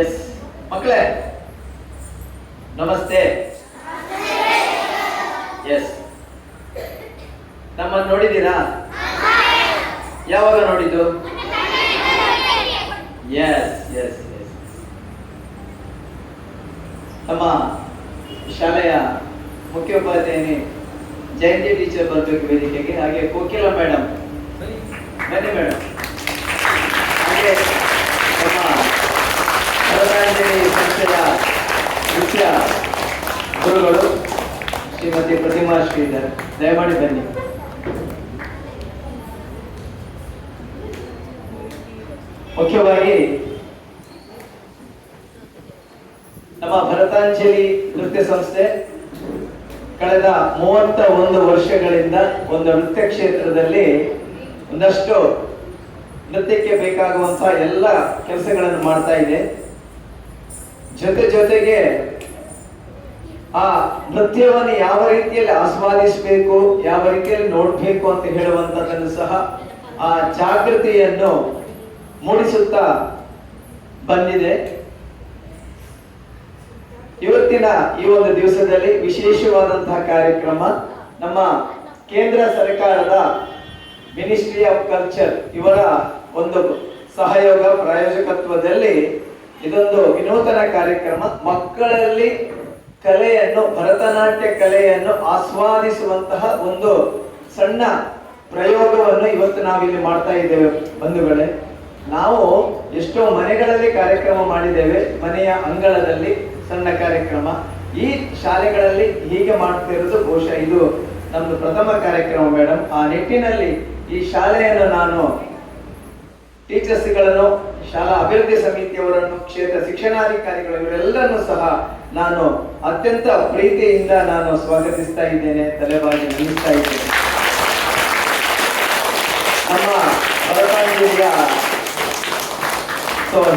S ಮಕ್ಕಳೇ ನಮಸ್ತೆ. S ನಮ್ಮನ್ನು ನೋಡಿದ್ದೀರಾ? ಯಾವಾಗ ನೋಡಿದ್ದು? Yes yes yes. ನಮ್ಮ ಶಾಲೆಯ ಮುಖ್ಯೋಪಾಧ್ಯಾಯನಿ ಜಯಂತಿ ಟೀಚರ್ ಬರಬೇಕು ವೇದಿಕೆಗೆ. ಹಾಗೆ ಕೋಕಿಲ ಮೇಡಮ್ ಬನ್ನಿ ಮೇಡಮ್. ಹಾಗೆ ನಮ್ಮ ಭರತಾಂಜಲಿ ಸಂಸ್ಥೆಯ ಮುಖ್ಯ ಗುರುಗಳು ಶ್ರೀಮತಿ ಪ್ರತಿಮಾ ಶ್ರೀಧರ್, ದಯಮಾಡಿ ಬನ್ನಿ. ಮುಖ್ಯವಾಗಿ ನಮ್ಮ ಭರತಾಂಜಲಿ ನೃತ್ಯ ಸಂಸ್ಥೆ ಕಳೆದ 31 ವರ್ಷಗಳಿಂದ ಒಂದು ನೃತ್ಯ ಕ್ಷೇತ್ರದಲ್ಲಿ ಒಂದಷ್ಟು ನೃತ್ಯಕ್ಕೆ ಬೇಕಾಗುವಂತಹ ಎಲ್ಲ ಕೆಲಸಗಳನ್ನು ಮಾಡ್ತಾ ಇದೆ. ಜೊತೆಗೆ ಆ ನೃತ್ಯವನ್ನು ಯಾವ ರೀತಿಯಲ್ಲಿ ಆಸ್ವಾದಿಸಬೇಕು, ಯಾವ ರೀತಿಯಲ್ಲಿ ನೋಡ್ಬೇಕು ಅಂತ ಹೇಳುವಂತದನ್ನು ಸಹ ಆ ಜಾಗೃತಿಯನ್ನು ಮೂಡಿಸುತ್ತಾ ಬಂದಿದೆ. ಇವತ್ತಿನ ಈ ಒಂದು ದಿವಸದಲ್ಲಿ ವಿಶೇಷವಾದಂತಹ ಕಾರ್ಯಕ್ರಮ ನಮ್ಮ ಕೇಂದ್ರ ಸರ್ಕಾರದ ಮಿನಿಸ್ಟ್ರಿ ಆಫ್ ಕಲ್ಚರ್ ಇವರ ಒಂದು ಸಹಯೋಗ ಪ್ರಾಯೋಜಕತ್ವದಲ್ಲಿ ಇದೊಂದು ವಿನೂತನ ಕಾರ್ಯಕ್ರಮ. ಮಕ್ಕಳಲ್ಲಿ ಕಲೆಯನ್ನು, ಭರತನಾಟ್ಯ ಕಲೆಯನ್ನು ಆಸ್ವಾದಿಸುವಂತಹ ಒಂದು ಸಣ್ಣ ಪ್ರಯೋಗವನ್ನು ಇವತ್ತು ನಾವಿಲ್ಲಿ ಮಾಡ್ತಾ ಇದ್ದೇವೆ ಬಂಧುಗಳೇ. ನಾವು ಎಷ್ಟೋ ಮನೆಗಳಲ್ಲಿ ಕಾರ್ಯಕ್ರಮ ಮಾಡಿದ್ದೇವೆ, ಮನೆಯ ಅಂಗಳದಲ್ಲಿ ಸಣ್ಣ ಕಾರ್ಯಕ್ರಮ. ಈ ಶಾಲೆಗಳಲ್ಲಿ ಹೀಗೆ ಮಾಡ್ತಿರೋದು ಬಹುಶಃ ಇದು ನಮ್ದು ಪ್ರಥಮ ಕಾರ್ಯಕ್ರಮ ಮೇಡಮ್. ಆ ನಿಟ್ಟಿನಲ್ಲಿ ಈ ಶಾಲೆಯನ್ನು ನಾನು ಟೀಚರ್ಸ್ಗಳನ್ನು, ಶಾಲಾ ಅಭಿವೃದ್ಧಿ ಸಮಿತಿಯವರನ್ನು, ಕ್ಷೇತ್ರ ಶಿಕ್ಷಣಾಧಿಕಾರಿಗಳು ಇವರೆಲ್ಲರನ್ನು ಸಹ ನಾನು ಅತ್ಯಂತ ಪ್ರೀತಿಯಿಂದ ನಾನು ಸ್ವಾಗತಿಸ್ತಾ ಇದ್ದೇನೆ, ತಲೆಬಾಗಿ ನಮಿಸ್ತಾ ಇದ್ದೇನೆ. ನಮ್ಮ ಭರತಾಂಜಲಿಯ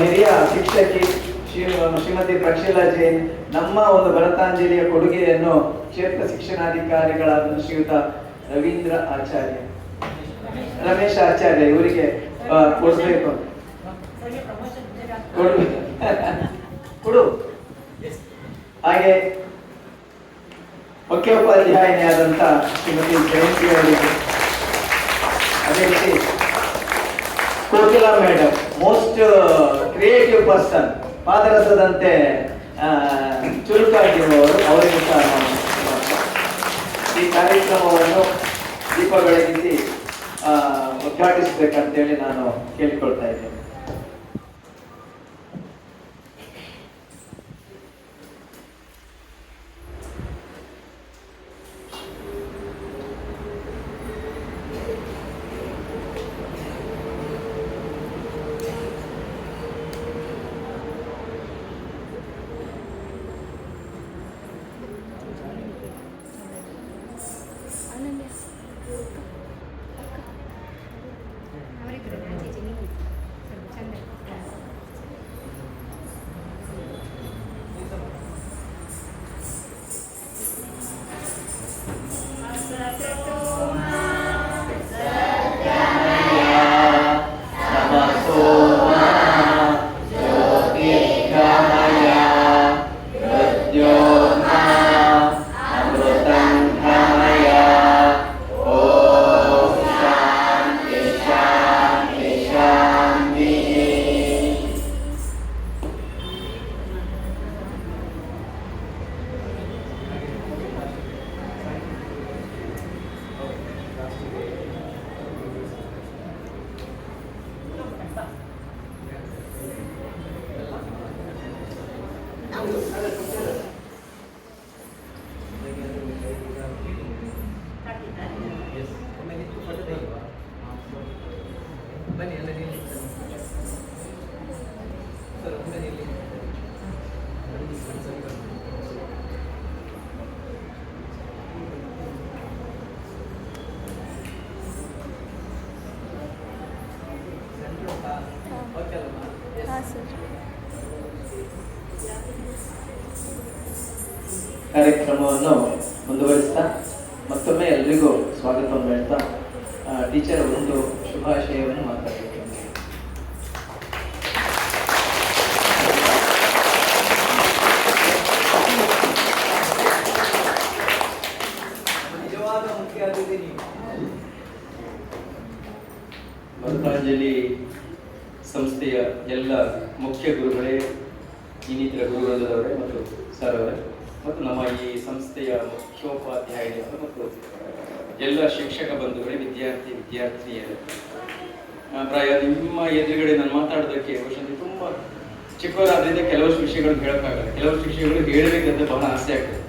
ಹಿರಿಯ ಶಿಕ್ಷಕಿ ಶ್ರೀಮತಿ ಪ್ರಕ್ಷಿಲಾ ಜೈನ್ ನಮ್ಮ ಒಂದು ಭರತಾಂಜಲಿಯ ಕೊಡುಗೆಯನ್ನು ಕ್ಷೇತ್ರ ಶಿಕ್ಷಣಾಧಿಕಾರಿಗಳಾದ ಶ್ರೀಯುತ ರವೀಂದ್ರ ಆಚಾರ್ಯ, ರಮೇಶ್ ಆಚಾರ್ಯ ಇವರಿಗೆ ಕೊಡ್ಬೇಕು. ಕೊಡು. ಹಾಗೆ ಮುಖ್ಯೋಪಾಧ್ಯಾಯಿನಿಯಾದಂತ ಶ್ರೀಮತಿ ಜಯಂತಿ ಅವರಿಗೆ, ಅದೇ ರೀತಿ ಕೋಕಿಲ ಮೇಡಮ್, ಮೋಸ್ಟ್ ಕ್ರಿಯೇಟಿವ್ ಪರ್ಸನ್, ಪಾದರಸದಂತೆ ಚುರುಕಾಗಿರುವವರು, ಅವರಿಗೂ ಸಹ ನಾನು ಈ ಕಾರ್ಯಕ್ರಮವನ್ನು ದೀಪ ಬೆಳಗಿಸಿ ಉದ್ಘಾಟಿಸಬೇಕಂತೇಳಿ ನಾನು ಕೇಳಿಕೊಳ್ತಾ ಇದ್ದೇನೆ. ಕಾರ್ಯಕ್ರಮವನ್ನು ಮುಂದುವರಿಸ್ತಾ ಮತ್ತೊಮ್ಮೆ ಎಲ್ರಿಗೂ ಸ್ವಾಗತವನ್ನು ಹೇಳ್ತಾ ಟೀಚರ್ ಒಂದು ಶುಭಾಶಯವನ್ನು ಮಾತಾಡಬೇಕು. ಭರತಾಂಜಲಿ ಸಂಸ್ಥೆಯ ಎಲ್ಲ ಮುಖ್ಯ ಗುರುಗಳೇ, ಇನ್ನಿತರ ಗುರುವೃಂದದವರೇ ಮತ್ತು ಸರ್ ಅವರೇ, ಮತ್ತು ನಮ್ಮ ಈ ಸಂಸ್ಥೆಯ ಮುಖ್ಯೋಪಾಧ್ಯಾಯರು ಮತ್ತು ಎಲ್ಲ ಶಿಕ್ಷಕ ಬಂಧುಗಳೇ, ವಿದ್ಯಾರ್ಥಿನಿಯರು, ಪ್ರಾಯ ನಿಮ್ಮ ಎದುರುಗಡೆ ನಾನು ಮಾತಾಡೋದಕ್ಕೆ ಬಹುಶಃ ತುಂಬ ಚಿಕ್ಕವರಾದ್ರಿಂದ ಕೆಲವಷ್ಟು ವಿಷಯಗಳು ಹೇಳೋಕ್ಕಾಗಲ್ಲ, ಕೆಲವಷ್ಟು ವಿಷಯಗಳು ಹೇಳಬೇಕಂತ ಬಹಳ ಆಸೆ ಆಗ್ತದೆ.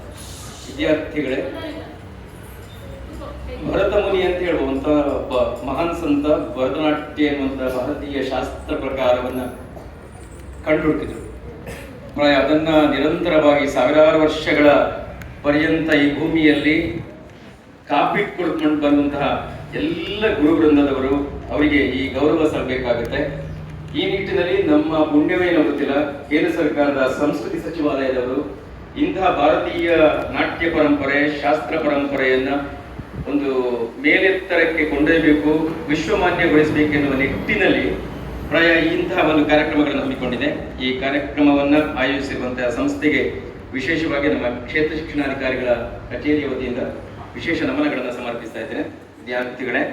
ವಿದ್ಯಾರ್ಥಿಗಳೇ, ಭರತ ಮುನಿ ಅಂತ ಹೇಳುವಂತ ಒಬ್ಬ ಮಹಾನ್ ಸಂತ ಭರತನಾಟ್ಯ ಎನ್ನುವಂತ ಭಾರತೀಯ ಶಾಸ್ತ್ರ ಪ್ರಕಾರವನ್ನ ಕಂಡುಹುಡುಕಿದ್ರು. ಪ್ರಾಯ ಅದನ್ನ ನಿರಂತರವಾಗಿ ಸಾವಿರಾರು ವರ್ಷಗಳ ಪರ್ಯಂತ ಈ ಭೂಮಿಯಲ್ಲಿ ಕಾಪಿಟ್ಕೊಂಡು ಬಂದಂತಹ ಎಲ್ಲ ಗುರುವೃಂದದವರು ಅವರಿಗೆ ಈ ಗೌರವ ಸಲ್ಲಬೇಕಾಗುತ್ತೆ. ಈ ನಿಟ್ಟಿನಲ್ಲಿ ನಮ್ಮ ಪುಣ್ಯವೇನೋ ಗೊತ್ತಿಲ್ಲ, ಕೇಂದ್ರ ಸರ್ಕಾರದ ಸಂಸ್ಕೃತಿ ಸಚಿವಾಲಯದವರು ಇಂತಹ ಭಾರತೀಯ ನಾಟ್ಯ ಪರಂಪರೆ, ಶಾಸ್ತ್ರ ಪರಂಪರೆಯನ್ನ ಒಂದು ಮೇಲೆತ್ತರಕ್ಕೆ ಕೊಂಡೊಯ್ಯಬೇಕು, ವಿಶ್ವಮಾನ್ಯಗೊಳಿಸಬೇಕೆನ್ನುವ ನಿಟ್ಟಿನಲ್ಲಿ ಪ್ರಾಯ ಇಂತಹ ಒಂದು ಕಾರ್ಯಕ್ರಮಗಳನ್ನು ಹಮ್ಮಿಕೊಂಡಿದೆ. ಈ ಕಾರ್ಯಕ್ರಮವನ್ನು ಆಯೋಜಿಸಿರುವಂತಹ ಸಂಸ್ಥೆಗೆ ವಿಶೇಷವಾಗಿ ನಮ್ಮ ಕ್ಷೇತ್ರ ಶಿಕ್ಷಣಾಧಿಕಾರಿಗಳ ಕಚೇರಿಯ ವತಿಯಿಂದ ವಿಶೇಷ ನಮನಗಳನ್ನು ಸಮರ್ಪಿಸ್ತಾ ಇದ್ದೇನೆ. ವಿದ್ಯಾರ್ಥಿಗಳೇ,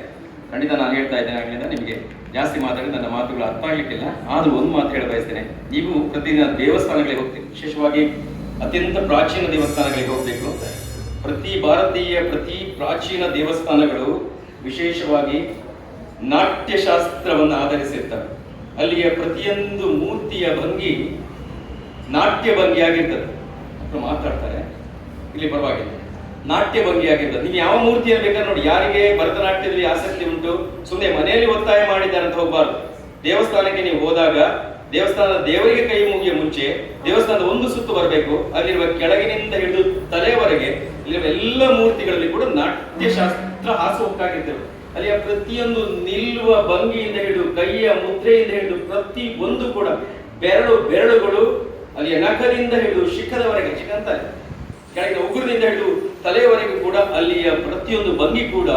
ಖಂಡಿತ ನಾನು ಹೇಳ್ತಾ ಇದ್ದೇನೆ, ಆಗಲಿಂದ ನಿಮಗೆ ಜಾಸ್ತಿ ಮಾತಾಡಿ ನನ್ನ ಮಾತುಗಳು ಅರ್ಥ ಆಗಲಿಕ್ಕಿಲ್ಲ, ಆದರೂ ಒಂದು ಮಾತು ಹೇಳ ಬಯಸ್ತೇನೆ. ನೀವು ಪ್ರತಿದಿನ ದೇವಸ್ಥಾನಗಳಿಗೆ ಹೋಗ್ತೀರಿ, ವಿಶೇಷವಾಗಿ ಅತ್ಯಂತ ಪ್ರಾಚೀನ ದೇವಸ್ಥಾನಗಳಿಗೆ ಹೋಗಬೇಕು. ಪ್ರತಿ ಪ್ರಾಚೀನ ದೇವಸ್ಥಾನಗಳು ವಿಶೇಷವಾಗಿ ನಾಟ್ಯಶಾಸ್ತ್ರವನ್ನು ಆಧರಿಸಿರ್ತವೆ. ಅಲ್ಲಿಯ ಪ್ರತಿಯೊಂದು ಮೂರ್ತಿಯ ಭಂಗಿ ನಾಟ್ಯ ಭಂಗಿಯಾಗಿರ್ತದೆ. ಮಾತಾಡ್ತಾರೆ ಇಲ್ಲಿ ಪರವಾಗಿಲ್ಲ, ನಾಟ್ಯ ಭಂಗಿಯಾಗಿರ್ತದೆ. ನೀವು ಯಾವ ಮೂರ್ತಿಯನ್ನು ಬೇಕಾದ್ರೆ ನೋಡಿ. ಯಾರಿಗೆ ಭರತನಾಟ್ಯದಲ್ಲಿ ಆಸಕ್ತಿ ಉಂಟು, ಸುಮ್ಮನೆ ಮನೆಯಲ್ಲಿ ಒತ್ತಾಯ ಮಾಡಿದ್ದಾರೆ ಅಂತ ಹೋಗಬಾರ್ದು. ದೇವಸ್ಥಾನಕ್ಕೆ ನೀವು ಹೋದಾಗ ದೇವಸ್ಥಾನದ ದೇವರಿಗೆ ಕೈ ಮುಗಿಯ ಮುಂಚೆ ದೇವಸ್ಥಾನದ ಒಂದು ಸುತ್ತು ಬರಬೇಕು. ಅಲ್ಲಿರುವ ಕೆಳಗಿನಿಂದ ಹಿಡಿದು ತಲೆಯವರೆಗೆ ಇಲ್ಲಿರುವ ಎಲ್ಲ ಮೂರ್ತಿಗಳಲ್ಲಿ ಕೂಡ ನಾಟ್ಯಶಾಸ್ತ್ರ ಹಾಸುಹೊಕ್ಕಾಗಿರ್ತೇವೆ. ಅಲ್ಲಿಯ ಪ್ರತಿಯೊಂದು ನಿಲ್ಲುವ ಭಂಗಿಯಿಂದ ಹಿಡಿದು ಕೈಯ ಮುದ್ರೆಯಿಂದ ಹಿಡಿದು ಪ್ರತಿ ಒಂದು ಕೂಡ ಬೆರಳುಗಳು ಅಲ್ಲಿಯ ನಖದಿಂದ ಹಿಡಿದು ಶಿಖದವರೆಗೆ, ಶಿಖ ಅಂತಾರೆ, ಕೆಳಗಿನ ಉಗುರಿನಿಂದ ಹಿಡಿದು ತಲೆಯವರೆಗೂ ಕೂಡ ಅಲ್ಲಿಯ ಪ್ರತಿಯೊಂದು ಭಂಗಿ ಕೂಡ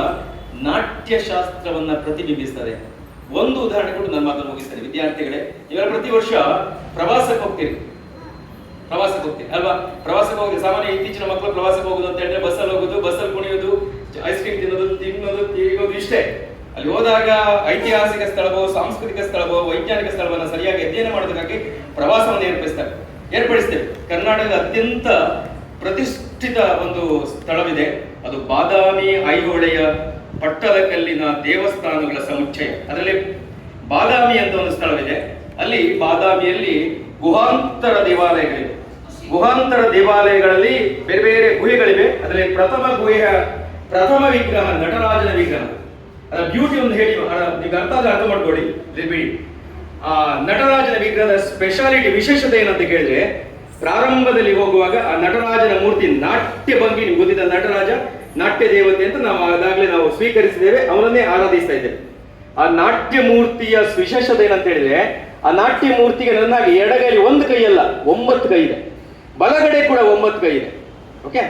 ನಾಟ್ಯಶಾಸ್ತ್ರವನ್ನ ಪ್ರತಿಬಿಂಬಿಸ್ತದೆ. ಒಂದು ಉದಾಹರಣೆ ಕೂಡ ನನ್ನ ಮಾತನ್ನು ಮುಗಿಸ್ತೇನೆ. ವಿದ್ಯಾರ್ಥಿಗಳೇ, ನೀವೆಲ್ಲ ಪ್ರತಿ ವರ್ಷ ಪ್ರವಾಸಕ್ಕೆ ಹೋಗ್ತೀರಿ ಅಲ್ವಾ? ಪ್ರವಾಸಕ್ಕೆ ಹೋಗಿ ಸಾಮಾನ್ಯ ಇತ್ತೀಚಿನ ಮಕ್ಕಳು ಪ್ರವಾಸಕ್ಕೆ ಹೋಗುದು ಅಂತ ಹೇಳಿದ್ರೆ ಬಸ್ಸಲ್ಲಿ ಹೋಗುದು, ಬಸ್ಸಲ್ಲಿ ಕುಣಿಯೋದು, ಐಸ್ ಕ್ರೀಮ್ ತಿನ್ನೋದು ತಿರುಗೋದು ಇಷ್ಟೇ. ಅಲ್ಲಿ ಹೋದಾಗ ಐತಿಹಾಸಿಕ ಸ್ಥಳವೋ, ಸಾಂಸ್ಕೃತಿಕ ಸ್ಥಳವೋ, ವೈಜ್ಞಾನಿಕ ಸ್ಥಳವನ್ನ ಸರಿಯಾಗಿ ಅಧ್ಯಯನ ಮಾಡೋದಕ್ಕಾಗಿ ಪ್ರವಾಸವನ್ನು ಏರ್ಪಡಿಸ್ತೇವೆ. ಕರ್ನಾಟಕದ ಅತ್ಯಂತ ಪ್ರತಿಷ್ಠಿತ ಒಂದು ಸ್ಥಳವಿದೆ, ಅದು ಬಾದಾಮಿ ಐಹೊಳೆಯ ಪಟ್ಟದಕಲ್ಲಿನ ದೇವಸ್ಥಾನಗಳ ಸಮುಚ್ಚಯ. ಅದರಲ್ಲಿ ಬಾದಾಮಿ ಅಂತ ಒಂದು ಸ್ಥಳವಿದೆ. ಅಲ್ಲಿ ಬಾದಾಮಿಯಲ್ಲಿ ಗುಹಾಂತರ ದೇವಾಲಯಗಳಲ್ಲಿ ಬೇರೆ ಬೇರೆ ಗುಹೆಗಳಿವೆ. ಅದರಲ್ಲಿ ಪ್ರಥಮ ವಿಗ್ರಹ ನಟರಾಜನ ವಿಗ್ರಹ. ಅದರ ಬ್ಯೂಟಿ ಒಂದು ಹೇಳಿ, ನಿಮ್ಗೆ ಅರ್ಥ ಮಾಡ್ಕೊಳ್ಳಿ, ಬಿಡಿ. ಆ ನಟರಾಜನ ವಿಗ್ರಹದ ಸ್ಪೆಷಾಲಿಟಿ, ವಿಶೇಷತೆ ಏನಂತ ಕೇಳಿದ್ರೆ, ಪ್ರಾರಂಭದಲ್ಲಿ ಹೋಗುವಾಗ ಆ ನಟರಾಜನ ಮೂರ್ತಿ ನಾಟ್ಯ ಭಂಗಿ, ನಿಮ್ಗೆ ಗೊತ್ತಿದ್ದ ನಟರಾಜ ನಾಟ್ಯ ದೇವತೆ ಅಂತ ನಾವು ಸ್ವೀಕರಿಸಿದ್ದೇವೆ, ಅವನನ್ನೇ ಆರಾಧಿಸ್ತಾ ಇದ್ದೇವೆ. ಆ ನಾಟ್ಯ ಮೂರ್ತಿಯ ವಿಶೇಷತೆ ಏನಂತ ಹೇಳಿದ್ರೆ, ಆ ನಾಟ್ಯ ಮೂರ್ತಿಗೆ ನನ್ನಾಗಿ ಎಡಗೈಲಿ ಒಂದು ಕೈ ಅಲ್ಲ 9 ಕೈ ಇದೆ, ಬಲಗಡೆ ಕೂಡ 9 ಕೈ ಇದೆ. ಓಕೆ,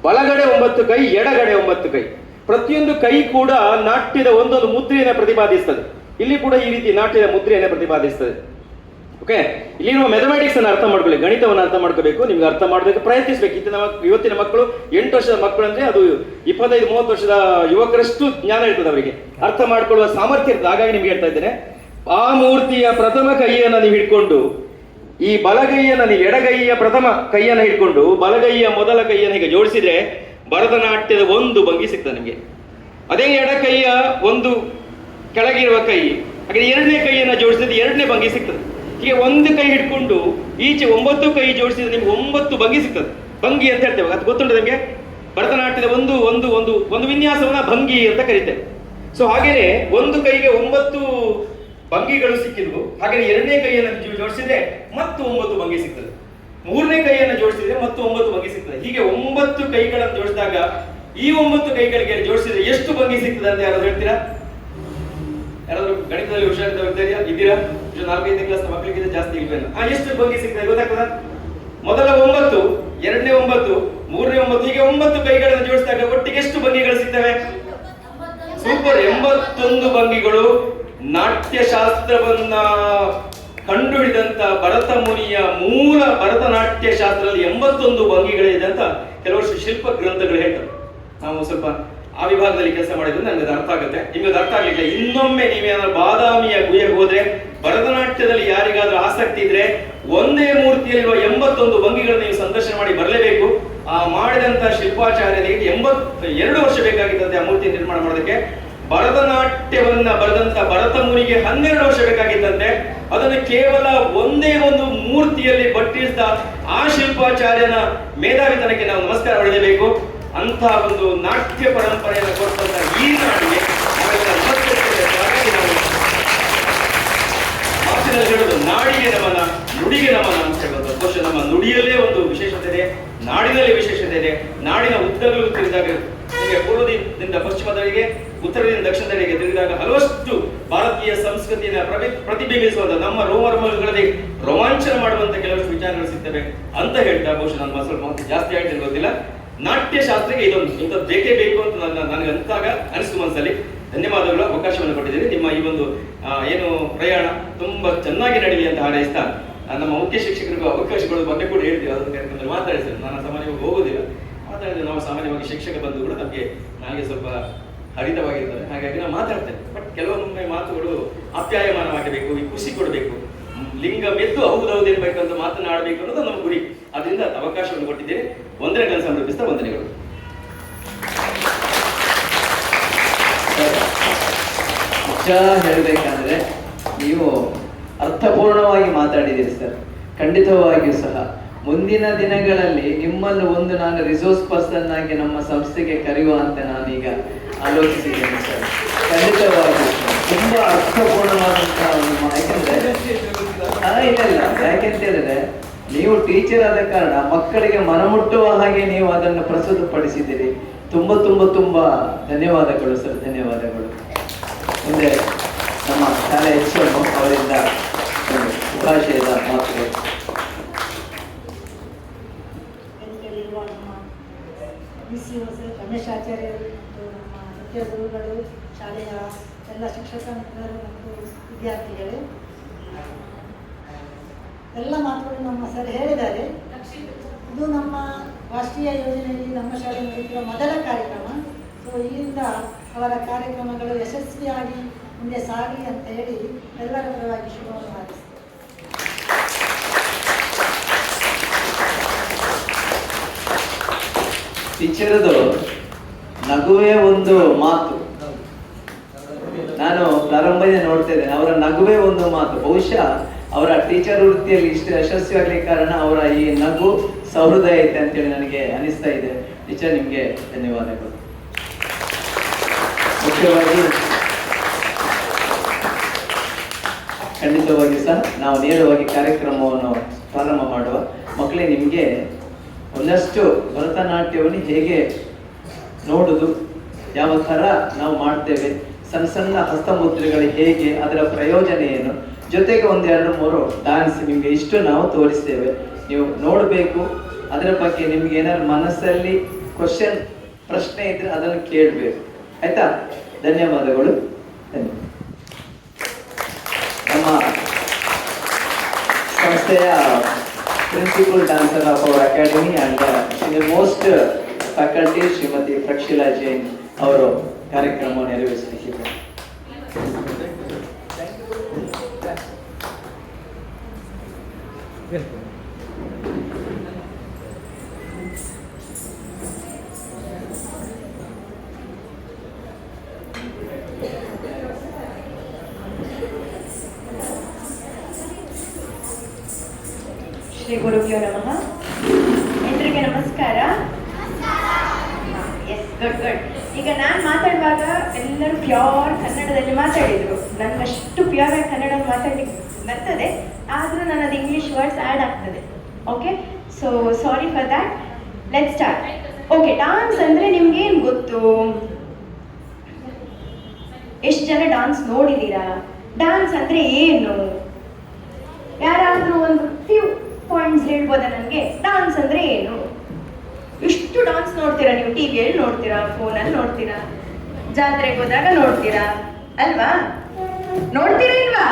ಬಲಗಡೆ 9 ಕೈ, ಎಡಗಡೆ 9 ಕೈ. ಪ್ರತಿಯೊಂದು ಕೈ ಕೂಡ ನಾಟ್ಯದ ಒಂದೊಂದು ಮುದ್ರೆಯನ್ನು ಪ್ರತಿಪಾದಿಸ್ತದೆ. ಇಲ್ಲಿ ಕೂಡ ಈ ರೀತಿ ನಾಟ್ಯದ ಮುದ್ರೆಯನ್ನು ಪ್ರತಿಪಾದಿಸ್ತದೆ. ಓಕೆ, ಇಲ್ಲಿ ನಾವು ಮ್ಯಾಥಮೆಟಿಕ್ಸ್ ಅನ್ನು ಅರ್ಥ ಮಾಡ್ಕೊಳ್ಳಿ, ಗಣಿತವನ್ನು ಅರ್ಥ ಮಾಡ್ಕೋಬೇಕು, ನಿಮ್ಗೆ ಅರ್ಥ ಮಾಡೋದಕ್ಕೆ ಪ್ರಯತ್ನಿಸಬೇಕು. ಇವತ್ತಿನ ಮಕ್ಕಳು 8 ವರ್ಷದ ಮಕ್ಕಳು ಅಂದ್ರೆ ಅದು 25-30 ವರ್ಷದ ಯುವಕರಷ್ಟು ಜ್ಞಾನ ಇರ್ತದೆ, ಅವರಿಗೆ ಅರ್ಥ ಮಾಡ್ಕೊಳ್ಳುವ ಸಾಮರ್ಥ್ಯ ಇರ್ತದೆ. ಹಾಗಾಗಿ ನಿಮ್ಗೆ ಹೇಳ್ತಾ ಇದ್ದೇನೆ, ಆ ಮೂರ್ತಿಯ ಪ್ರಥಮ ಕೈಯನ್ನು ನೀವು ಹಿಡ್ಕೊಂಡು, ಈ ಬಲಗೈಯನ್ನು ನೀವು ಎಡಗೈಯ ಪ್ರಥಮ ಕೈಯನ್ನು ಹಿಡ್ಕೊಂಡು ಬಲಗೈಯ ಮೊದಲ ಕೈಯನ್ನು ಹೀಗೆ ಜೋಡಿಸಿದ್ರೆ ಭರತನಾಟ್ಯದ ಒಂದು ಭಂಗಿ ಸಿಗ್ತದೆ ನಿಮಗೆ. ಅದೇ ಎಡಕೈಯ ಒಂದು ಕೆಳಗಿರುವ ಕೈ, ಹಾಗೆ ಎರಡನೇ ಕೈಯನ್ನು ಜೋಡಿಸಿದ್ರೆ ಎರಡನೇ ಭಂಗಿ ಸಿಗ್ತದೆ. ಹೀಗೆ ಒಂದು ಕೈ ಹಿಡ್ಕೊಂಡು ಈಚೆ 9 ಕೈ ಜೋಡಿಸಿದ್ರೆ ನಿಮ್ಗೆ 9 ಭಂಗಿ ಸಿಗ್ತದೆ. ಭಂಗಿ ಅಂತ ಹೇಳ್ತೇವೆ, ಅದು ಗೊತ್ತುಂಟು ನಿಮಗೆ. ಭರತನಾಟ್ಯದ ಒಂದು ಒಂದು ಒಂದು ಒಂದು ವಿನ್ಯಾಸವನ್ನ ಭಂಗಿ ಅಂತ ಕರೀತೇವೆ. ಸೊ ಹಾಗೇನೆ ಒಂದು ಕೈಗೆ 9 ಭಂಗಿಗಳು ಸಿಕ್ಕಿದ್ವು. ಹಾಗೆ ಎರಡನೇ ಕೈಯನ್ನು ಜೋಡಿಸಿದ್ರೆ ಮತ್ತು 9 ಭಂಗಿ ಸಿಗ್ತದೆ. ಮೂರನೇ ಕೈಯನ್ನು ಜೋಡಿಸಿದ್ರೆ ಮತ್ತು 9 ಭಂಗಿ ಸಿಗ್ತದೆ. ಹೀಗೆ 9 ಕೈಗಳನ್ನು ಜೋಡಿಸಿದಾಗ ಈ 9 ಕೈಗಳಿಗೆ ಜೋಡಿಸಿದ್ರೆ ಎಷ್ಟು ಭಂಗಿ ಸಿಗ್ತದೆ ಅಂತ ಯಾರಾದ್ರೂ ಹೇಳ್ತೀರಾ? ಯಾರಾದ್ರೂ ಗಣಿತದಲ್ಲಿ ಇದ್ದೀರಾ? 4-5 ಕ್ಲಾಸ್ ಮಕ್ಕಳಿಗೆ ಜಾಸ್ತಿ ಇಲ್ವೇನು? ಎಷ್ಟು ಭಂಗಿ ಸಿಗ್ತದೆ ಗೊತ್ತಾಗ್ತದ? ಮೊದಲ 9, ಎರಡನೇ 9, ಮೂರನೇ 9, ಹೀಗೆ 9 ಕೈಗಳನ್ನು ಜೋಡಿಸಿದಾಗ ಒಟ್ಟಿಗೆ ಎಷ್ಟು ಭಂಗಿಗಳು ಸಿಗ್ತವೆ? ಸೂಪರ್, 81 ಭಂಗಿಗಳು. ನಾಟ್ಯಶಾಸ್ತ್ರವನ್ನ ಕಂಡುಹಿಡಿದಂತ ಭರತ ಮುನಿಯ ಮೂಲ ಭರತನಾಟ್ಯ ಶಾಸ್ತ್ರದಲ್ಲಿ 81 ಭಂಗಿಗಳಿದೆ ಅಂತ ಕೆಲವಷ್ಟು ಶಿಲ್ಪ ಗ್ರಂಥಗಳು ಹೇಳ್ತವೆ. ನಾವು ಸ್ವಲ್ಪ ಆ ವಿಭಾಗದಲ್ಲಿ ಕೆಲಸ ಮಾಡಿದ್ರೆ ನನಗೆ ಅದು ಅರ್ಥ ಆಗುತ್ತೆ. ನಿಮಗೆ ಅದು ಅರ್ಥ ಆಗ್ಲಿಲ್ಲ, ಇನ್ನೊಮ್ಮೆ ನೀವೇನಾದ್ರೂ ಬಾದಾಮಿಯ ಗುಹೆಗೆ ಹೋದ್ರೆ ಭರತನಾಟ್ಯದಲ್ಲಿ ಯಾರಿಗಾದ್ರೂ ಆಸಕ್ತಿ ಇದ್ರೆ ಒಂದೇ ಮೂರ್ತಿಯಲ್ಲಿರುವ 81 ಭಂಗಿಗಳನ್ನು ನೀವು ಸಂದರ್ಶನ ಮಾಡಿ ಬರಲೇಬೇಕು. ಆ ಮಾಡಿದಂತ ಶಿಲ್ಪಾಚಾರ್ಯರಿಗೆ 82 ವರ್ಷ ಬೇಕಾಗಿತ್ತಂತೆ ಆ ಮೂರ್ತಿ ನಿರ್ಮಾಣ ಮಾಡೋದಕ್ಕೆ. ಭರತನಾಟ್ಯವನ್ನ ಬರೆದಂತ ಭರತ ಮುನಿಗೆ 12 ವರ್ಷ ಬೇಕಾಗಿತ್ತಂತೆ. ಅದನ್ನು ಕೇವಲ ಒಂದೇ ಒಂದು ಮೂರ್ತಿಯಲ್ಲಿ ಬಟ್ಟಿಸಿದ ಆ ಶಿಲ್ಪಾಚಾರ್ಯನ ಮೇಧಾವಿತನಕ್ಕೆ ನಾವು ನಮಸ್ಕಾರ ಹೊಡೆಯಬೇಕು. ಅಂತ ಒಂದು ನಾಟ್ಯ ಪರಂಪರೆಯನ್ನು ಕೊಟ್ಟಂತ ಈ ನಾಡಿಗೆ ಮಾತಿನಲ್ಲಿ ಹೇಳೋದು ನಾಡಿಗೆ ನಮನ, ನುಡಿಗೆ ನಮನ ಅಂತ ಹೇಳೋದು. ಬಹುಶಃ ನಮ್ಮ ನುಡಿಯಲ್ಲೇ ಒಂದು ವಿಶೇಷತೆ ಇದೆ, ನಾಡಿನಲ್ಲಿ ವಿಶೇಷತೆ ಇದೆ. ನಾಡಿನ ಉದ್ದಗಲೂ ತಿರುಗಿದಾಗ ನಿಮಗೆ ಪೂರ್ವದಿಂದ ಪಶ್ಚಿಮದವರೆಗೆ, ಉತ್ತರದಿಂದ ದಕ್ಷಿಣದವರೆಗೆ ತಿರುಗಿದಾಗ ಹಲವಷ್ಟು ಭಾರತೀಯ ಸಂಸ್ಕೃತಿಯನ್ನು ಪ್ರತಿಬಿಂಬಿಸುವಂತ ನಮ್ಮ ರೋಮಗಳಲ್ಲಿ ರೋಮಾಂಚನ ಮಾಡುವಂತ ಕೆಲವಷ್ಟು ವಿಚಾರಗಳು ಸಿಗ್ತವೆ ಅಂತ ಹೇಳ್ತಾ ಬಹುಶಃ ನನ್ನ ಸ್ವಲ್ಪ ಜಾಸ್ತಿ ಹೇಳ್ತೀನಿ ಗೊತ್ತಿಲ್ಲ. ನಾಟ್ಯ ಶಾಸ್ತ್ರಕ್ಕೆ ಇಂಥದ್ದು ಬೇಕೇ ಬೇಕು ಅಂತ ನನಗೆ ಅಂತಾಗ ಅನಿಸ್ತು ಮನಸ್ಸಲ್ಲಿ. ಧನ್ಯವಾದಗಳು, ಅವಕಾಶವನ್ನು ಕೊಟ್ಟಿದ್ದೀರಿ. ನಿಮ್ಮ ಈ ಒಂದು ಏನು ಪ್ರಯಾಣ ತುಂಬಾ ಚೆನ್ನಾಗಿ ನಡೀಲಿ ಅಂತ ಹಾರೈಸ್ತಾ ನಮ್ಮ ಮುಖ್ಯ ಶಿಕ್ಷಕರಿಗೂ ಅವಕಾಶಗಳು ಬಗ್ಗೆ ಕೂಡ ಹೇಳ್ತೀವಿ. ಅದನ್ನು ಕಾರ್ಯಕ್ರಮದಲ್ಲಿ ಮಾತಾಡಿಸ್ತಾರೆ. ನಾನು ಸಾಮಾನ್ಯವಾಗಿ ಹೋಗೋದಿಲ್ಲ, ಮಾತಾಡಿದ್ರೆ ನಾವು ಸಾಮಾನ್ಯವಾಗಿ ಶಿಕ್ಷಕ ಬಂದು ಕೂಡ ನನಗೆ ಸ್ವಲ್ಪ ಹರಿತವಾಗಿರ್ತದೆ, ಹಾಗಾಗಿ ನಾವು ಮಾತಾಡ್ತೇವೆ. ಬಟ್ ಕೆಲವೊಮ್ಮೆ ಮಾತುಗಳು ಆಪ್ಯಾಯಮಾನವಾಗಬೇಕು, ಖುಷಿ ಕೊಡಬೇಕು, ಲಿಂಗ ಮೆದ್ದು ಹೌದೌದು ಏನ್ಬೇಕು ಅಂತ ಮಾತನಾಡಬೇಕು ಅನ್ನೋದು ನಮ್ಮ ಗುರಿ. ಅದರಿಂದ ಅವಕಾಶವನ್ನು ಕೊಟ್ಟಿದ್ದೇನೆ. ವಂದನೆಗಳನ್ನು ಸಮರ್ಪಿಸ್ತಾ ವಂದನೆಗಳು. ನಿಜ ಹೇಳಬೇಕಂದ್ರೆ ನೀವು ಅರ್ಥಪೂರ್ಣವಾಗಿ ಮಾತಾಡಿದ್ದೀರಿ ಸರ್. ಖಂಡಿತವಾಗಿಯೂ ಸಹ ಮುಂದಿನ ದಿನಗಳಲ್ಲಿ ನಿಮ್ಮನ್ನು ಒಂದು ನಾನು ರಿಸೋರ್ಸ್ ಪರ್ಸನ್ ಆಗಿ ನಮ್ಮ ಸಂಸ್ಥೆಗೆ ಕರೆಯುವ ಅಂತ ನಾನೀಗ ಆಲೋಚಿಸಿದ್ದೇನೆ ಸರ್. ಖಂಡಿತವಾಗಿ ತುಂಬಾ ಅರ್ಥಪೂರ್ಣವಾದಂತಹ ಒಂದು ಯಾಕೆಂದ್ರೆ ಇಲ್ಲ ಯಾಕೆಂತ ಹೇಳಿದ್ರೆ ನೀವು ಟೀಚರ್ ಆದ ಕಾರಣ ಮಕ್ಕಳಿಗೆ ಮನಮುಟ್ಟುವ ಹಾಗೆ ನೀವು ಅದನ್ನು ಪ್ರಸ್ತುತಪಡಿಸಿದ್ದೀರಿ. ತುಂಬಾ ತುಂಬಾ ತುಂಬಾ ಧನ್ಯವಾದಗಳು ಸರ್, ಧನ್ಯವಾದಗಳು. ಮುಂದೆ ನಮ್ಮ ಶಾಲೆ ಹೆಚ್ಚು ಅವರಿಂದ ಶುಭಾಶಯದ ಮಾತುಗಳು. ರಮೇಶ್ ಆಚಾರ್ಯರು, ನಮ್ಮ ಮುಖ್ಯ ಗುರುಗಳು, ಶಾಲೆಯ ಎಲ್ಲ ಶಿಕ್ಷಕ ಮಿತ್ರರು ಮತ್ತು ವಿದ್ಯಾರ್ಥಿಗಳು, ಎಲ್ಲ ಮಾತುಗಳು ನಮ್ಮ ಸರ್ ಹೇಳಿದ್ದಾರೆ. ಇದು ನಮ್ಮ ರಾಷ್ಟ್ರೀಯ ಯೋಜನೆಯಲ್ಲಿ ನಮ್ಮ ಶಾಲೆ ನಡೆಯುವ ಮೊದಲ ಕಾರ್ಯಕ್ರಮ. ಸೊ ಇಲ್ಲಿಂದ ಅವರ ಕಾರ್ಯಕ್ರಮಗಳು ಯಶಸ್ವಿಯಾಗಿ ಮುಂದೆ ಸಾಗಲಿ ಅಂತ ಹೇಳಿ ಎಲ್ಲರ ಪರವಾಗಿ ಶುಭವನ್ನು ಹಾರೈಸ್ತೇನೆ. ಟೀಚರದು ನಗುವೇ ಒಂದು ಮಾತು. ನಾನು ಪ್ರಾರಂಭದಿಂದ ನೋಡ್ತಾ ಇದ್ದೇನೆ, ಅವರ ನಗುವೇ ಒಂದು ಮಾತು. ಬಹುಶಃ ಅವರ ಟೀಚರ್ ವೃತ್ತಿಯಲ್ಲಿ ಇಷ್ಟು ಯಶಸ್ವಿಯಾಗಲಿ ಕಾರಣ ಅವರ ಈ ನಗು ಸಹೃದಯ ಐತೆ ಅಂತೇಳಿ ನನಗೆ ಅನಿಸ್ತಾ ಇದೆ. ಟೀಚರ್, ನಿಮಗೆ ಧನ್ಯವಾದಗಳು. ಮುಖ್ಯವಾಗಿ ಖಂಡಿತವಾಗಿ ಸಹ ನಾವು ನೇರವಾಗಿ ಕಾರ್ಯಕ್ರಮವನ್ನು ಪ್ರಾರಂಭ ಮಾಡುವ. ಮಕ್ಕಳೇ, ನಿಮಗೆ ಒಂದಷ್ಟು ಭರತನಾಟ್ಯವನ್ನು ಹೇಗೆ ನೋಡುದು, ಯಾವ ಥರ ನಾವು ಮಾಡ್ತೇವೆ, ಸಣ್ಣ ಸಣ್ಣ ಹಸ್ತಮುದ್ರೆಗಳು ಹೇಗೆ, ಅದರ ಪ್ರಯೋಜನ ಏನು, ಜೊತೆಗೆ 1-2-3 ಡಾನ್ಸ್ ನಿಮಗೆ ಇಷ್ಟು ನಾವು ತೋರಿಸ್ತೇವೆ. ನೀವು ನೋಡಬೇಕು. ಅದರ ಬಗ್ಗೆ ನಿಮ್ಗೆ ಏನಾದ್ರು ಮನಸ್ಸಲ್ಲಿ ಪ್ರಶ್ನೆ ಇದ್ರೆ ಅದನ್ನು ಕೇಳಬೇಕು, ಆಯ್ತಾ? ಧನ್ಯವಾದಗಳು. ನಮ್ಮ ಸಂಸ್ಥೆಯ principal dancer of our academy and senior most faculty Shrimati Prakshila Jain ಅವರು ಕಾರ್ಯಕ್ರಮವನ್ನು ನೆರವೇರಿಸಲಿದ್ದಾರೆ. ಶ್ರೀ ಗುರುಭ್ಯೋ ನಮಃ. ಎಲ್ರಿಗೆ ನಮಸ್ಕಾರ. Yes, good good. ಈಗ ನಾನು ಮಾತಾಡುವಾಗ ಎಲ್ಲರೂ ಪ್ಯೂರ್ ಕನ್ನಡದಲ್ಲಿ ಮಾತಾಡಿದ್ರು. ನನಗಷ್ಟು ಪ್ಯೂರ್ ಆಗಿ ಕನ್ನಡ ಮಾತಾಡ್ಲಿಕ್ಕೆ ಬರ್ತದೆ, ಆದರೂ ನನ್ನದು ಇಂಗ್ಲೀಷ್ ವರ್ಡ್ಸ್ ಆ್ಯಡ್ ಆಗ್ತದೆ. Okay, so sorry for that. Let start. Okay, dance ಅಂದರೆ ನಿಮ್ಗೇನು ಗೊತ್ತು? ಎಷ್ಟು ಜನ ಡಾನ್ಸ್ ನೋಡಿದ್ದೀರಾ? ಡಾನ್ಸ್ ಅಂದರೆ ಏನು? ಯಾರಾದರೂ ಒಂದು ಫ್ಯೂ ಪಾಯಿಂಟ್ಸ್ ಹೇಳ್ಬೋದಾ ನನಗೆ? ಡಾನ್ಸ್ ಅಂದರೆ ಏನು? ಇಷ್ಟು ಡಾನ್ಸ್ ನೋಡ್ತೀರಾ ನೀವು? ಟಿವಿಯಲ್ಲಿ ನೋಡ್ತೀರಾ, ಫೋನಲ್ಲಿ ನೋಡ್ತೀರಾ, ಜಾತ್ರೆಗೆ ಹೋದಾಗ ನೋಡ್ತೀರಾ ಅಲ್ವಾ? ನೋಡ್ತೀರಾ ಇಲ್ವಾ?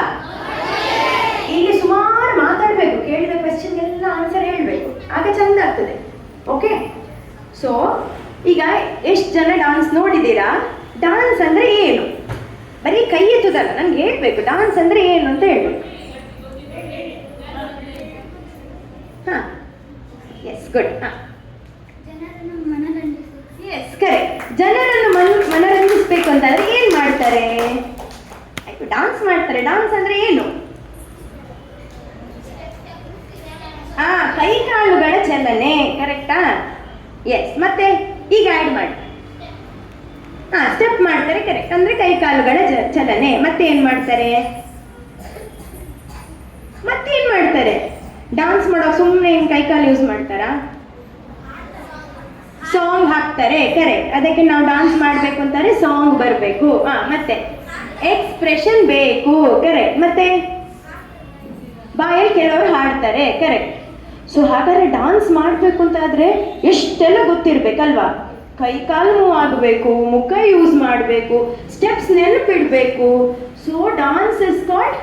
ಇಲ್ಲಿ ಸುಮಾರು ಮಾತಾಡಬೇಕು, ಕೇಳಿದ ಕ್ವೆಶ್ಚನ್ಗೆಲ್ಲ ಆನ್ಸರ್ ಹೇಳಬೇಕು, ಆಗ ಚಂದ ಆಗ್ತದೆ. ಓಕೆ, ಸೊ ಈಗ ಎಷ್ಟು ಜನ ಡಾನ್ಸ್ ನೋಡಿದ್ದೀರಾ? ಡಾನ್ಸ್ ಅಂದರೆ ಏನು? ಬರೀ ಕೈ ಎತ್ತುದಲ್ಲ, ನನ್ಗೆ ಹೇಳ್ಬೇಕು ಡಾನ್ಸ್ ಅಂದರೆ ಏನು ಅಂತ ಹೇಳ್ಬೇಕು. ಹಾಂ, ಎಸ್, ಗುಡ್. ಹಾಂ, ಎಸ್, ಕರೆಕ್ಟ್. ಜನರನ್ನು ಮನರಂಜಿಸ್ಬೇಕು ಅಂತಂದ್ರೆ ಏನು ಮಾಡ್ತಾರೆ? ಆಯ್ತು, ಡಾನ್ಸ್ ಮಾಡ್ತಾರೆ. ಡಾನ್ಸ್ ಅಂದರೆ ಏನು? ಕೈ ಕಾಲುಗಳ ಚಲನೆ, ಕರೆಕ್ಟಾ? ಎಸ್. ಮತ್ತೆ ಈಗ ಆ್ಯಡ್ ಮಾಡಿ. ಸ್ಟೆಪ್ ಮಾಡ್ತಾರೆ, ಕರೆಕ್ಟ್. ಅಂದ್ರೆ ಕೈ ಕಾಲುಗಳ ಚಲನೆ. ಮತ್ತೆ ಏನ್ ಮಾಡ್ತಾರೆ? ಡಾನ್ಸ್ ಮಾಡೋ ಸುಮ್ಮನೆ ಏನು ಕೈ ಕಾಲು ಯೂಸ್ ಮಾಡ್ತಾರಾ? ಸಾಂಗ್ ಹಾಕ್ತಾರೆ, ಕರೆಕ್ಟ್. ಅದಕ್ಕೆ ನಾವು ಡಾನ್ಸ್ ಮಾಡಬೇಕು ಅಂತಾರೆ ಸಾಂಗ್ ಬರಬೇಕು. ಮತ್ತೆ ಎಕ್ಸ್ಪ್ರೆಷನ್ ಬೇಕು, ಕರೆಕ್ಟ್. ಮತ್ತೆ ಬಾಯಲ್ಲಿ ಕೆಲವರು ಹಾಡ್ತಾರೆ, ಕರೆಕ್ಟ್. ಸೊ ಹಾಗಾದ್ರೆ ಡಾನ್ಸ್ ಮಾಡಬೇಕು ಅಂತಾದರೆ ಎಷ್ಟೆಲ್ಲ ಗೊತ್ತಿರಬೇಕಲ್ವಾ? ಕೈ ಕಾಲು ಮೂವ್ ಆಗಬೇಕು, ಮುಖ ಯೂಸ್ ಮಾಡಬೇಕು, ಸ್ಟೆಪ್ಸ್ ನೆನಪಿಡಬೇಕು. So dance is called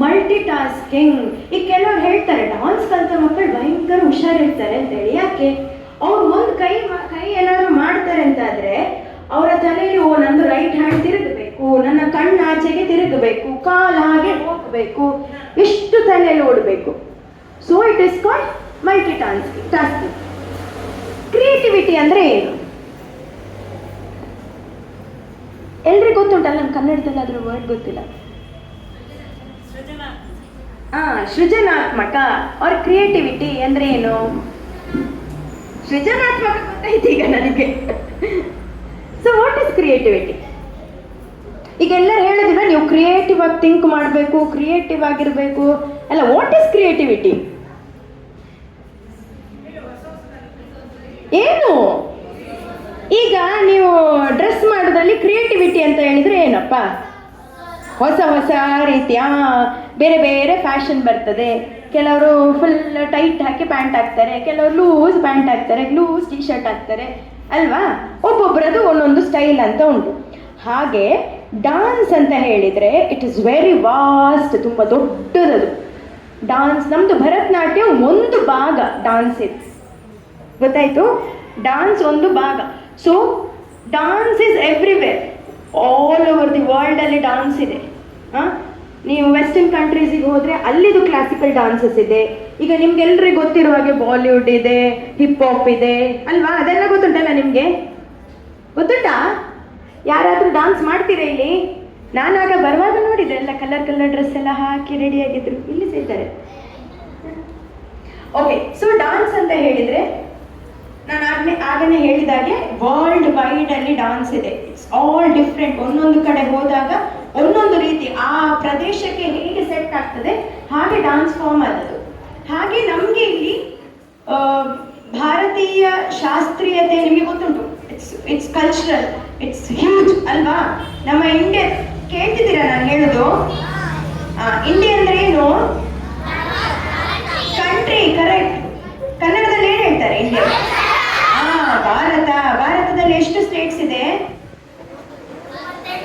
multitasking. ಈಗ ಕೆಲವರು ಹೇಳ್ತಾರೆ ಡಾನ್ಸ್ ಕಲಿತ ಮಕ್ಕಳು ಭಯಂಕರ ಹುಷಾರಿರ್ತಾರೆ ಅಂತೇಳಿ. ಯಾಕೆ? ಅವ್ರು ಒಂದು ಕೈ ಏನಾದ್ರು ಮಾಡ್ತಾರೆ ಅಂತಾದರೆ ಅವರ ತಲೆಯಲ್ಲಿ ನಂದು ರೈಟ್ ಹ್ಯಾಂಡ್ ತಿರುಗಬೇಕು, ನನ್ನ ಕಣ್ಣು ಆಚೆಗೆ ತಿರುಗಬೇಕು, ಕಾಲು ಹಾಗೆ ಹೋಗಬೇಕು, ಎಷ್ಟು ತಲೆಯಲ್ಲಿ ಓಡಬೇಕು. So it is called multi tasking. Creativity ಅಂದರೆ ಏನು? ಎಲ್ರಿಗೂ ಗೊತ್ತುಂಟಲ್ಲ, ನಮ್ಮ ಕನ್ನಡದಲ್ಲಿ ಅದ್ರ ವರ್ಡ್ ಗೊತ್ತಿಲ್ಲ. ಸೃಜನಾತ್ಮಕ ಅವ್ರ ಕ್ರಿಯೇಟಿವಿಟಿ ಅಂದ್ರೆ ಏನು? ಸೃಜನಾತ್ಮಕ ಗೊತ್ತಾಯ್ತು ಈಗ ನನಗೆ. So what is creativity? ಈಗ ಎಲ್ಲರೂ ಹೇಳಿದಿಲ್ಲ ನೀವು ಕ್ರಿಯೇಟಿವ್ ಆಗಿ ಥಿಂಕ್ ಮಾಡಬೇಕು, ಕ್ರಿಯೇಟಿವ್ ಆಗಿರಬೇಕು ಅಲ್ಲ. What is creativity? ಏನು? ಈಗ ನೀವು ಡ್ರೆಸ್ ಮಾಡೋದ್ರಲ್ಲಿ ಕ್ರಿಯೇಟಿವಿಟಿ ಅಂತ ಹೇಳಿದ್ರೆ ಏನಪ್ಪ? ಹೊಸ ಹೊಸ ರೀತಿಯ ಬೇರೆ ಬೇರೆ ಫ್ಯಾಷನ್ ಬರ್ತದೆ. ಕೆಲವರು ಫುಲ್ ಟೈಟ್ ಹಾಕಿ ಪ್ಯಾಂಟ್ ಹಾಕ್ತಾರೆ, ಕೆಲವರು ಲೂಸ್ ಪ್ಯಾಂಟ್ ಹಾಕ್ತಾರೆ, ಲೂಸ್ ಟೀ ಶರ್ಟ್ ಹಾಕ್ತಾರೆ ಅಲ್ವಾ? ಒಬ್ಬೊಬ್ಬರದು ಒಂದೊಂದು ಸ್ಟೈಲ್ ಅಂತ ಉಂಟು. ಹಾಗೆ ಡಾನ್ಸ್ ಅಂತ ಹೇಳಿದರೆ ಇಟ್ ಇಸ್ ವೆರಿ ವಾಸ್ಟ್, ತುಂಬ ದೊಡ್ಡದದು ಡಾನ್ಸ್. ನಮ್ಮದು ಭರತನಾಟ್ಯ ಒಂದು ಭಾಗ ಡಾನ್ಸ್ ಇದೆ, ಗೊತ್ತಾಯಿತು? ಡಾನ್ಸ್ ಒಂದು ಭಾಗ. So dance is everywhere, all over the ವರ್ಲ್ಡಲ್ಲಿ ಡಾನ್ಸ್ ಇದೆ. ನೀವು ವೆಸ್ಟರ್ನ್ ಕಂಟ್ರೀಸಿಗೆ ಹೋದರೆ ಅಲ್ಲಿದು ಕ್ಲಾಸಿಕಲ್ ಡಾನ್ಸಸ್ ಇದೆ. ಈಗ ನಿಮ್ಗೆಲ್ರಿಗೂ ಗೊತ್ತಿರುವ ಹಾಗೆ ಬಾಲಿವುಡ್ ಇದೆ, ಹಿಪ್ ಹಾಪ್ ಇದೆ ಅಲ್ವಾ? ಅದೆಲ್ಲ ಗೊತ್ತುಂಟಲ್ಲ ನಿಮಗೆ? ಗೊತ್ತುಂಟಾ? ಯಾರಾದರೂ ಡಾನ್ಸ್ ಮಾಡ್ತೀರಾ ಇಲ್ಲಿ? ನಾನಾಗ ಬರುವಾಗ ನೋಡಿದೆ, ಎಲ್ಲ ಕಲರ್ ಕಲರ್ ಡ್ರೆಸ್ ಎಲ್ಲ ಹಾಕಿ ರೆಡಿಯಾಗಿದ್ರು. ಇಲ್ಲಿ ಸೇರ್ತಾರೆ. ಓಕೆ, ಸೊ ಡಾನ್ಸ್ ಅಂತ ಹೇಳಿದರೆ ನಾನು ಆಗನೇ ಹೇಳಿದಾಗೆ ವರ್ಲ್ಡ್ ವೈಡ್ ಅಲ್ಲಿ ಡಾನ್ಸ್ ಇದೆ. It's all different. ಒಂದೊಂದು ಕಡೆ ಹೋದಾಗ ಒಂದೊಂದು ರೀತಿ ಆ ಪ್ರದೇಶಕ್ಕೆ ಹೇಗೆ ಸೆಟ್ ಆಗ್ತದೆ ಹಾಗೆ ಡಾನ್ಸ್ ಫಾರ್ಮ್ ಆದದ್ದು. ಹಾಗೆ ನಮಗೆ ಇಲ್ಲಿ ಭಾರತೀಯ ಶಾಸ್ತ್ರೀಯತೆ ನಿಮಗೆ ಗೊತ್ತುಂಟು. ಇಟ್ಸ್ ಕಲ್ಚರಲ್, ಇಟ್ಸ್ ಹ್ಯೂಜ್ ಅಲ್ವಾ? ನಮ್ಮ ಇಂಡಿಯಾ ಕೇಳ್ತಿದ್ದೀರಾ ನಾನು ಹೇಳೋದು? ಇಂಡಿಯಾ ಅಂದ್ರೆ ಏನು? Country, correct. ಕನ್ನಡದಲ್ಲಿ ಏನು ಹೇಳ್ತಾರೆ ಇಂಡಿಯಾ? ಭಾರತ. ಭಾರತದಲ್ಲಿ ಎಷ್ಟು ಸ್ಟೇಟ್ಸ್ ಇದೆ?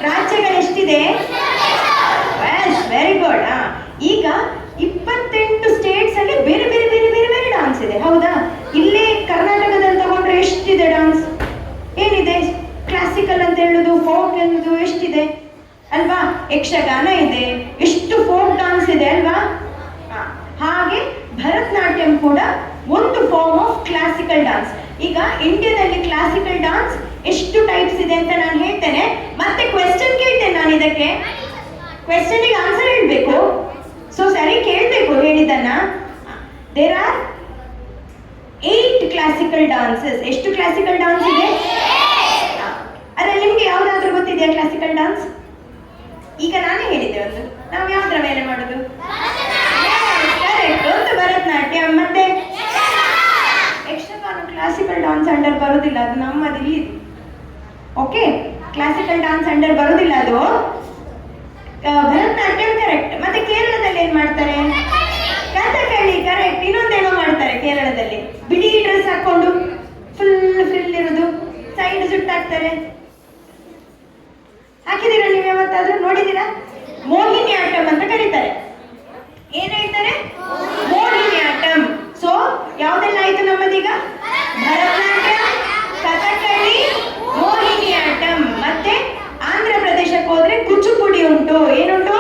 ರಾಜ್ಯಗಳು ಎಷ್ಟಿದೆ? Very good. ಈಗ 28 ಸ್ಟೇಟ್ಸ್ ಅಲ್ಲಿ ಬೇರೆ ಬೇರೆ ಬೇರೆ ಬೇರೆ ಬೇರೆ ಡಾನ್ಸ್ ಇದೆ, ಹೌದಾ? ಇಲ್ಲಿ ಕರ್ನಾಟಕದಲ್ಲಿ ತಗೊಂಡ್ರೆ ಎಷ್ಟಿದೆ ಡಾನ್ಸ್? ಏನಿದೆ? ಕ್ಲಾಸಿಕಲ್ ಅಂತ ಹೇಳುದು, ಫೋಕ್ ಅನ್ನೋದು ಎಷ್ಟಿದೆ ಅಲ್ವಾ? ಯಕ್ಷಗಾನ ಇದೆ, ಎಷ್ಟು ಫೋಕ್ ಡಾನ್ಸ್ ಇದೆ ಅಲ್ವಾ? ಹಾಗೆ ಭರತನಾಟ್ಯಂ ಕೂಡ ಒಂದು ಫಾರ್ಮ್ ಆಫ್ ಕ್ಲಾಸಿಕಲ್ ಡಾನ್ಸ್. ಈಗ ಇಂಡಿಯಾದಲ್ಲಿ ಕ್ಲಾಸಿಕಲ್ ಡಾನ್ಸ್ ಎಷ್ಟು ಟೈಪ್ಸ್ ಇದೆ ಅಂತ ನಾನು ಹೇಳ್ತೇನೆ, ಮತ್ತೆ ಕ್ವೆಶ್ಚನ್ ಕೇಳ್ತೇನೆ ನಾನು. ಇದಕ್ಕೆ ಕ್ವೆಶ್ಚನ್ಗೆ ಆನ್ಸರ್ ಹೇಳಬೇಕು. ಸೊ ಸರಿ ಕೇಳಬೇಕು ಹೇಳಿದ್ದನ್ನ. There are 8 classical dances. ಎಷ್ಟು ಕ್ಲಾಸಿಕಲ್ ಡಾನ್ಸ್ ಇದೆ? ಅದ್ರಲ್ಲಿ ನಿಮ್ಗೆ ಯಾವ್ದಾದ್ರೂ ಗೊತ್ತಿದೆಯಾ ಕ್ಲಾಸಿಕಲ್ ಡಾನ್ಸ್? ಈಗ ನಾನೇ ಹೇಳಿದ್ದೆ ಒಂದು. ನಾವು ಯಾವ್ದ್ರ ಮೇಲೆ ಮಾಡೋದು? ಕರೆಕ್ಟ್, ಒಂದು ಭರತನಾಟ್ಯ. ಮತ್ತೆ ಯಕ್ಷಗಾನ ಕ್ಲಾಸಿಕಲ್ ಡಾನ್ಸ್ ಅಂಡರ್ ಬರುವುದಿಲ್ಲ, ಅದು ನಮ್ಮದಿಲ್ಲಿ. ಓಕೆ, ಕ್ಲಾಸಿಕಲ್ ಡಾನ್ಸ್ ಅಂಡರ್ ಬರುವುದಿಲ್ಲ, ಅದು ಭರತನಾಟ್ಯಂ. ಕರೆಕ್ಟ್. ಮತ್ತೆ ಕೇರಳದಲ್ಲಿ ಏನ್ ಮಾಡ್ತಾರೆ? ಕಥಕಳಿ. ಕರೆಕ್ಟ್. ಇನ್ನೊಂದೇನೋ ಮಾಡ್ತಾರೆ ಕೇರಳದಲ್ಲಿ, ಬಿಳಿ ಡ್ರೆಸ್ ಹಾಕೊಂಡು ಫುಲ್ ಫ್ರಿಲ್ ಇರೋದು, ಸೈಡ್ ಜುಟ್ಟು ಹಾಕ್ತಾರೆ. ಹಾಕಿದ್ದೀರಾ ನೀವು ಯಾವತ್ತಾದ್ರೂ? ನೋಡಿದ್ದೀರಾ? ಮೋಹಿನಿ ಆಟಂ ಅಂತ ಕರೀತಾರೆ. ಏನ್ ಹೇಳ್ತಾರೆ? ಮೋಹಿನಿ ಆಟಂ. ಸೊ ಯಾವ್ದೆಲ್ಲ ಆಯ್ತು ನಮ್ಮದೀಗ? ಭರತನಾಟ್ಯ, ಕಥಕಳಿ, ಕಥಕ್ಕಳಿ, ಮೋಹಿನಿ ಆಟಂ. ಮತ್ತೆ ಆಂಧ್ರ ಪ್ರದೇಶಕ್ಕೆ ಹೋದ್ರೆ ಕುಚುಪುಡಿ ಉಂಟು. ಏನುಂಟು?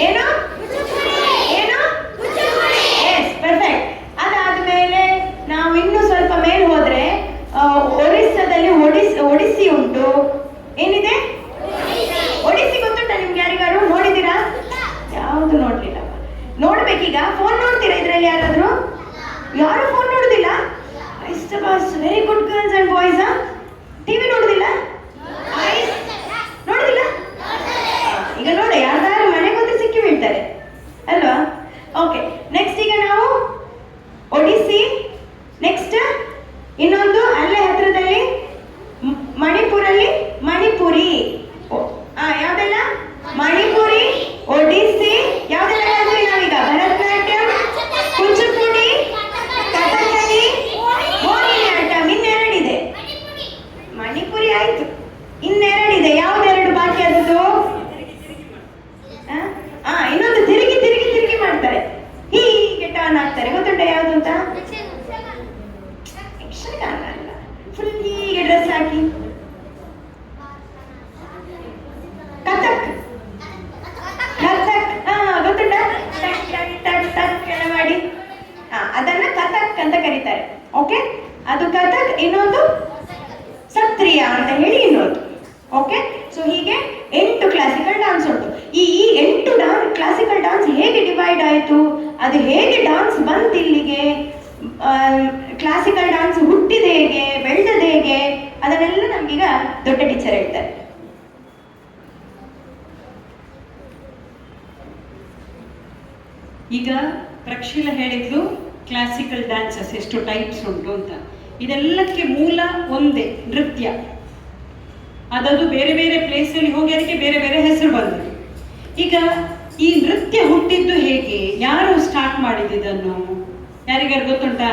ಏನು ಏನು? Yes, perfect. ಅದಾದ್ಮೇಲೆ ನಾವು ಇನ್ನು ಸ್ವಲ್ಪ ಮೇಲೆ ಹೋದ್ರೆ ಒರಿಸ್ಸಾದಲ್ಲಿ ಒಡಿಸ್ಸಿ ಉಂಟು. ಏನಿದೆ? ಒಡಿಸ್ಸಿ ಗೊತ್ತುಂಟಾ ನಿಮ್ಗೆ? ಯಾರಿಗಾರು ನೋಡಿದ್ದೀರಾ? ಯಾವುದು ನೋಡ್ಲಿಲ್ಲ. ನೋಡ್ಬೇಕೀಗ. ಫೋನ್ ನೋಡ್ತೀರಾ ಇದ್ರಲ್ಲಿ ಯಾರಾದ್ರೂ? ಯಾರು ಫೋನ್ ನೋಡುದಿಲ್ಲ? Very good girls and boys. TV ನೋಡುದಿಲ್ಲ? ನೋಡುದಿಲ್ಲ? ಈಗ ನೋಡಿ, ಯಾರ್ದಾರು ಮನೆಗೆ ಹೋದ್ರೆ ಸಿಕ್ಕಿ ಬೀಳ್ತಾರೆ ಅಲ್ವಾ? ಓಕೆ, ನೆಕ್ಸ್ಟ್ ಈಗ ನಾವು ಒಡಿಸ್ಸಿ, ನೆಕ್ಸ್ಟ್ ಇನ್ನೊಂದು ಅಲ್ಲೇ ಹತ್ರದಲ್ಲಿ ಮಣಿಪುರಲ್ಲಿ ಮಣಿಪುರಿ. ಯಾವ್ದೆಲ್ಲ? ಮಣಿಪುರಿ, ಒಡಿಸ್ಸಿ, ಯಾವ್ದೆಲ್ಲ ಹೇಳಿದ್ವಿ ನಾವೀಗ? ಭರತನಾಟ್ಯಂ, ಕುಚುಪುಡಿ, ಕಥಕ್ಕಳಿ, ಮೋಹಿನಿ ಆಟಂ. ಇನ್ನೆರಡಿದೆ. ಮಣಿಪುರಿ ಆಯ್ತು, ಇನ್ನೆರಡಿದೆ. ಯಾವ್ದೆರಡು ಬಾಕಿ ಆದದ್ದು? ಇನ್ನೊಂದು ತಿರುಗಿ ತಿರುಗಿ ತಿರುಗಿ ಮಾಡ್ತಾರೆ, ಹೀಗೆ ಟರ್ನ್ ಆಗ್ತಾರೆ. ಗೊತ್ತುಂಟ ಯಾವ್ದು ಅಂತ? ಯಕ್ಷಗಾನ ಅಲ್ಲ, ಫುಲ್ ಹೀಗೆ ಡ್ರೆಸ್ ಹಾಕಿ. ಕಥಕ್. ಕಥಕ್ ಗೊತ್ತುಂಟ? ಟಕ್ ಟಕ್ ಟಕ್ ಟಕ್ ಎಲ್ಲ ಮಾಡಿ ಅದನ್ನ ಕಥಕ್ ಅಂತ ಕರೀತಾರೆ. ಓಕೆ, ಅದು ಕಥಕ್. ಇನ್ನೊಂದು ಸತ್ರಿಯ ಅಂತ ಹೇಳಿ ಇನ್ನೊಂದು. ಓಕೆ, ಸೊ ಹೀಗೆ 8 ಕ್ಲಾಸಿಕಲ್ ಡಾನ್ಸ್ ಉಂಟು. ಈ 8 ಕ್ಲಾಸಿಕಲ್ ಡಾನ್ಸ್ ಹೇಗೆ ಡಿವೈಡ್ ಆಯಿತು, ಅದು ಹೇಗೆ ಡಾನ್ಸ್ ಬಂತು ಇಲ್ಲಿಗೆ, ಕ್ಲಾಸಿಕಲ್ ಡಾನ್ಸ್ ಹುಟ್ಟಿದ ಹೇಗೆ, ಬೆಳೆದದ ಹೇಗೆ, ಅದನ್ನೆಲ್ಲ ನಮ್ಗೀಗ ದೊಡ್ಡ ಟೀಚರ್ ಹೇಳ್ತಾರೆ. ಈಗ ಪ್ರಕ್ಷಿಲ ಹೇಳಿದ್ಲು ಕ್ಲಾಸಿಕಲ್ ಡ್ಯಾನ್ಸಸ್ ಎಷ್ಟು ಟೈಪ್ಸ್ ಉಂಟು ಅಂತ. ಇದೆಲ್ಲಕ್ಕೆ ಮೂಲ ಒಂದೇ, ನೃತ್ಯ. ಅದದು ಬೇರೆ ಬೇರೆ ಪ್ಲೇಸಲ್ಲಿ ಹೋಗಿ ಅದಕ್ಕೆ ಬೇರೆ ಬೇರೆ ಹೆಸರು ಬಂದರು. ಈಗ ಈ ನೃತ್ಯ ಹುಟ್ಟಿದ್ದು ಹೇಗೆ, ಯಾರು ಸ್ಟಾರ್ಟ್ ಮಾಡಿದ್ದನ್ನು ಯಾರಿಗಾರು ಗೊತ್ತುಂಟಾ?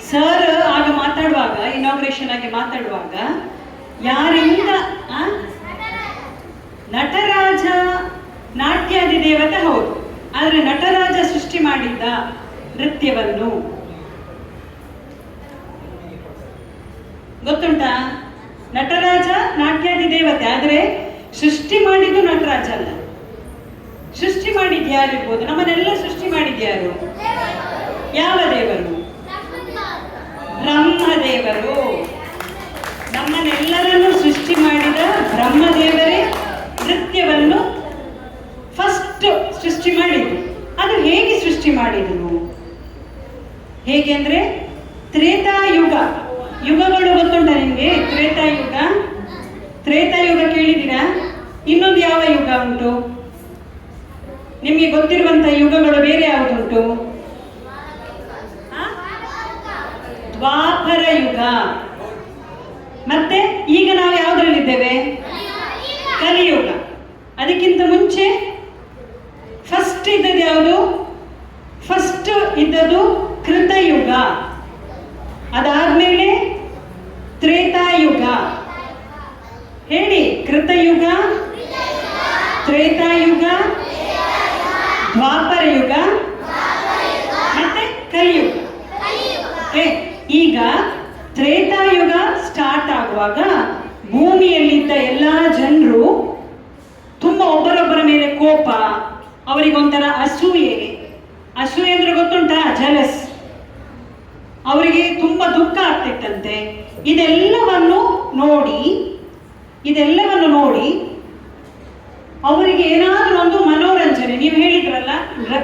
ಸರ್ ಆಗ ಮಾತಾಡುವಾಗ, ಇನಾಗ್ರೇಷನ್ ಆಗಿ ಮಾತಾಡುವಾಗ ಯಾರಿಂದ ನಟರಾಜ ನಾಟ್ಯಾದಿ ದೇವತೆ ಹೌದು, ಆದರೆ ನಟರಾಜ ಸೃಷ್ಟಿ ಮಾಡಿದ್ದ ನೃತ್ಯವನ್ನು ಗೊತ್ತುಂಟಾ? ನಟರಾಜ ನಾಟ್ಯಾದಿ ದೇವತೆ, ಆದರೆ ಸೃಷ್ಟಿ ಮಾಡಿದ್ದು ನಟರಾಜ ಅಲ್ಲ. ಸೃಷ್ಟಿ ಮಾಡಿದ್ದು ಯಾರಿರ್ಬೋದು? ನಮ್ಮನ್ನೆಲ್ಲ ಸೃಷ್ಟಿ ಮಾಡಿದ್ಯಾರು? ಯಾವ ದೇವರು? ಬ್ರಹ್ಮದೇವರು. ನಮ್ಮನ್ನೆಲ್ಲರನ್ನು ಸೃಷ್ಟಿ ಮಾಡಿದ ಬ್ರಹ್ಮದೇವರೇ ನೃತ್ಯವನ್ನು ಫಸ್ಟ್ ಸೃಷ್ಟಿ ಮಾಡಿದ್ರು. ಅದು ಹೇಗೆ ಸೃಷ್ಟಿ ಮಾಡಿದ್ರು? ಹೇಗೆ ಅಂದ್ರೆ ತ್ರೇತಾಯುಗ. ಯುಗಗಳು ಗೊತ್ತುಂಟ ನಿಮ್ಗೆ? ತ್ರೇತಾಯುಗ ಕೇಳಿದ್ದೀರಾ? ಇನ್ನೊಂದು ಯಾವ ಯುಗ ಉಂಟು ನಿಮ್ಗೆ ಗೊತ್ತಿರುವಂತ ಯುಗಗಳು? ಬೇರೆ ಯಾವುದುಂಟು? ದ್ವಾಪರ ಯುಗ. ಮತ್ತೆ ಈಗ ನಾವು ಯಾವುದ್ರಲ್ಲಿದ್ದೇವೆ? ಕಲಿಯುಗ. ಅದಕ್ಕಿಂತ ಮುಂಚೆ ಫಸ್ಟ್ ಇದ್ದದ್ದು ಯಾವುದು? ಫಸ್ಟ್ ಇದ್ದದ್ದು ಕೃತಯುಗ. ಅದಾದ್ಮೇಲೆ ತ್ರೇತಾಯುಗ. ಹೇಳಿ, ಕೃತಯುಗ, ತ್ರೇತಾಯುಗ, ದ್ವಾಪರ ಯುಗ, ಮತ್ತೆ ಕಲಿಯುಗ. ಈಗ ತ್ರೇತಾಯುಗ ಸ್ಟಾರ್ಟ್ ಆಗುವಾಗ ಭೂಮಿಯಲ್ಲಿದ್ದ ಎಲ್ಲ ಜನರು ತುಂಬಾ ಒಬ್ಬರೊಬ್ಬರ ಮೇಲೆ ಕೋಪ, ಅವರಿಗೊಂಥರ ಅಸೂಯೆ ಅಂದ್ರೆ ಗೊತ್ತುಂಟಾ? ಜಲಸ್. ಅವರಿಗೆ ತುಂಬಾ ದುಃಖ ಆಗ್ತಿತ್ತಂತೆ. ಇದೆಲ್ಲವನ್ನು ನೋಡಿ ಅವರಿಗೆ ಏನಾದ್ರೂ ಒಂದು ಮನೋರಂಜನೆ. ನೀವು ಹೇಳಿದ್ರಲ್ಲ,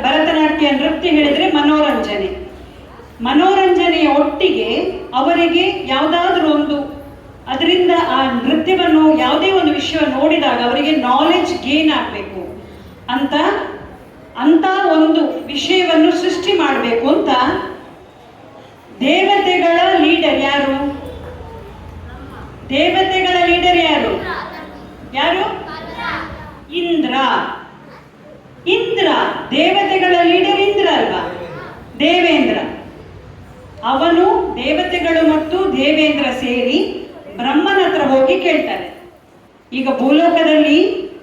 ಭರತನಾಟ್ಯ ನೃತ್ಯ ಹೇಳಿದ್ರೆ ಮನೋರಂಜನೆಯ ಒಟ್ಟಿಗೆ ಅವರಿಗೆ ಯಾವುದಾದ್ರೂ ಒಂದು ಅದರಿಂದ ಆ ನೃತ್ಯವನ್ನು, ಯಾವುದೇ ಒಂದು ವಿಷಯ ನೋಡಿದಾಗ ಅವರಿಗೆ ನಾಲೆಜ್ ಗೇನ್ ಆಗಬೇಕು ಅಂತ ಒಂದು ವಿಷಯವನ್ನು ಸೃಷ್ಟಿ ಮಾಡಬೇಕು ಅಂತ ದೇವತೆಗಳ ಲೀಡರ್ ಯಾರು? ದೇವತೆಗಳ ಲೀಡರ್ ಯಾರು? ಇಂದ್ರ. ದೇವತೆಗಳ ಲೀಡರ್ ಇಂದ್ರ ಅಲ್ವಾ? ದೇವೇಂದ್ರ. ಅವನು, ದೇವತೆಗಳು ಮತ್ತು ದೇವೇಂದ್ರ ಸೇರಿ ಬ್ರಹ್ಮನ ಹತ್ರ ಹೋಗಿ ಕೇಳ್ತಾರೆ, ಈಗ ಭೂಲೋಕದಲ್ಲಿ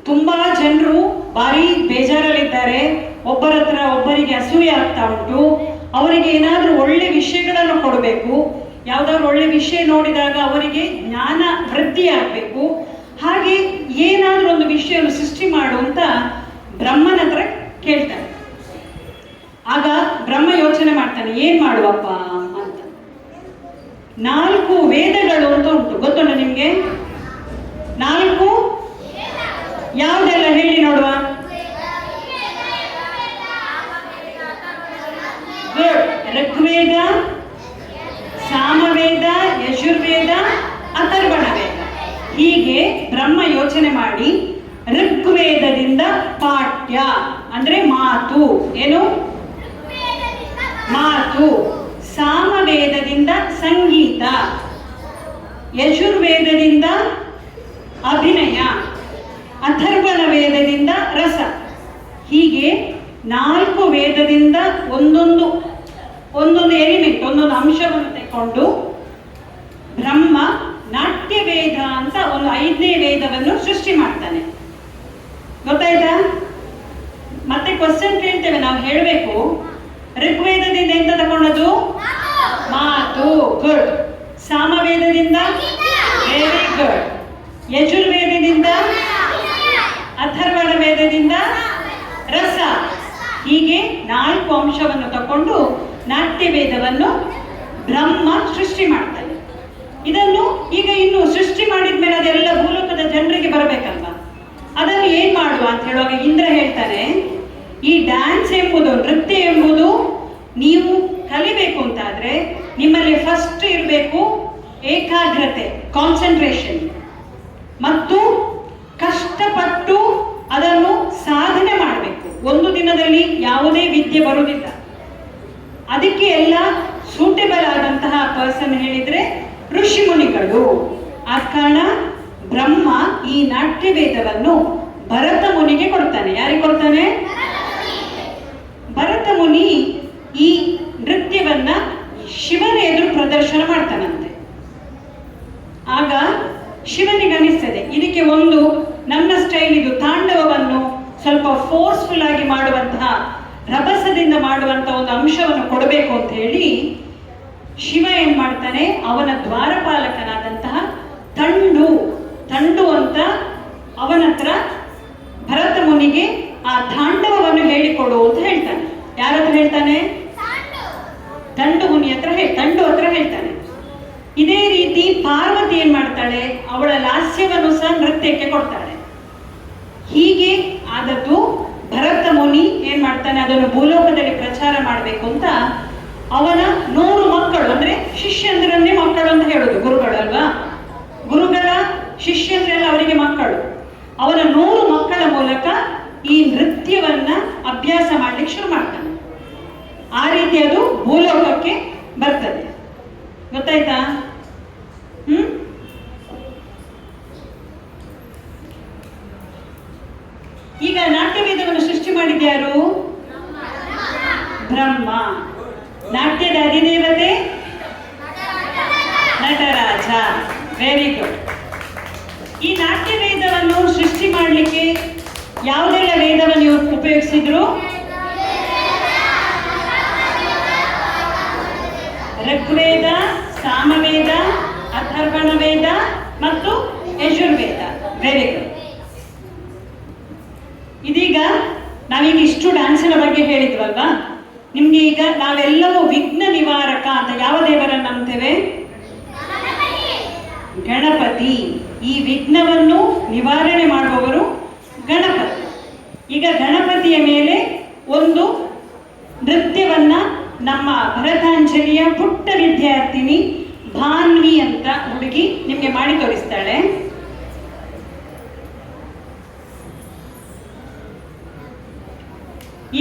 ತುಂಬಾ ಜನರು ಭಾರಿ ಬೇಜಾರಲ್ಲಿದ್ದಾರೆ, ಒಬ್ಬರ ಹತ್ರ ಒಬ್ಬರಿಗೆ ಅಸೂಯೆ ಆಗ್ತಾ ಉಂಟು, ಅವರಿಗೆ ಏನಾದರೂ ಒಳ್ಳೆ ವಿಷಯಗಳನ್ನು ಕೊಡಬೇಕು, ಯಾವುದಾದ್ರು ಒಳ್ಳೆ ವಿಷಯ ನೋಡಿದಾಗ ಅವರಿಗೆ ಜ್ಞಾನ ವೃದ್ಧಿ ಆಗಬೇಕು, ಹಾಗೆ ಏನಾದರೂ ಒಂದು ವಿಷಯವನ್ನು ಸೃಷ್ಟಿ ಮಾಡುವಂತ ಬ್ರಹ್ಮನ ಹತ್ರ ಕೇಳ್ತಾನೆ. ಆಗ ಬ್ರಹ್ಮ ಯೋಚನೆ ಮಾಡ್ತಾನೆ, ಏನ್ ಮಾಡುವಪ್ಪ ಅಂತ. 4 ವೇದಗಳು ಅಂತ ಉಂಟು, ಗೊತ್ತುಂಟ ನಿಮ್ಗೆ? 4 ಯಾವುದೆಲ್ಲ ಹೇಳಿ ನೋಡುವ. ಋಗ್ವೇದ, ಸಾಮವೇದ, ಯಜುರ್ವೇದ, ಅಥರ್ವಣ ವೇದ. ಹೀಗೆ ಬ್ರಹ್ಮ ಯೋಚನೆ ಮಾಡಿ ಋಗ್ವೇದದಿಂದ ಪಾಠ್ಯ ಅಂದ್ರೆ ಮಾತು, ಏನು ಮಾತು. ಸಾಮವೇದದಿಂದ ಸಂಗೀತ, ಯಜುರ್ವೇದದಿಂದ ಅಭಿನಯ, ಅಥರ್ವಣ ವೇದದಿಂದ ರಸ. ಹೀಗೆ 4 ವೇದದಿಂದ ಒಂದೊಂದು ಎಲಿಮೆಂಟ್, ಒಂದೊಂದು ಅಂಶವನ್ನು ತೆಗೆದುಕೊಂಡು ಬ್ರಹ್ಮ ನಾಟ್ಯ ವೇದ ಅಂತ ಒಂದು 5ನೇ ವೇದವನ್ನು ಸೃಷ್ಟಿ ಮಾಡ್ತಾನೆ. ಗೊತ್ತಾಯ್ತಾ? ಮತ್ತೆ ಕ್ವಶನ್ ಕೇಳ್ತೇವೆ ನಾವು, ಹೇಳಬೇಕು. ಋಗ್ವೇದದಿಂದ ಎಂತ ತಗೊಂಡದ್ದು? ಮಾತು, ಗುಡ್. ಸಾಮವೇದದಿಂದ ವೆರಿ ಗುಡ್. ಯಜುರ್ವೇದದಿಂದ, ಅಥರ್ವಣ ವೇದದಿಂದ ರಸ. ಹೀಗೆ 4 ಅಂಶವನ್ನು ತಕೊಂಡು ನಾಟ್ಯ ವೇದವನ್ನು ಬ್ರಹ್ಮ ಸೃಷ್ಟಿ ಮಾಡ್ತಾನೆ. ಇದನ್ನು ಈಗ ಇನ್ನು ಸೃಷ್ಟಿ ಮಾಡಿದ್ಮೇಲೆ ಅದೆಲ್ಲ ಭೂಲೋಕದ ಜನರಿಗೆ ಬರಬೇಕಲ್ವಾ, ಅದನ್ನು ಏನ್ ಮಾಡುವ ಅಂತ ಹೇಳುವಾಗ ಇಂದ್ರ ಹೇಳ್ತಾನೆ, ಈ ಡ್ಯಾನ್ಸ್ ಎಂಬುದು, ನೃತ್ಯ ಎಂಬುದು ನೀವು ಕಲಿಬೇಕು ಅಂತಾದ್ರೆ ನಿಮ್ಮಲ್ಲಿ ಫಸ್ಟ್ ಇರಬೇಕು ಏಕಾಗ್ರತೆ, ಕಾನ್ಸಂಟ್ರೇಷನ್, ಮತ್ತು ಕಷ್ಟಪಟ್ಟು ಅದನ್ನು ಸಾಧನೆ ಮಾಡಬೇಕು. ಒಂದು ದಿನದಲ್ಲಿ ಯಾವುದೇ ವಿದ್ಯೆ ಬರುವುದಿಲ್ಲ. ಅದಕ್ಕೆ ಎಲ್ಲ ಸೂಟೇಬಲ್ ಆದಂತಹ ಪರ್ಸನ್ ಹೇಳಿದ್ರೆ ಋಷಿ ಮುನಿಗಳು. ಆದ ಕಾರಣ ಬ್ರಹ್ಮ ಈ ನಾಟ್ಯ ವೇದವನ್ನು ಭರತ ಮುನಿಗೆ ಕೊಡ್ತಾನೆ. ಯಾರಿಗೆ ಕೊಡ್ತಾನೆ? ಭರತ ಮುನಿ ಈ ನೃತ್ಯವನ್ನ ಶಿವನ ಎದುರು ಪ್ರದರ್ಶನ ಮಾಡ್ತಾನಂತೆ. ಆಗ ಶಿವನಿಗೆ ಅನಿಸ್ತದೆ, ಇದಕ್ಕೆ ಒಂದು ನನ್ನ ಸ್ಟೈಲ್, ಇದು ತಾಂಡವವನ್ನು ಸ್ವಲ್ಪ ಫೋರ್ಸ್ಫುಲ್ ಆಗಿ ಮಾಡುವಂತಹ, ರಭಸದಿಂದ ಮಾಡುವಂತಹ ಒಂದು ಅಂಶವನ್ನು ಕೊಡಬೇಕು ಅಂತ ಹೇಳಿ ಶಿವ ಏನ್ ಮಾಡ್ತಾನೆ, ಅವನ ದ್ವಾರಪಾಲಕನಾದಂತಹ ತಂಡು ಅಂತ ಅವನ ಹತ್ರ ಭರತ ಮುನಿಗೆ ಆ ತಾಂಡವವನ್ನು ಹೇಳಿಕೊಡು ಅಂತ ಹೇಳ್ತಾನೆ. ಯಾರ ಹತ್ರ ಹೇಳ್ತಾನೆ? ತಂಡು ಹತ್ರ ಹೇಳ್ತಾನೆ. ಇದೇ ರೀತಿ ಪಾರ್ವತಿ ಏನ್ ಮಾಡ್ತಾಳೆ, ಅವಳ ಲಾಸ್ಯವನ್ನು ಸಹ ನೃತ್ಯಕ್ಕೆ ಕೊಡ್ತಾಳೆ. ಹೀಗೆ ಆದದ್ದು ಭರತ ಮುನಿ ಏನ್ ಮಾಡ್ತಾನೆ, ಅದನ್ನು ಭೂಲೋಕದಲ್ಲಿ ಪ್ರಚಾರ ಮಾಡಬೇಕು ಅಂತ ಅವನ 100 ಮಕ್ಕಳು, ಅಂದ್ರೆ ಶಿಷ್ಯಂದ್ರನ್ನೇ ಮಕ್ಕಳು ಅಂತ ಹೇಳುದು ಗುರುಗಳಲ್ವಾ, ಗುರುಗಳ ಶಿಷ್ಯಂದ್ರೆಲ್ಲ ಅವರಿಗೆ ಮಕ್ಕಳು. ಅವನ 100 ಮಕ್ಕಳ ಮೂಲಕ ಈ ನೃತ್ಯವನ್ನ ಅಭ್ಯಾಸ ಮಾಡ್ಲಿಕ್ಕೆ ಶುರು ಮಾಡ್ತಾನೆ. ಆ ರೀತಿ ಅದು ಭೂಲೋಕಕ್ಕೆ ಬರ್ತದೆ. ಗೊತ್ತಾಯ್ತಾ? ಈಗ ನಾಟ್ಯವೇದವನ್ನು ಸೃಷ್ಟಿ ಮಾಡಿದ್ಯಾರು? ಬ್ರಹ್ಮ. ನಾಟ್ಯದ ಅಧಿದೇವತೆ ನಟರಾಜ. Very good. ಈ ನಾಟ್ಯ ವೇದವನ್ನು ಸೃಷ್ಟಿ ಮಾಡಲಿಕ್ಕೆ ಯಾವುದೆಲ್ಲ ವೇದವನ್ನು ಉಪಯೋಗಿಸಿದ್ರು? ಋಗ್ವೇದ, ಸಾಮವೇದ, ಅಥರ್ವಣ ವೇದ ಮತ್ತು ಯಜುರ್ವೇದ. Very good. ಇದೀಗ ನಾವೀಗ ಇಷ್ಟು ಡ್ಯಾನ್ಸಿನ ಬಗ್ಗೆ ಹೇಳಿದ್ವಲ್ವಾ, ನಿಮ್ಗೆ ಈಗ ನಾವೆಲ್ಲವೂ ವಿಘ್ನ ನಿವಾರಕ ಅಂತ ಯಾವ ದೇವರನ್ನು ನಂಬ್ತೇವೆ? ಗಣಪತಿ. ಈ ವಿಘ್ನವನ್ನು ನಿವಾರಣೆ ಮಾಡುವವರು ಗಣಪತಿ. ಈಗ ಗಣಪತಿಯ ಮೇಲೆ ಒಂದು ನೃತ್ಯವನ್ನ ನಮ್ಮ ಭರತಾಂಜಲಿಯ ಪುಟ್ಟ ವಿದ್ಯಾರ್ಥಿನಿ ಭಾನ್ವಿ ಅಂತ ಹುಡುಗಿ ನಿಮ್ಗೆ ಮಾಡಿ ತೋರಿಸ್ತಾಳೆ.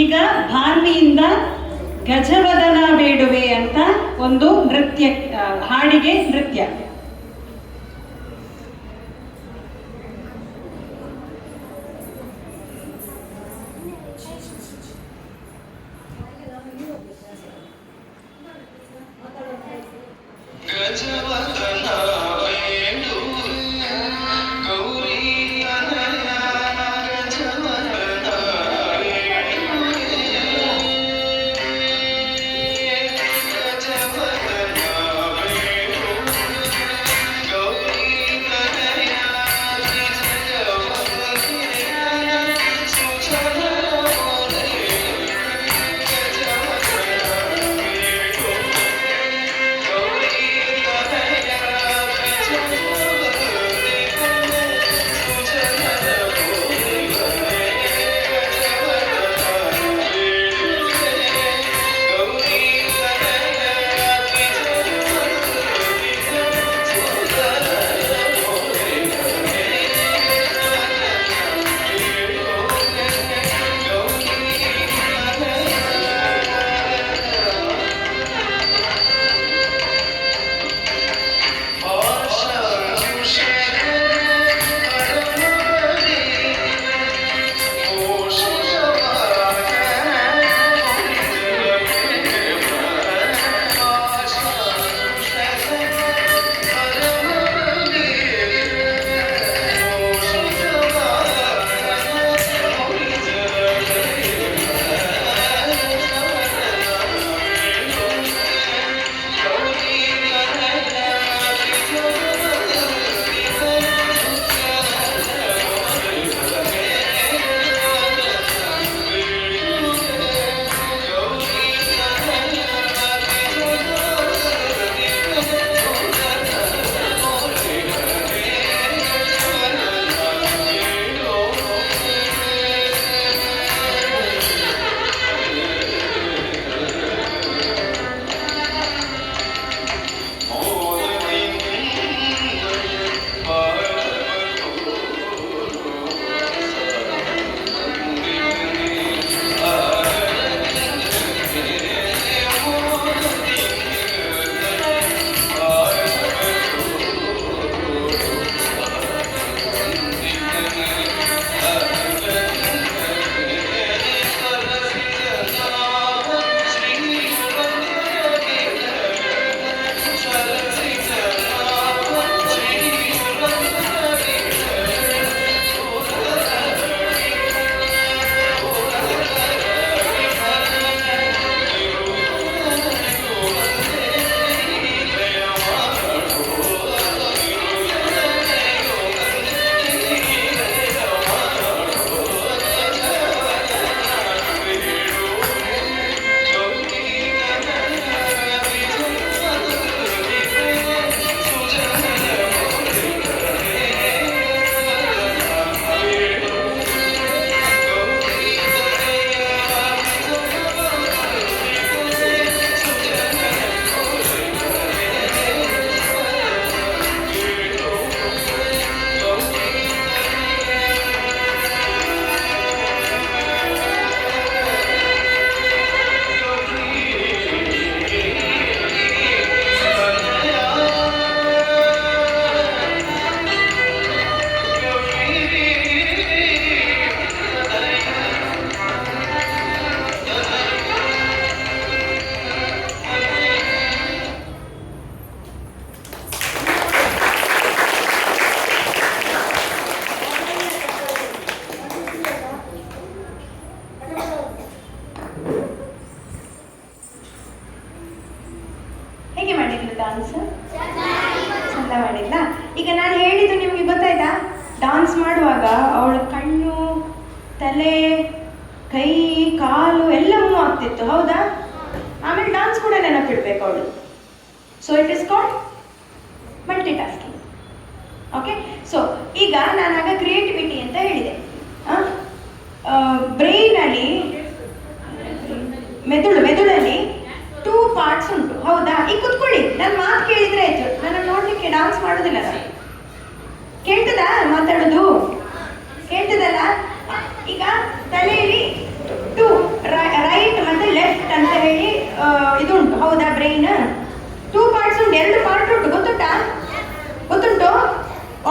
ಈಗ ಭಾನ್ವಿಯಿಂದ ಗಜವದನ ಬೇಡುವೆ ಅಂತ ಒಂದು ನೃತ್ಯ, ಹಾಡಿಗೆ ನೃತ್ಯ. ಗಜವದನ ಹೇಗೆ ಮಾಡಿದ್ರು ಡಾನ್ಸ್? ಚಂದ ಮಾಡಿಲ್ಲ. ಈಗ ನಾನು ಹೇಳಿದ್ದು ನಿಮಗೆ ಗೊತ್ತಾಯ್ತಾ? ಡಾನ್ಸ್ ಮಾಡುವಾಗ ಅವಳ ಕಣ್ಣು, ತಲೆ, ಕೈ, ಕಾಲು ಎಲ್ಲ ಮೂವ್ ಆಗ್ತಿತ್ತು, ಹೌದಾ? ಆಮೇಲೆ ಡಾನ್ಸ್ ಕೂಡ ನೆನಪಿಡ್ಬೇಕು ಅವಳು. So it is called multi tasking. Okay, so ಈಗ ನಾನು ಆಗ ಕ್ರಿಯೇಟಿವಿಟಿ ಅಂತ ಹೇಳಿದೆ. ಬ್ರೈನಲ್ಲಿ, ಮೆದುಳಲ್ಲಿ 2 ಪಾರ್ಟ್ಸ್ ಉಂಟು, ಹೌದಾ? ಈಗ ಕುತ್ಕೊಳ್ಳಿ, ನನ್ನ ಮಾತು ಕೇಳಿದ್ರೆ ಆಯ್ತು. ನನ್ನ ನೋಡ್ಲಿಕ್ಕೆ ಡಾನ್ಸ್ ಮಾಡೋದಿಲ್ಲ ನಾನು. ಕೇಳ್ತದಾ ಮಾತಾಡೋದು? ಕೇಳ್ತದಲ್ಲ? ಈಗ ತಲೆಯಲ್ಲಿ 2 ರೈಟ್ ಮತ್ತೆ ಲೆಫ್ಟ್ ಅಂತ ಹೇಳಿ ಇದು ಉಂಟು, ಹೌದಾ? ಬ್ರೈನ್ 2 ಪಾರ್ಟ್ಸ್ ಉಂಟು, 2 ಪಾರ್ಟ್ ಉಂಟು, ಗೊತ್ತುಂಟಾ? ಗೊತ್ತುಂಟು?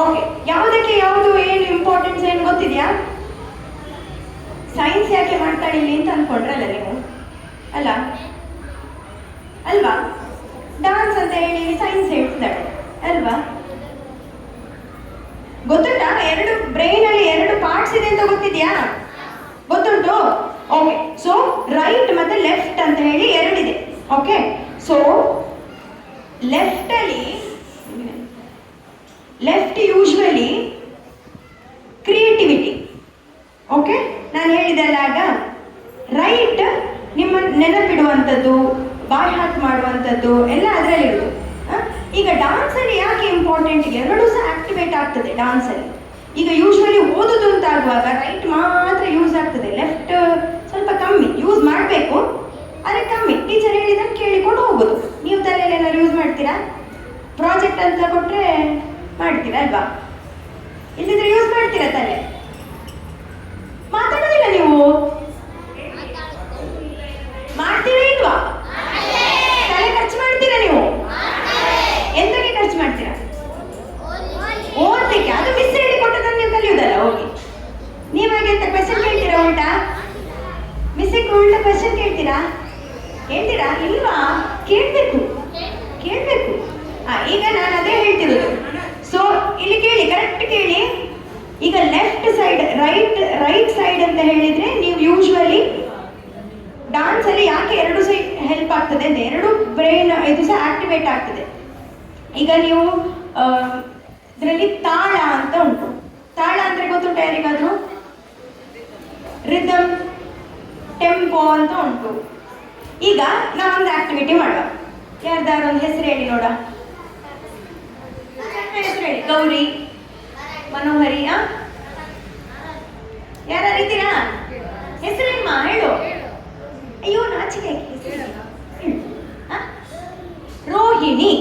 ಓಕೆ, ಯಾವುದಕ್ಕೆ ಯಾವುದು ಏನು ಇಂಪಾರ್ಟೆನ್ಸ್ ಏನು ಗೊತ್ತಿದೆಯಾ? ಸೈನ್ಸ್ ಯಾಕೆ ಮಾಡ್ತಾಳಿಲ್ಲ ಅಂತ ಅನ್ಕೊಂಡ್ರಲ್ಲ ನೀವು, ಅಲ್ಲ ಅಲ್ವಾ? ಡಾನ್ಸ್ ಅಂತ ಹೇಳಿ ಸೈನ್ಸ್ ಹೇಳ್ತಿದ್ದಾಳೆ ಅಲ್ವಾ? ಗೊತ್ತುಂಟಾ? 2 ಬ್ರೈನ್ ಅಲ್ಲಿ 2 ಪಾರ್ಟ್ಸ್ ಇದೆ ಅಂತ ಗೊತ್ತಿದ್ಯಾ? ಗೊತ್ತುಂಟು? ಓಕೆ, ಸೊ ರೈಟ್ ಮತ್ತೆ ಲೆಫ್ಟ್ ಅಂತ ಹೇಳಿ 2 ಇದೆ. Okay, so left usually creativity. Okay, ನಾನು ಹೇಳಿದೆಲ್ಲ ಆಗ. ರೈಟ್ ನಿಮ್ಮ ನೆನಪಿಡುವಂಥದ್ದು, ಬಾಯ್ ಹಾರ್ಟ್ ಮಾಡುವಂಥದ್ದು ಎಲ್ಲ ಅದರಲ್ಲಿರೋದು. ಈಗ ಡಾನ್ಸಲ್ಲಿ ಯಾಕೆ ಇಂಪಾರ್ಟೆಂಟ್? 2 ಸಹ ಆಕ್ಟಿವೇಟ್ ಆಗ್ತದೆ ಡಾನ್ಸಲ್ಲಿ. ಈಗ ಯೂಶ್ವಲಿ ಓದೋದು ಅಂತ ಆಗುವಾಗ ರೈಟ್ ಮಾತ್ರ ಯೂಸ್ ಆಗ್ತದೆ, ಲೆಫ್ಟ್ ಸ್ವಲ್ಪ ಕಮ್ಮಿ ಯೂಸ್ ಮಾಡಬೇಕು, ಆದರೆ ಕಮ್ಮಿ. ಟೀಚರ್ ಹೇಳಿದ್ದನ್ನು ಕೇಳಿಕೊಂಡು ಹೋಗೋದು. ನೀವು ತಲೆಯಲ್ಲಿ ಏನಾದ್ರು ಯೂಸ್ ಮಾಡ್ತೀರಾ? ಪ್ರಾಜೆಕ್ಟ್ ಅಂತ ಕೊಟ್ಟರೆ ಮಾಡ್ತೀರಾ ಅಲ್ವಾ? ಇಲ್ಲಿದ್ರೆ ಯೂಸ್ ಮಾಡ್ತೀರಾ ತಲೆ? ಮಾತಾಡೋದಿಲ್ಲ ನೀವು? ಮಾಡ್ತೀರಾ ಇಲ್ವಾ? ತಲೆ ಖರ್ಚು ಮಾಡ್ತೀರಾ ನೀವು? ಎಂತಕ್ಕೆ ಖರ್ಚು ಮಾಡ್ತೀರಾ? ಓದ್ಲಿಕ್ಕೆ. ಅದು ಮಿಸ್ ಹೇಳಿ ಕೊಟ್ಟದನ್ನು ನೀವು ಕಲಿಯುವುದಲ್ಲ. ಹೋಗಿ ನೀವಾಗೆ ಎಂತ ಕ್ವೆಶನ್ ಕೇಳ್ತೀರಾ? ಉಲ್ಟಾ ಮಿಸ್ಸಿಗೆ ಉಲ್ಟಾ ಕ್ವೆಶನ್ ಕೇಳ್ತೀರಾ? ಕೇಳ್ತೀರಾ ಇಲ್ವಾ? ಕೇಳ್ಬೇಕು. ಈಗ ನಾನು ಅದೇ ಹೇಳ್ತಿರೋದು. ಸೊ ಇಲ್ಲಿ ಕೇಳಿ, ಕರೆಕ್ಟ್ ಕೇಳಿ. ಈಗ ಲೆಫ್ಟ್ ಸೈಡ್, ರೈಟ್ ಸೈಡ್ ಅಂತ ಹೇಳಿದ್ರೆ ನೀವು ಯೂಶ್ವಲಿ ಡಾನ್ಸ್ ಅಲ್ಲಿ ಯಾಕೆ 2 ಸೈಡ್ ಹೆಲ್ಪ್ ಆಗ್ತದೆ ಅಂತ, 2 ಬ್ರೈನ್ ಇದು ಸಹ ಆಕ್ಟಿವೇಟ್ ಆಗ್ತದೆ. ಈಗ ನೀವು ಇದರಲ್ಲಿ ತಾಳ ಅಂತ ಉಂಟು. ತಾಳ ಅಂದ್ರೆ ಗೊತ್ತುಂಟು ಯಾರಿಗಾದ್ರೂ? ರಿದಮ್, ಟೆಂಪೋ ಅಂತ ಉಂಟು. ಈಗ ನಾವೊಂದು ಆಕ್ಟಿವಿಟಿ ಮಾಡುವ. ಯಾರ್ದಾರು ಒಂದು ಹೆಸರು ಹೇಳಿ ನೋಡ. ಹೆಸರು ಹೇಳಿ. ಗೌರಿ, ಮನೋಹರಿ, ಯಾರು ಇದ್ದೀರಾ? ಹೆಸರೇಮ್ಮ ಹೇಳು. ಅಯ್ಯೋ ನಾಚಿಕೆ. ರೋಹಿಣಿ.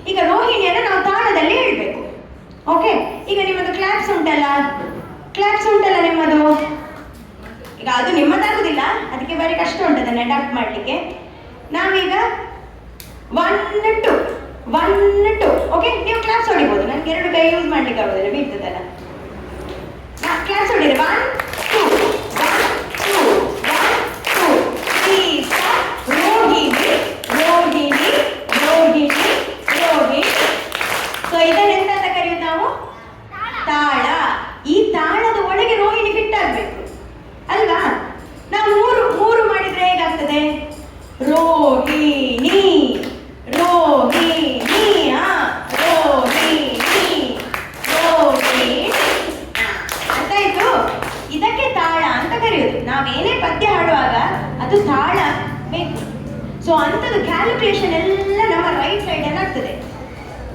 ಈಗ ರೋಹಿಣಿಯನ್ನು ನಾವು ತಾಳದಲ್ಲಿ ಹೇಳ್ಬೇಕು. ಓಕೆ, ಈಗ ನಿಮ್ಮದು ಕ್ಲಾಪ್ಸ್ ಉಂಟಲ್ಲ ನಿಮ್ಮದು. ಈಗ ಅದು ನಿಮ್ಮದಾಗುದಿಲ್ಲ, ಅದಕ್ಕೆ ಬಾರಿ ಕಷ್ಟ ಉಂಟು ಅದನ್ನು ಅಡಾಪ್ಟ್ ಮಾಡಲಿಕ್ಕೆ. ನಾವೀಗ 1 2 ಓಕೆ, ನೀವು ಕ್ಲಾಪ್ಸ್ ಹೊಡಿಬೋದು. ನನಗೆ 2 ಕೈ ಯೂಸ್ ಮಾಡ್ಲಿಕ್ಕೆ ಆಗೋದಿಲ್ಲ, ಬೀಳ್ತದಲ್ಲ. ಕ್ಲಾಪ್ಸ್ ಹೊಡಿರಿ. 1 2 1 2 1 2 3 4. ರೋಹಿಣಿ ರೋಹಿಣಿ ರೋಹಿಣಿ ರೋಹಿಣಿ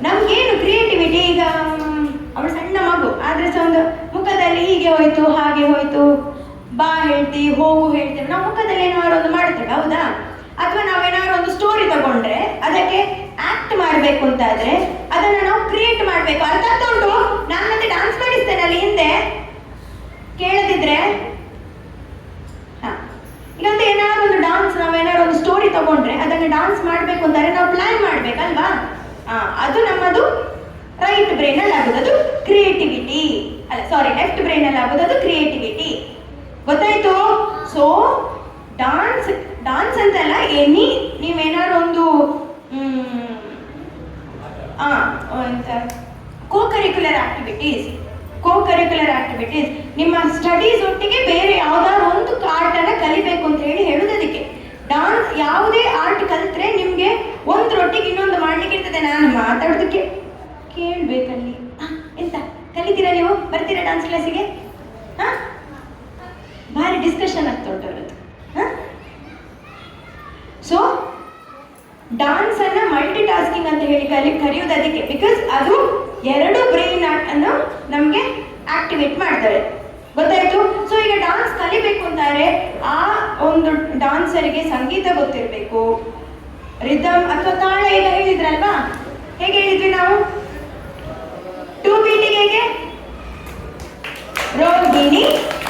ನಮ್ಗೇನು ಕ್ರಿಯೇಟಿವಿಟಿ ಈಗ ಅವಳು ಸಣ್ಣ ಮಗು ಆದ್ರೆ ಸಹ ಒಂದು ಮುಖದಲ್ಲಿ ಹೀಗೆ ಹೋಯ್ತು ಹಾಗೆ ಹೋಯ್ತು, ಬಾ ಹೇಳ್ತೀವಿ ಹೋಗು ಹೇಳ್ತೇವೆ, ನಾವು ಮುಖದಲ್ಲಿ ಏನಾದ್ರು ಒಂದು ಮಾಡ್ತೇವೆ ಹೌದಾ? ಅಥವಾ ನಾವೇನಾದ್ರು ಒಂದು ಸ್ಟೋರಿ ತಗೊಂಡ್ರೆ ಅದಕ್ಕೆ ಆಕ್ಟ್ ಮಾಡ್ಬೇಕು ಅಂತಾದ್ರೆ ಅದನ್ನ ನಾವು ಕ್ರಿಯೇಟ್ ಮಾಡ್ಬೇಕು. ಅರ್ಥ ಆಗ್ತಾ ಉಂಟು? ನಾನು ಮತ್ತೆ ಡಾನ್ಸ್ ಮಾಡಿಸ್ತೇನೆ ಅಲ್ಲಿ ಹಿಂದೆ, ಕೇಳದಿದ್ರೆ ಈಗ ಅಂತ ಏನಾದ್ರು ಒಂದು ಡಾನ್ಸ್, ನಾವೇನಾದ್ರು ಒಂದು ಸ್ಟೋರಿ ತಗೊಂಡ್ರೆ ಅದನ್ನ ಡಾನ್ಸ್ ಮಾಡ್ಬೇಕು ಅಂತಾರೆ ನಾವು ಪ್ಲಾನ್ ಮಾಡ್ಬೇಕಲ್ವಾ? ಅದು ನಮ್ಮದು ರೈಟ್ ಬ್ರೈನ್ ಅಲ್ಲಿ ಆಗೋದು, ಅದು ಕ್ರಿಯೇಟಿವಿಟಿ. ಅಲ್ಲ ಸಾರಿ, ಲೆಫ್ಟ್ ಬ್ರೈನ್ ಅಲ್ಲಿ ಆಗೋದು ಅದು ಕ್ರಿಯೇಟಿವಿಟಿ. ಗೊತ್ತಾಯ್ತು? ಸೊ ಡಾನ್ಸ್ ಡಾನ್ಸ್ ಅಂತಲ್ಲ, ಎನಿ ನೀವೇನಾದ್ರು ಒಂದು ಕೋ-ಕರಿಕ್ಯುಲರ್ ಆಕ್ಟಿವಿಟೀಸ್ ನಿಮ್ಮ ಸ್ಟಡೀಸ್ ಒಟ್ಟಿಗೆ ಬೇರೆ ಯಾವ್ದಾದ್ರು ಒಂದು ಆರ್ಟ್ ಅನ್ನ ಕಲಿಬೇಕು ಅಂತ ಹೇಳುದು ಅದಕ್ಕೆ. ಡಾನ್ಸ್ ಯಾವುದೇ ಆರ್ಟ್ ಕಲಿತ್ರೆ ನಿಮ್ಗೆ ಒಂದ್ರೊಟ್ಟಿಗೆ ಇನ್ನೊಂದು ಮಾಡ್ಲಿಕ್ಕೆ ಇರ್ತದೆ. ನಾನು ಮಾತಾಡೋದಕ್ಕೆ ಕೇಳ್ಬೇಕಲ್ಲಿ. ಎಂತ ಕಲಿತೀರಾ ನೀವು? ಬರ್ತೀರಾ ಡಾನ್ಸ್ ಕ್ಲಾಸಿಗೆ? ಭಾರಿ ಡಿಸ್ಕಷನ್ ಆಗ್ತಾ ಉಂಟು ಅವರದ್ದು. ಸೊ ಡಾನ್ಸ್ ಅನ್ನ ಮಲ್ಟಿ ಟಾಸ್ಕಿಂಗ್ ಅಂತ ಹೇಳಿ ಕರೆಯುವುದು ಅದಕ್ಕೆ, ಬಿಕಾಸ್ ಅದು ಎರಡು ಬ್ರೈನ್ ಅನ್ನು ನಮ್ಗೆ ಆಕ್ಟಿವೇಟ್ ಮಾಡ್ತಾರೆ. ಗೊತ್ತಾಯ್ತು? ಸೊ ಈಗ ಡಾನ್ಸ್ ಕಲಿಬೇಕು ಅಂತಾರೆ ಆ ಒಂದು ಡಾನ್ಸರಿಗೆ ಸಂಗೀತ ಗೊತ್ತಿರಬೇಕು, ರಿದಮ್ ಅಥವಾ ತಾಳ. ಈಗ ಹೇಳಿದ್ರಲ್ವಾ, ಹೇಗೆ ಹೇಳಿದ್ವಿ ನಾವು? 2 ಬೀಟಿಗೆ ಹೇಗೆ? ರೋಹಿಣಿ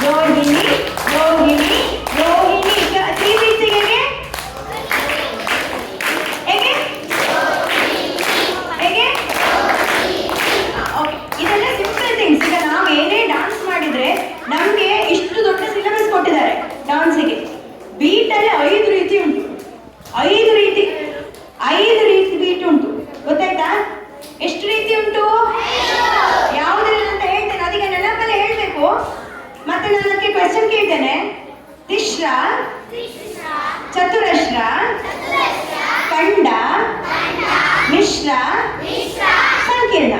ರೋಹಿಣಿ ರೋಹಿಣಿ ರೋಹಿಣಿ. 3 ಬೀಟ್ಸಿಗೆ ಹೇಗೆ? ಹೇಗೆ ಹೇಗೆ? ಓಕೆ, ಇದೆಲ್ಲ ಸಿಂಪಲ್ ಥಿಂಗ್ಸ್. ಈಗ ನಾವು ಏನೇ ಡಾನ್ಸ್ ಮಾಡಿದ್ರೆ ನಮ್ಗೆ ಇಷ್ಟು ದೊಡ್ಡ ಸಿಲೆಬಸ್ ಕೊಟ್ಟಿದ್ದಾರೆ ಡಾನ್ಸಿಗೆ. ಬೀಟಲ್ಲಿ 5 ರೀತಿ ಉಂಟು, 5 ರೀತಿ ಬೀಟ್ ಉಂಟು. ಗೊತ್ತಾಯ್ತಾ? ಎಷ್ಟು ರೀತಿ ಉಂಟು? ಯಾವುದೆಲ್ಲ ಅಂತ ಹೇಳ್ತೇನೆ, ಅದಕ್ಕೆ ನೆನಪಲ್ಲೇ ಹೇಳ್ಬೇಕು. ಮತ್ತೆ ನಾನು ಅದಕ್ಕೆ ಕ್ವೆಶ್ಚನ್ ಕೇಳ್ತೇನೆ. ತಿಶ್ರ, ಚತುರಶ್ರ, ಖಂಡ, ಮಿಶ್ರ, ಸಂಕೀರ್ಣ.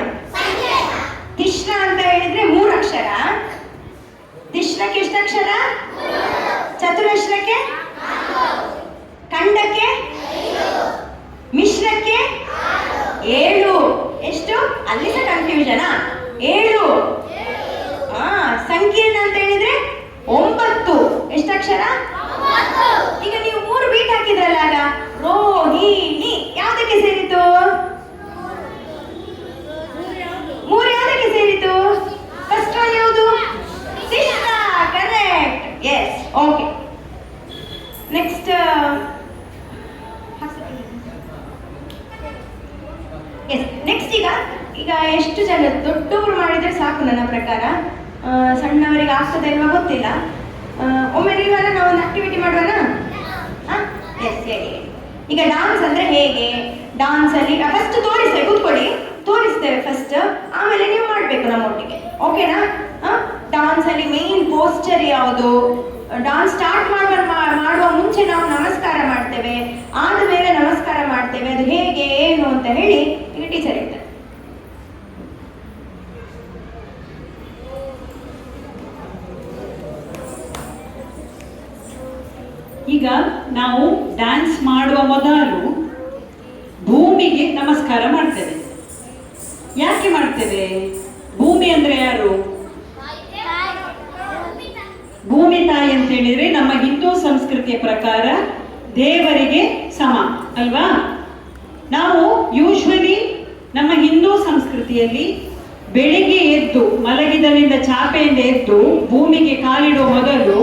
ತಿಶ್ರ ಅಂತ ಹೇಳಿದ್ರೆ 3 ಅಕ್ಷರ. ತಿಶ್ರಕ್ಕೆ ಎಷ್ಟು ಅಕ್ಷರ? ಚತುರಶ್ರಕ್ಕೆ, ಖಂಡಕ್ಕೆ, ಮಿಶ್ರಕ್ಕೆ 7. ಎಷ್ಟು? ಅಲ್ಲಿ ಸಹ ಕನ್ಫ್ಯೂಷನ್. 7. ಸಂಕೀರ್ಣ ಅಂತ ಹೇಳಿದ್ರೆ 9. ಎಷ್ಟು ಅಕ್ಷರ? ಈಗ ನೀವು 3 ಬೀಟ್ ಹಾಕಿದ್ರಲ್ಲ, ಆಗ ರೋಹಿಣಿ ಯಾವ್ದಕ್ಕೆ ಸೇರಿತು? 3 ಯಾವ್ದಕ್ಕೆ ಸೇರಿತು? ಫಸ್ಟ್ ಒನ್ ಯಾವುದು? ತಿಶ್ರ. Correct. Yes. Okay, next. Next ಈಗ ಎಷ್ಟು ಜನ ದೊಡ್ಡವರು ಮಾಡಿದ್ರೆ ಸಾಕು ನನ್ನ ಪ್ರಕಾರ. ಸಣ್ಣವರಿಗೆ ಆಗ್ತದೆ ಇಲ್ವಾ ಗೊತ್ತಿಲ್ಲ. ಒಮ್ಮೆ ನೀವೆಲ್ಲ ನಾವು ಒಂದು ಆಕ್ಟಿವಿಟಿ ಮಾಡುವನ? ಎಸ್, ಹೇಳಿ. ಈಗ ಡಾನ್ಸ್ ಅಂದ್ರೆ ಹೇಗೆ? ಡಾನ್ಸ್ ಅಲ್ಲಿ ಫಸ್ಟ್ ತೋರಿಸ್ತೇವೆ, ಕೂತ್ಕೊಳ್ಳಿ, ತೋರಿಸ್ತೇವೆ ಫಸ್ಟ್, ಆಮೇಲೆ ನೀವು ಮಾಡಬೇಕು ನಮ್ಮೊಟ್ಟಿಗೆ. ಓಕೆನಾ? ಡಾನ್ಸ್ ಅಲ್ಲಿ ಮೇನ್ ಪೋಸ್ಚರ್ ಯಾವುದು? ಡಾನ್ಸ್ ಸ್ಟಾರ್ಟ್ ಮಾಡುವ ಮುಂಚೆ ನಾವು ನಮಸ್ಕಾರ ಮಾಡ್ತೇವೆ, ಆದ್ಮೇಲೆ ನಮಸ್ಕಾರ ಮಾಡ್ತೇವೆ. ಅದು ಹೇಗೆ ಏನು ಅಂತ ಹೇಳಿ ಈಗ ಟೀಚರ್ ಹೇಳ್ತಾರೆ. ಈಗ ನಾವು ಡ್ಯಾನ್ಸ್ ಮಾಡುವ ಮೊದಲು ಭೂಮಿಗೆ ನಮಸ್ಕಾರ ಮಾಡ್ತೇವೆ. ಯಾಕೆ ಮಾಡ್ತೇವೆ? ಭೂಮಿ ಅಂದ್ರೆ ಯಾರು? ಭೂಮಿ ತಾಯಿ ಅಂತ ಹೇಳಿದ್ರೆ ನಮ್ಮ ಹಿಂದೂ ಸಂಸ್ಕೃತಿಯ ಪ್ರಕಾರ ದೇವರಿಗೆ ಸಮ ಅಲ್ವಾ? ನಾವು ಯೂಶ್ವಲಿ ನಮ್ಮ ಹಿಂದೂ ಸಂಸ್ಕೃತಿಯಲ್ಲಿ ಬೆಳಿಗ್ಗೆ ಎದ್ದು ಮಲಗಿದಲ್ಲಿಂದ ಚಾಪೆಯಿಂದ ಎದ್ದು ಭೂಮಿಗೆ ಕಾಲಿಡುವ ಮೊದಲು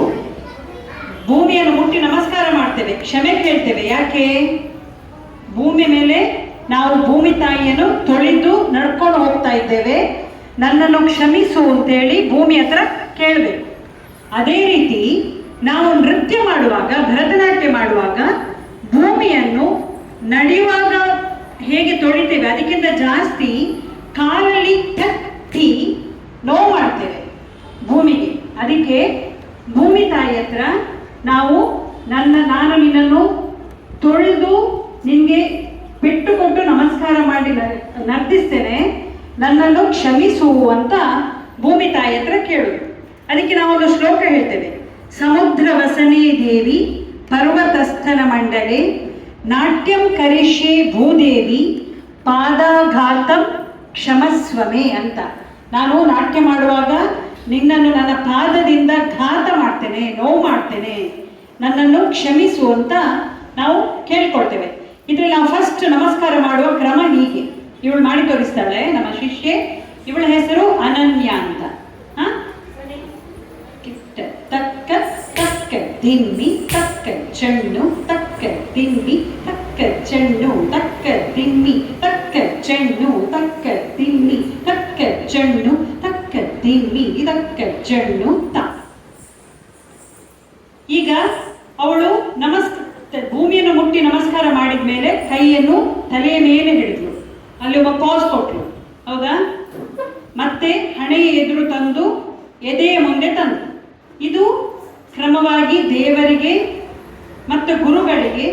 ಭೂಮಿಯನ್ನು ಮುಟ್ಟಿ ನಮಸ್ಕಾರ ಮಾಡ್ತೇವೆ, ಕ್ಷಮೆ ಕೇಳ್ತೇವೆ. ಯಾಕೆ? ಭೂಮಿ ಮೇಲೆ ನಾವು ಭೂಮಿ ತಾಯಿಯನ್ನು ತೊಳೆದು ನಡ್ಕೊಂಡು ಹೋಗ್ತಾ ಇದ್ದೇವೆ, ನನ್ನನ್ನು ಕ್ಷಮಿಸು ಅಂತೇಳಿ ಭೂಮಿ ಹತ್ರ ಕೇಳಬೇಕು. ಅದೇ ರೀತಿ ನಾವು ನೃತ್ಯ ಮಾಡುವಾಗ, ಭರತನಾಟ್ಯ ಮಾಡುವಾಗ ಭೂಮಿಯನ್ನು ನಡೆಯುವಾಗ ಹೇಗೆ ತೊಳಿತೇವೆ ಅದಕ್ಕಿಂತ ಜಾಸ್ತಿ ಕಾಲಲ್ಲಿ ತಟ್ಟಿ ನೋವು ಮಾಡ್ತೇವೆ ಭೂಮಿಗೆ. ಅದಕ್ಕೆ ಭೂಮಿ ತಾಯಿ ಹತ್ರ ನಾವು ನಾನು ನಿನ್ನನ್ನು ತೊಳೆದು ನಿನಗೆ ಪೆಟ್ಟು ಕೊಟ್ಟು ನಮಸ್ಕಾರ ಮಾಡಿ ನರ್ತಿಸ್ತೇನೆ, ನನ್ನನ್ನು ಕ್ಷಮಿಸು ಅಂತ ಭೂಮಿ ತಾಯಿ ಹತ್ರ ಕೇಳುದು. ಅದಕ್ಕೆ ನಾವೊಂದು ಶ್ಲೋಕ ಹೇಳ್ತೇವೆ. ಸಮುದ್ರ ವಸನೆ ದೇವಿ ಪರ್ವತಸ್ಥನ ಮಂಡಲೆ ನಾಟ್ಯಂ ಕರಿಷ್ಯೆ ಭೂದೇವಿ ಪಾದಾಘಾತಂ ಕ್ಷಮಸ್ವಮೆ ಅಂತ. ನಾನು ನಾಟ್ಯ ಮಾಡುವಾಗ ನಿನ್ನನ್ನು ನನ್ನ ಪಾದದಿಂದ ಘಾತ ಮಾಡ್ತೇನೆ, ನೋವು ಮಾಡ್ತೇನೆ, ನನ್ನನ್ನು ಕ್ಷಮಿಸು ಅಂತ ನಾವು ಕೇಳ್ಕೊಳ್ತೇವೆ. ಇದ್ರಲ್ಲಿ ನಾವು ಫಸ್ಟ್ ನಮಸ್ಕಾರ ಮಾಡುವ ಕ್ರಮ ಹೀಗೆ. ಇವಳು ಮಾಡಿ ತೋರಿಸ್ತಾಳೆ ನಮ್ಮ ಶಿಷ್ಯೆ. ಇವಳ ಹೆಸರು ಅನನ್ಯ ಅಂತ. ಕಿಟ್ಟ ತಕ್ಕ ತಕ್ಕ ದಿಮ್ಮಿ ತಕ್ಕ ಚೆಣ್ಣು ತಕ್ಕ ದಿಮ್ಮಿ ತಕ್ಕ ಚೆಣ್ಣು ತಕ್ಕ ದಿಮ್ಮಿ ತಕ್ಕ ಚೆಣ್ಣು ತಕ್ಕ ದಿಮ್ಮಿ ತಕ್ಕ ಚೆಣ್ಣು ತಕ್ಕ ದಿಮ್ಮಿ ತಕ್ಕ ಚೆಣ್ಣು ತ. ಈಗ ಅವಳು ಭೂಮಿಯನ್ನು ಮುಟ್ಟಿ ನಮಸ್ಕಾರ ಮಾಡಿದ ಮೇಲೆ ಕೈಯನ್ನು ತಲೆಯ ಮೇಲೆ ಹಿಡಿದ್ಲು. ಅಲ್ಲಿ ಒಬ್ಬ ಪಾಸ್ ಕೊಟ್ಲು, ಹೌದಾ? ಮತ್ತೆ ಹಣೆಯ ಎದುರು ತಂದು ಎದೆಯ ಮುಂದೆ ತಂದು. ಇದು ಕ್ರಮವಾಗಿ ದೇವರಿಗೆ ಮತ್ತು ಗುರುಗಳಿಗೆ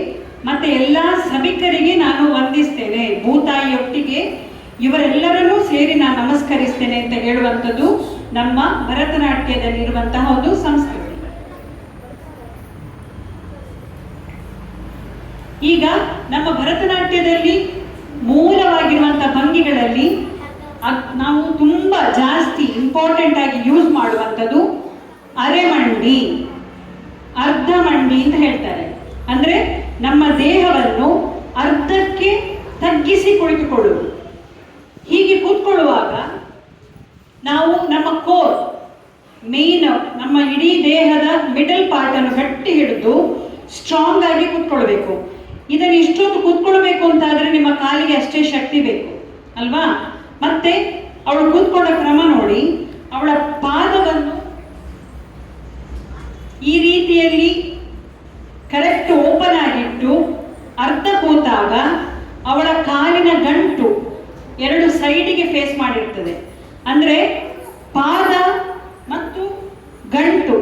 ಮತ್ತೆ ಎಲ್ಲ ಸಭಿಕರಿಗೆ ನಾನು ವಂದಿಸ್ತೇನೆ, ಭೂತಾಯಿಯೊಟ್ಟಿಗೆ ಇವರೆಲ್ಲರನ್ನೂ ಸೇರಿ ನಾನು ನಮಸ್ಕರಿಸ್ತೇನೆ ಅಂತ ಹೇಳುವಂಥದ್ದು ನಮ್ಮ ಭರತನಾಟ್ಯದಲ್ಲಿರುವಂತಹ ಒಂದು ಸಂಸ್ಕೃತಿ. ಈಗ ನಮ್ಮ ಭರತನಾಟ್ಯದಲ್ಲಿ ಮೂಲವಾಗಿರುವಂತಹ ಭಂಗಿಗಳಲ್ಲಿ ನಾವು ತುಂಬಾ ಜಾಸ್ತಿ ಇಂಪಾರ್ಟೆಂಟ್ ಆಗಿ ಯೂಸ್ ಮಾಡುವಂಥದ್ದು ಅರೆಮಂಡಿ, ಅರ್ಧ ಮಂಡಿ ಅಂತ ಹೇಳ್ತಾರೆ. ಅಂದ್ರೆ ನಮ್ಮ ದೇಹವನ್ನು ಅರ್ಧಕ್ಕೆ ತಗ್ಗಿಸಿ ಕುಳಿತುಕೊಳ್ಳುವುದು. ಹೀಗೆ ಕೂತ್ಕೊಳ್ಳುವಾಗ ನಾವು ನಮ್ಮ ಕೋರ್ ಮೇನ್, ನಮ್ಮ ಇಡೀ ದೇಹದ ಮಿಡಲ್ ಪಾರ್ಟ್ ಅನ್ನು ಗಟ್ಟಿ ಹಿಡಿದು ಸ್ಟ್ರಾಂಗ್ ಆಗಿ ಕೂತ್ಕೊಳ್ಬೇಕು. ಇದನ್ನು ಇಷ್ಟೊತ್ತು ಕೂತ್ಕೊಳ್ಬೇಕು ಅಂತ ಆದ್ರೆ ನಿಮ್ಮ ಕಾಲಿಗೆ ಅಷ್ಟೇ ಶಕ್ತಿ ಬೇಕು ಅಲ್ವಾ? ಮತ್ತೆ ಅವಳು ಕೂತ್ಕೊಂಡ ಕ್ರಮ ನೋಡಿ, ಅವಳ ಪಾದವನ್ನು ಈ ರೀತಿಯಲ್ಲಿ ಕರೆಕ್ಟ್ ಓಪನ್ ಆಗಿಟ್ಟು ಅರ್ಧ ಕೂತಾಗ ಅವಳ ಕಾಲಿನ ಗಂಟು ಎರಡು ಸೈಡಿಗೆ ಫೇಸ್ ಮಾಡಿರ್ತದೆ. ಅಂದ್ರೆ ಪಾದ ಮತ್ತು ಗಂಟು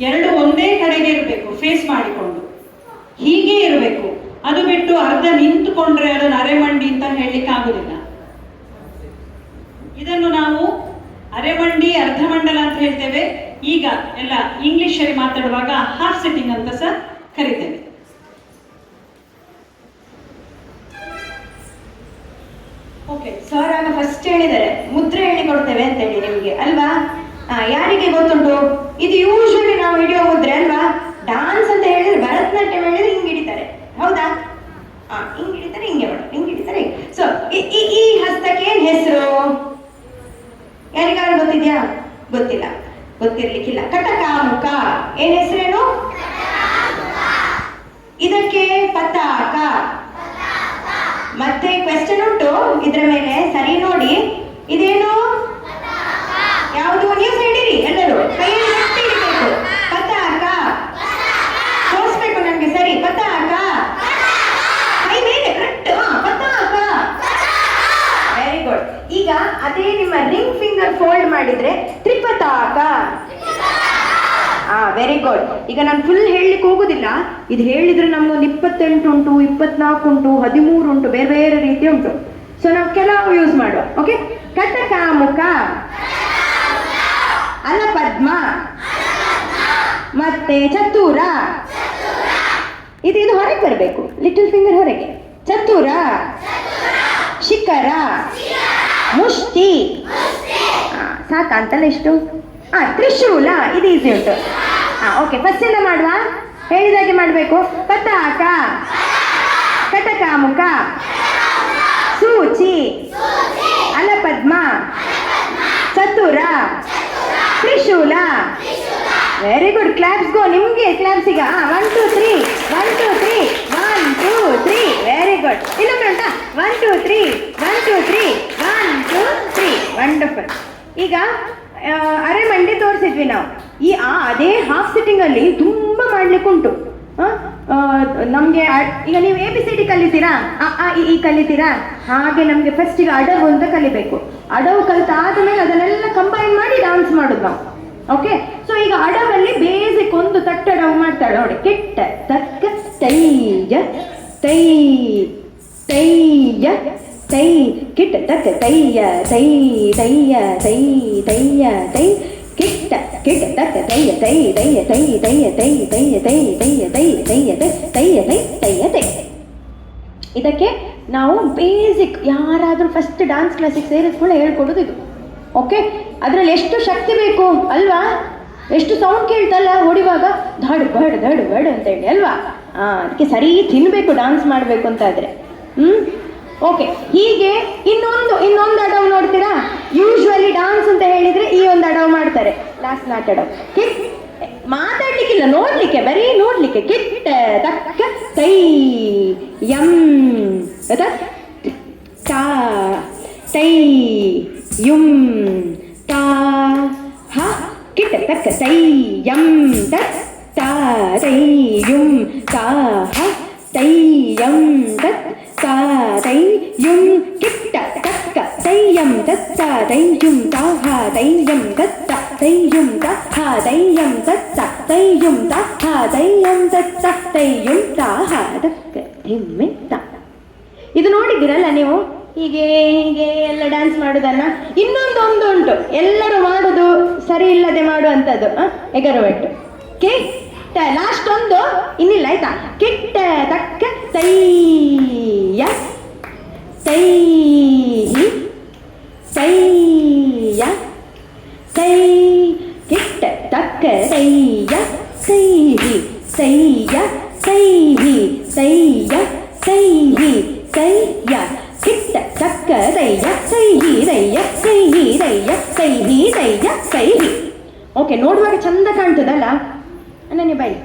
ಎರಡು ಒಂದೇ ಕಡೆಗೆ ಇರಬೇಕು, ಫೇಸ್ ಮಾಡಿಕೊಂಡು ಹೀಗೆ ಇರಬೇಕು. ಅದು ಬಿಟ್ಟು ಅರ್ಧ ನಿಂತುಕೊಂಡ್ರೆ ಅದನ್ನು ಅರೆಮಂಡಿ ಅಂತ ಹೇಳಲಿಕ್ಕೆ ಆಗುದಿಲ್ಲ. ಇದನ್ನು ನಾವು ಅರೆಮಂಡಿ, ಅರ್ಧಮಂಡಲ ಅಂತ ಹೇಳ್ತೇವೆ. ಈಗ ಎಲ್ಲ ಇಂಗ್ಲಿಷ್ ಅಲ್ಲಿ ಮಾತಾಡುವಾಗ ಹಾಫ್ ಸಿಟ್ಟಿಂಗ್ ಅಂತ ಸಹ ಕರಿತೇವೆ. ಓಕೆ, ಸರ್ ಆಗ ಫಸ್ಟ್ ಹೇಳಿದ್ದಾರೆ ಮುದ್ರೆ ಹೇಳಿಕೊಡ್ತೇವೆ ಅಂತ ಹೇಳಿ ನಿಮಗೆ ಅಲ್ವಾ? ಯಾರಿಗೆ ಗೊತ್ತುಂಟು? ಇದು ಯೂಶಲಿ ನಾವು ಹಿಡಿಯೋ ಮುದ್ರೆ ಅಲ್ವಾ? ಡಾನ್ಸ್ ಅಂತ ಹೇಳಿದ್ರೆ, ಭರತನಾಟ್ಯ ಹೇಳಿದ್ರೆ ಹಿಂಗೆ ಹಿಡಿತಾರೆ, ಹೌದಾ? ಹಿಂಗೆ ಹಿಡಿತಾರೆ, ಹಿಂಗೆ ಮಾಡ, ಹಿಂಗೆ ಹಿಡಿತಾರೆ. ಸೊ ಈ ಹಸ್ತಕ್ಕೆ ಏನ್ ಹೆಸರು? ಯಾರಿಗಾರು ಗೊತ್ತಿದ್ಯಾ? ಗೊತ್ತಿಲ್ಲ, ಗೊತ್ತಿರ್ಲಿಕ್ಕಿಲ್ಲ. ಕಟಕಾಮುಖ ಏನ್ ಹೆಸರೇನು? ಇದಕ್ಕೆ ಪತಾಕ. ಮತ್ತೆ ಕ್ವೆಶ್ಚನ್ ಉಂಟು ಇದ್ರ ಮೇಲೆ, ಸರಿ ನೋಡಿ. ಇದೇನು? ಯಾವುದು? ನೀವು ಹಿಡೀರಿ ಎಲ್ಲರೂ, ಕೈಯಲ್ಲಿ ಗಟ್ಟಿ ಹಿಡಿಬೇಕು. ಪತಾಕ ತೋರಿಸ್ಬೇಕು ನಮ್ಗೆ. ಸರಿ, ಪತಾಕ. ಕೈ ಮೇಲೆ ಕರೆಕ್ಟ್. ಪತಾಕ. Very good. ಈಗ ಅದೇ ನಿಮ್ಮ ರಿಂಗ್ ಫಿಂಗರ್ ಫೋಲ್ಡ್ ಮಾಡಿದ್ರೆ ತ್ರಿಪತಾಕ. Very good. ಈಗ ನಾನು ಫುಲ್ ಹೇಳಲಿಕ್ಕೆ ಹೋಗುದಿಲ್ಲ. ಇದು ಹೇಳಿದ್ರೆ ನಮ್ಗೊಂದು 28 ಉಂಟು, 24 ಉಂಟು, 13 ಉಂಟು, ಬೇರೆ ಬೇರೆ ರೀತಿ ಉಂಟು. ಸೊ ನಾವು ಕೆಲವು ಯೂಸ್ ಮಾಡುವ. ಓಕೆ, ಕಟಕಾಮುಖ, ಅಲಪದ್ಮ, ಮತ್ತೆ ಚತುರ. ಇದು ಹೊರಗೆ ಬರಬೇಕು, ಲಿಟಲ್ ಫಿಂಗರ್ ಹೊರಗೆ. ಚತುರ, ಶಿಖರ, ಮುಷ್ಟಿ. ಸಾಕಂತಲ್ಲ ಇಷ್ಟು? ತ್ರಿಶೂಲ. ಇದು ಈಸಿ ಉಂಟು. ಓಕೆ, ಫಸ್ಟ್ ಎಲ್ಲ ಮಾಡುವ. ಹೇಳಿದಾಗೆ ಮಾಡಬೇಕು. ಪತಾಕ, ಕಟಕಾಮುಖ, ಸೂಚಿ, ಅಲಪದ್ಮ, ಚತುರ, ತ್ರಿಶೂಲ. Very good. Claps go. ನಿಮ್ಗೆ ಕ್ಲಾಪ್ಸಿಗ 1 2 3 1 2 3 1 2 3. Very good. ಇನ್ನೊಮ್ಮೆ ಉಂಟಾ? 1 2 3 1 2 3 1 2 3. ವಂಡರ್ಫುಲ್. ಈಗ ಅರೆಮಂಡಿ ತೋರಿಸಿದ್ವಿ ನಾವು. ಅದೇ ಹಾಫ್ ಸಿಟ್ಟಿಂಗ್ ಅಲ್ಲಿ ತುಂಬಾ ಮಾಡ್ಲಿಕ್ಕೆ ಉಂಟು. ನಮ್ಗೆ ಈಗ ನೀವು ABCD ಕಲಿತೀರಾ, ಈ ಕಲಿತೀರಾ, ಹಾಗೆ ನಮ್ಗೆ ಫಸ್ಟ್ ಈಗ ಅಡವು ಅಂತ ಕಲಿಬೇಕು. ಅಡವು ಕಲಿತಾದ ಮೇಲೆ ಅದನ್ನೆಲ್ಲ ಕಂಬೈನ್ ಮಾಡಿ ಡಾನ್ಸ್ ಮಾಡುದು ನಾವು. ಓಕೆ, ಸೊ ಈಗ ಅಡವಲ್ಲಿ ಬೇಸಿಕ್ ಒಂದು ತಟ್ಟಡವು ಮಾಡ್ತಾಳೆ ನೋಡಿ. ಕೆಟ್ಟ ತಕ್ಕ ತೈಜ ತೈ ತೈಜ ತೈ, ಕಿಟ್ಟ ತಕ್ಕ ತೈಯ ತೈ ತೈಯ ತೈ ತೈಯ ತೈ, ಕಿಟ್ಟ ಕಿಟ್ಟ ತಕ್ಕ ತೈಯ ತೈ ತೈಯ ತೈ ತೈಯ ತೈ ತೈಯ ತೈ ತೈಯ ತೈ ತೈಯ ತೈ ತೈಯ ತೈ ತೈಯ ತೈ. ಇದಕ್ಕೆ ನಾವು ಬೇಸಿಕ್ ಯಾರಾದರೂ ಫಸ್ಟ್ ಡಾನ್ಸ್ ಕ್ಲಾಸಿಗೆ ಸೇರಿಸ್ಕೊಂಡು ಹೇಳ್ಕೊಡೋದು ಇದು. ಓಕೆ, ಅದರಲ್ಲಿ ಎಷ್ಟು ಶಕ್ತಿ ಬೇಕು ಅಲ್ವಾ? ಎಷ್ಟು ಸೌಂಡ್ ಕೇಳ್ತಲ್ಲ ಹೊಡಿವಾಗ, ಧಡ್ ಬಡ್ ಧಡ್ ಬಡ್ ಅಂತ ಹೇಳಿ ಅಲ್ವಾ? ಅದಕ್ಕೆ ಸರಿ ತಿನ್ನಬೇಕು ಡಾನ್ಸ್ ಮಾಡಬೇಕು ಅಂತ ಆದರೆ. ಓಕೆ, ಹೀಗೆ ಇನ್ನೊಂದು ಅಡವು ನೋಡ್ತೀರಾ? ಯೂಶ್ವಲಿ ಡಾನ್ಸ್ ಅಂತ ಹೇಳಿದರೆ ಈ ಒಂದು ಅಡವು ಮಾಡ್ತಾರೆ, ಲಾಸ್ಟ್ ನಾಟ್ ಅಡವು. ಮಾತಾಡ್ಲಿಕ್ಕಿಲ್ಲ, ನೋಡ್ಲಿಕ್ಕೆ, ಬರೀ ನೋಡ್ಲಿಕ್ಕೆ. ಕಿಟ್ಟ ತಕ್ಕ ತೈ ಯಂ ತಾ ತೈ ಯುಂ ತಾ ಹ ಕಿಟ್ಟ ತಕ್ಕ ತೈ ಯಂ ತತ್ ತಾ ತೈ ಯುಂ ತಾ ಹ ತೈ ಯಂ ತತ್ ತಾ ತೈ ಯುಂ ಕಿಟ್ಟ ತಕ್ಕ ತೈ ಯಂ ತತ್ ತಾ ತೈ ಯುಂ ತಾ ಹ ತೈ ಯಂ ತತ್ ತಾ ತೈ ಯುಂ ತಾ ಹ ತೈ ಯಂ ತತ್ ತಾ ತೈ ಯುಂ ತಾ ಹ ತೈ ಯಂ ತತ್ ತಾ ತೈ ಯುಂ ತಾ ಹ ತಕ್ಕ ಧಿಮ್ಮೆ ತಾ. ಇದು ನೋಡಿದ್ದೀರಲ್ಲ ನೀವು? ಹೀಗೆ ಹೀಗೆ ಎಲ್ಲ ಡ್ಯಾನ್ಸ್ ಮಾಡೋದನ್ನ. ಇನ್ನೊಂದು ಉಂಟು, ಎಲ್ಲರೂ ಮಾಡೋದು ಸರಿ ಇಲ್ಲದೆ ಮಾಡುವಂಥದ್ದು, ಎಗರಬೆಟ್ಟು. ಕೆ ಲಾಸ್ಟ್ ಒಂದು ಇನ್ನಿಲ್ಲ ಆಯ್ತಾ? ಕಿಟ್ಟ ತಕ್ಕ ತೈಯ ತೈ ತೈಯ ತೈ ಕಿಟ್ಟ ತಕ್ಕ ತೈಯ ತೈಹಿ ತೈಯ ತೈಹಿ ತೈಯ ತೈಹಿ ತೈಯ ಕಿಟ್ಟ ತಕ್ಕ ತೈಯ ತೈಹಿ ತೈಯ ತೈಹಿ ತೈಯ ತೈಹಿ ತೈಯ ತೈಹಿ. ಓಕೆ, ನೋಡುವಾಗ ಚಂದ ಕಾಣ್ತದಲ್ಲ? ಅನನ್ಯ ಬಾಯಿ,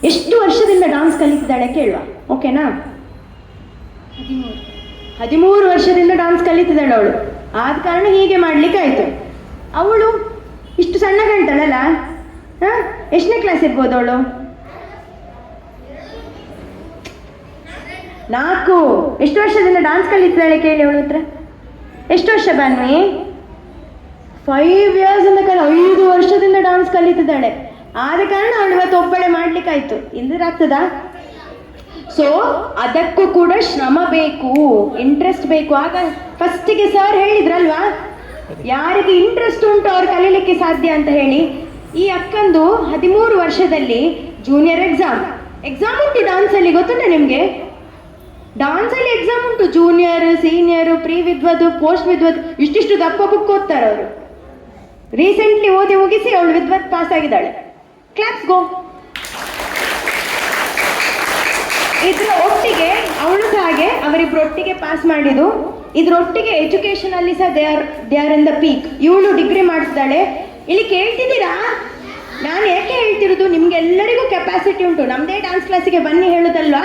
ಎಷ್ಟು ವರ್ಷದಿಂದ ಡಾನ್ಸ್ ಕಲಿತಿದ್ದಾಳೆ ಕೇಳುವ, ಓಕೆನಾ? 13 ವರ್ಷದಿಂದ ಡಾನ್ಸ್ ಕಲಿತಿದ್ದಾಳೆ ಅವಳು. ಆದ ಕಾರಣ ಹೀಗೆ ಮಾಡ್ಲಿಕ್ಕೆ ಆಯ್ತು. ಅವಳು ಇಷ್ಟು ಸಣ್ಣ ಕಾಣ್ತಾಳಲ್ಲ, ಎಷ್ಟನೇ ಕ್ಲಾಸ್ ಇರ್ಬೋದು ಅವಳು? 4. ಎಷ್ಟು ವರ್ಷದಿಂದ ಡಾನ್ಸ್ ಕಲಿತಿದ್ದಾಳೆ ಕೇಳಿ ಅವಳ ಹತ್ರ? ಎಷ್ಟು ವರ್ಷ ಬನ್ನಿ? 5 years ಇಂದ 5 ವರ್ಷದಿಂದ ಡಾನ್ಸ್ ಕಲಿತಿದ್ದಾಳೆ. ಆದ ಕಾರಣ ಅವಳು ಇವತ್ತು ಒಬ್ಬಳೆ ಮಾಡ್ಲಿಕ್ಕಾಯ್ತು, ಇಲ್ದಿರ ಆಗ್ತದಾ? ಸೊ ಅದಕ್ಕೂ ಕೂಡ ಶ್ರಮ ಬೇಕು, ಇಂಟ್ರೆಸ್ಟ್ ಬೇಕು. ಆಗ ಫಸ್ಟಿಗೆ ಸರ್ ಹೇಳಿದ್ರಲ್ವಾ, ಯಾರಿಗೆ ಇಂಟ್ರೆಸ್ಟ್ ಉಂಟು ಅವ್ರು ಕಲೀಲಿಕ್ಕೆ ಸಾಧ್ಯ ಅಂತ ಹೇಳಿ. ಈ ಅಕ್ಕಂದು 13 ವರ್ಷದಲ್ಲಿ ಜೂನಿಯರ್ ಎಕ್ಸಾಮ್ ಉಂಟು ಡಾನ್ಸಲ್ಲಿ, ಗೊತ್ತುಂಟ ನಿಮಗೆ? ಡಾನ್ಸಲ್ಲಿ ಎಕ್ಸಾಮ್ ಉಂಟು, ಜೂನಿಯರ್, ಸೀನಿಯರ್, ಪ್ರೀ ವಿದ್ವತ್, ಪೋಸ್ಟ್ ವಿದ್ವತ್, ಇಷ್ಟಿಷ್ಟು ದಪ್ಪ ಬುಕ್ ಓದ್ತಾರೆ ಅವರು. ರೀಸೆಂಟ್ಲಿ ಓದಿ ಮುಗಿಸಿ ಅವಳು ವಿದ್ವತ್ ಪಾಸ್ ಆಗಿದ್ದಾಳೆ. ಕ್ಲಾಪ್ಸ್ ಗೋ. ಇದ್ರ ಒಟ್ಟಿಗೆ ಅವಳು ಸಹ ಹಾಗೆ, ಅವರಿಬ್ರು ಒಟ್ಟಿಗೆ ಪಾಸ್ ಮಾಡಿದ್ದು. ಇದ್ರೊಟ್ಟಿಗೆ ಎಜುಕೇಶನ್ ಅಲ್ಲಿ ಸಹ they are in the peak. ಇವಳು ಡಿಗ್ರಿ ಮಾಡಿಸಿದಾಳೆ. ಇಲ್ಲಿ ಕೇಳ್ತಿದ್ದೀರಾ? ನಾನು ಯಾಕೆ ಹೇಳ್ತಿರೋದು, ನಿಮ್ಗೆಲ್ಲರಿಗೂ ಕೆಪಾಸಿಟಿ ಉಂಟು. ನಮ್ಮದೇ ಡಾನ್ಸ್ ಕ್ಲಾಸಿಗೆ ಬನ್ನಿ ಹೇಳೋದಲ್ವಾ,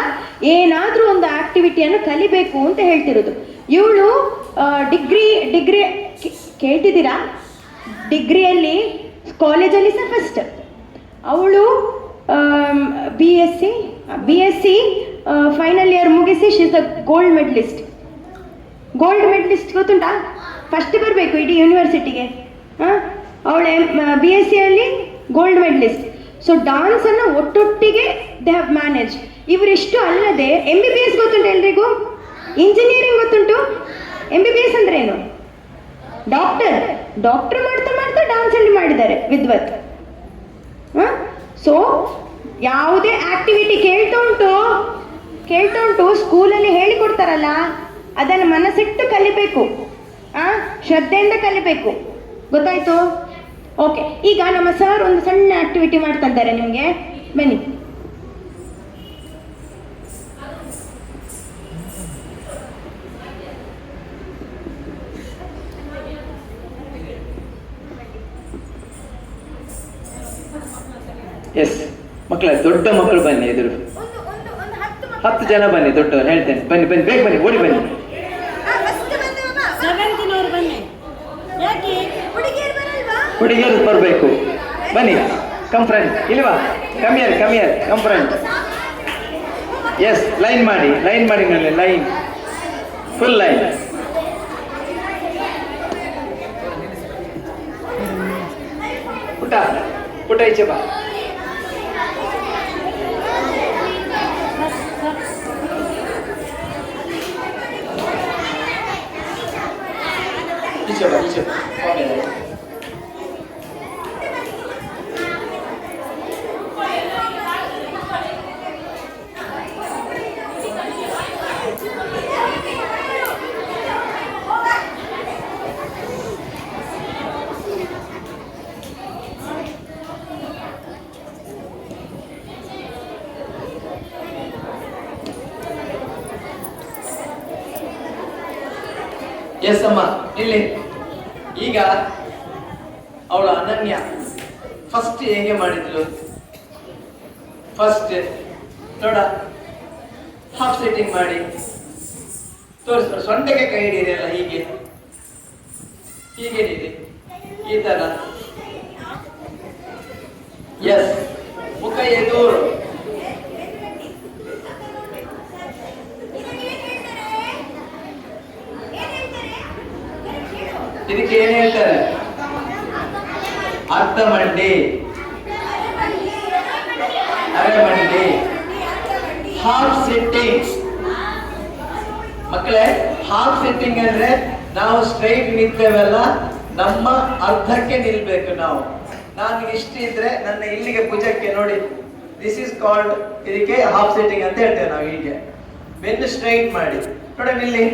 ಏನಾದರೂ ಒಂದು ಆಕ್ಟಿವಿಟಿಯನ್ನು ಕಲಿಬೇಕು ಅಂತ ಹೇಳ್ತಿರೋದು. ಇವಳು ಡಿಗ್ರಿ ಕೇಳ್ತಿದ್ದೀರಾ? ಡಿಗ್ರಿಯಲ್ಲಿ ಕಾಲೇಜಲ್ಲಿ ಸಹ ಫಸ್ಟ್. ಅವಳು B S C final year ಮುಗಿಸಿ ಶೀಸ್ ಅ ಗೋಲ್ಡ್ ಮೆಡಲಿಸ್ಟ್. ಗೊತ್ತುಂಟಾ? ಫಸ್ಟ್ ಬರಬೇಕು ಇಡೀ ಯೂನಿವರ್ಸಿಟಿಗೆ. ಅವಳು BSc ಅಲ್ಲಿ ಗೋಲ್ಡ್ ಮೆಡಲಿಸ್ಟ್. ಸೊ ಡಾನ್ಸನ್ನು ಒಟ್ಟೊಟ್ಟಿಗೆ ದೇ ಹ್ಯಾವ್ ಮ್ಯಾನೇಜ್. ಇವರಿಷ್ಟು ಅಲ್ಲದೆ MBBS ಗೊತ್ತುಂಟು ಎಲ್ರಿಗೂ? ಇಂಜಿನಿಯರಿಂಗ್ ಗೊತ್ತುಂಟು? MBBS ಅಂದ್ರೆ ಏನು? ಡಾಕ್ಟರ್ ಮಾಡ್ತಾ ಡಾನ್ಸಲ್ಲಿ ಮಾಡಿದ್ದಾರೆ ವಿದ್ವತ್. ಸೊ ಯಾವುದೇ ಆಕ್ಟಿವಿಟಿ ಕೇಳ್ತಾ ಉಂಟು ಸ್ಕೂಲಲ್ಲಿ ಹೇಳಿಕೊಡ್ತಾರಲ್ಲ, ಅದನ್ನು ಮನಸ್ಸಿಟ್ಟು ಕಲಿಬೇಕು, ಶ್ರದ್ಧೆಯಿಂದ ಕಲಿಬೇಕು. ಗೊತ್ತಾಯ್ತು? ಓಕೆ, ಈಗ ನಮ್ಮ ಸರ್ ಒಂದು ಸಣ್ಣ ಆಕ್ಟಿವಿಟಿ ಮಾಡ್ತಾ ಇದ್ದಾರೆ ನಿಮಗೆ, ಬನ್ನಿ. ಎಸ್ ಮಕ್ಕಳ, ದೊಡ್ಡ ಮಕ್ಕಳು ಬನ್ನಿ, ಎದುರು 10 ಜನ ಬನ್ನಿ, ದೊಡ್ಡವರು ಹೇಳ್ತೇನೆ. ಬನ್ನಿ ಬೇಗ ಬನ್ನಿ, ಓಡಿ ಬನ್ನಿ. 17 ಬನ್ನಿ. ಯಾಕೆ ಹುಡುಗಿಯರು ಬರಬೇಕು, ಬನ್ನಿ. ಕಮ್ ಫ್ರೆಂಡ್, ಇಲ್ವಾ? Come here come friend. Yes, line ಮಾಡಿ ನಲ್ಲಿ ಲೈನ್, ಫುಲ್ ಲೈನ್. ಪುಟ ಈಚೆ ಬಾ. ಈಚೆ ಬಾ. ಎಸ್ ಅಮ್ಮ ಇಲ್ಲಿ. ಈಗ ಅವಳು ಅನನ್ಯ ಫಸ್ಟ್ ಹೇಗೆ ಮಾಡಿದ್ಲು? ಫಸ್ಟ್ ನೋಡ, ಹಾಫ್ ಸೆಟ್ಟಿಂಗ್ ಮಾಡಿ ತೋರಿಸ್ತಾರೆ. ಸೊಂಟಕ್ಕೆ ಕೈ ಹಿಡಿಯಲ್ಲ, ಹೀಗೆ ಹೀಗೆ ಹಿಡಿ, ಈ ತರ. ಎಸ್, ಮುಖ ಎದುರು. ಇದಕ್ಕೆ ಏನ್ ಹೇಳ್ತಾರೆ? ಅರ್ಧ ಮಂಡಿ, ಅರೆ ಮಂಡಿ, ಹಾಫ್ ಸೆಟ್ಟಿಂಗ್. ಮಕ್ಕಳೇ, ಹಾಫ್ ಸೆಟ್ಟಿಂಗ್ ಅಂದ್ರೆ ನಾವು ಸ್ಟ್ರೈಟ್ ನಿಂತೇವಲ್ಲ, ನಮ್ಮ ಅರ್ಧಕ್ಕೆ ನಿಲ್ಬೇಕು ನಾವು. ನಾನು ಇಷ್ಟ ಇದ್ರೆ ನನ್ನ ಇಲ್ಲಿಗೆ ಭುಜಕ್ಕೆ ನೋಡಿ, ದಿಸ್ ಇಸ್ ಕಾಲ್ಡ್, ಇದಕ್ಕೆ ಹಾಫ್ ಸೆಟ್ಟಿಂಗ್ ಅಂತ ಹೇಳ್ತೇವೆ ನಾವು. ಹೀಗೆ ಬೆನ್ನು ಸ್ಟ್ರೈಟ್ ಮಾಡಿ ನೋಡಿ, ನಿಲ್ಲಿ.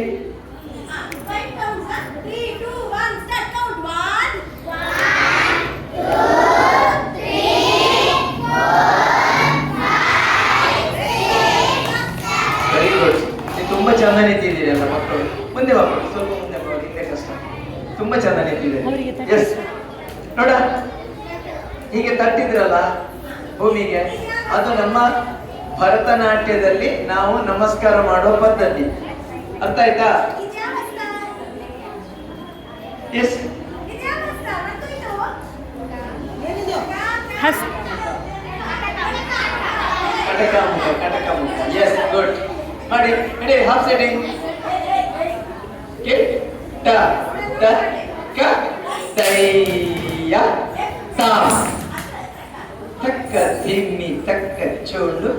Very good. ನೀವು ತುಂಬಾ ಚೆನ್ನಾಗಿ ನಿಂತಿದ್ದೀರಲ್ಲ ಮಕ್ಕಳು. ಮುಂದೆ ಮಕ್ಕಳು ಸ್ವಲ್ಪ ಮುಂದೆ ಬರೋದು ಹಿಂದೆ ಕಷ್ಟ. ತುಂಬಾ ಚೆನ್ನಾಗಿ ನಿಂತಿದೆ. ಎಸ್, ನೋಡ, ಹೀಗೆ ತಟ್ಟಿದ್ರಲ್ಲ ಭೂಮಿಗೆ, ಅದು ನಮ್ಮ ಭರತನಾಟ್ಯದಲ್ಲಿ ನಾವು ನಮಸ್ಕಾರ ಮಾಡೋ ಪದ್ಧತಿ. ಅರ್ಥ ಆಯ್ತಾ? ಎಸ್, ಕಟಕಮುಖ, ಕಟಕಮುಖ. Yes, good. ಮಾಡಿ ಇಡಿ, ಹಾಫ್ ಸೆಟ್ಟಿಂಗ್. ಟ ಟ ಕ ತೈಯ ತಾಮ ತಕ್ಕ ಧಿಮ್ಮಿ ತಕ್ಕ ಚೋಳು,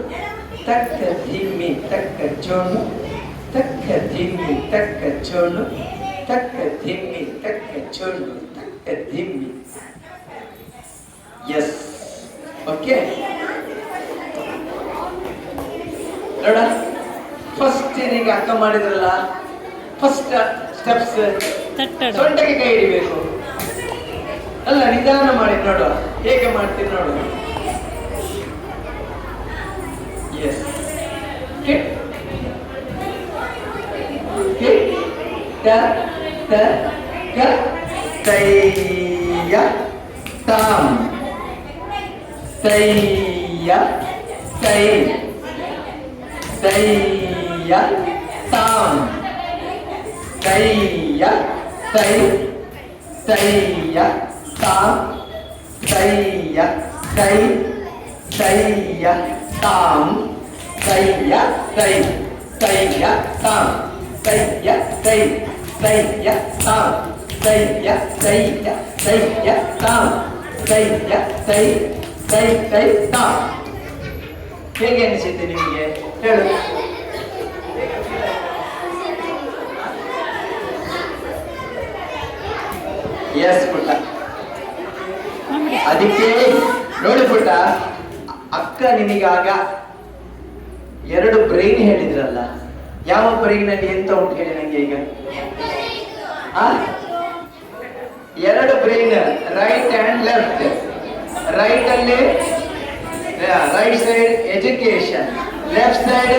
ತಕ್ಕ ಧಿಮ್ಮಿ ತಕ್ಕ ಚೋಳು, ತಕ್ಕ ಧಿಮ್ಮಿ ತಕ್ಕ ಚೋಳು, ತಕ್ಕ ಧಿಮ್ಮಿ ತಕ್ಕ ಚೋಳು, ತಕ್ಕ ಧಿಮ್ಮಿ. Yes, okay. ನೋಡ, ಫಸ್ಟ್ ಈಗ ಅಕ್ಕ ಮಾಡಿದ್ರಲ್ಲ, ಫಸ್ಟ್ ಸ್ಟೆಪ್ಸ್ ಸೊಂಟಕ್ಕೆ ಕೈ ಹಿಡಿಬೇಕು. ಅಲ್ಲ, ನಿಧಾನ ಮಾಡಿ ನೋಡುವ ಹೇಗೆ ಮಾಡ್ತೀನಿ ನೋಡು. ಎಸ್, ತೈಯ ತಾಮ್, ತೈಯ ತೈ, ತೈಯ ತಾಮ್, ತೈಯ ತೈ, ತೈಯ ತಾಮ್, ತೈಯ ತೈ, ತೈಯ ತಾಮ್, ತೈಯ ತೈ, ತೈಯ ತಾಮ್, ತೈಯ ತೈ, ತೈಯ ತಾಮ್, ತೈಯ ತೈಯ ತೈಯ ತಾಮ್, ತೈಯ ತೈ, ತೈ ತೈ ತಾಮ್. ಹೇಗೆ ಅನಿಸಿದೆ ನಿಮಗೆ? ಹೇಳು. ಎಸ್ ಪುಟ್ಟ, ಅದಕ್ಕೆ ನೋಡಿ ಪುಟ್ಟ, ಅಕ್ಕ ನಿನಗಾಗ 2 ಬ್ರೈನ್ ಹೇಳಿದ್ರಲ್ಲ, ಯಾವ ಬ್ರೈನ್ ಅಲ್ಲಿ ಎಂತ ಉಂಟು ಹೇಳಿ ನಂಗೆ ಈಗ? 2 brain, right and left. Right ಅಲ್ಲಿ right side education, left side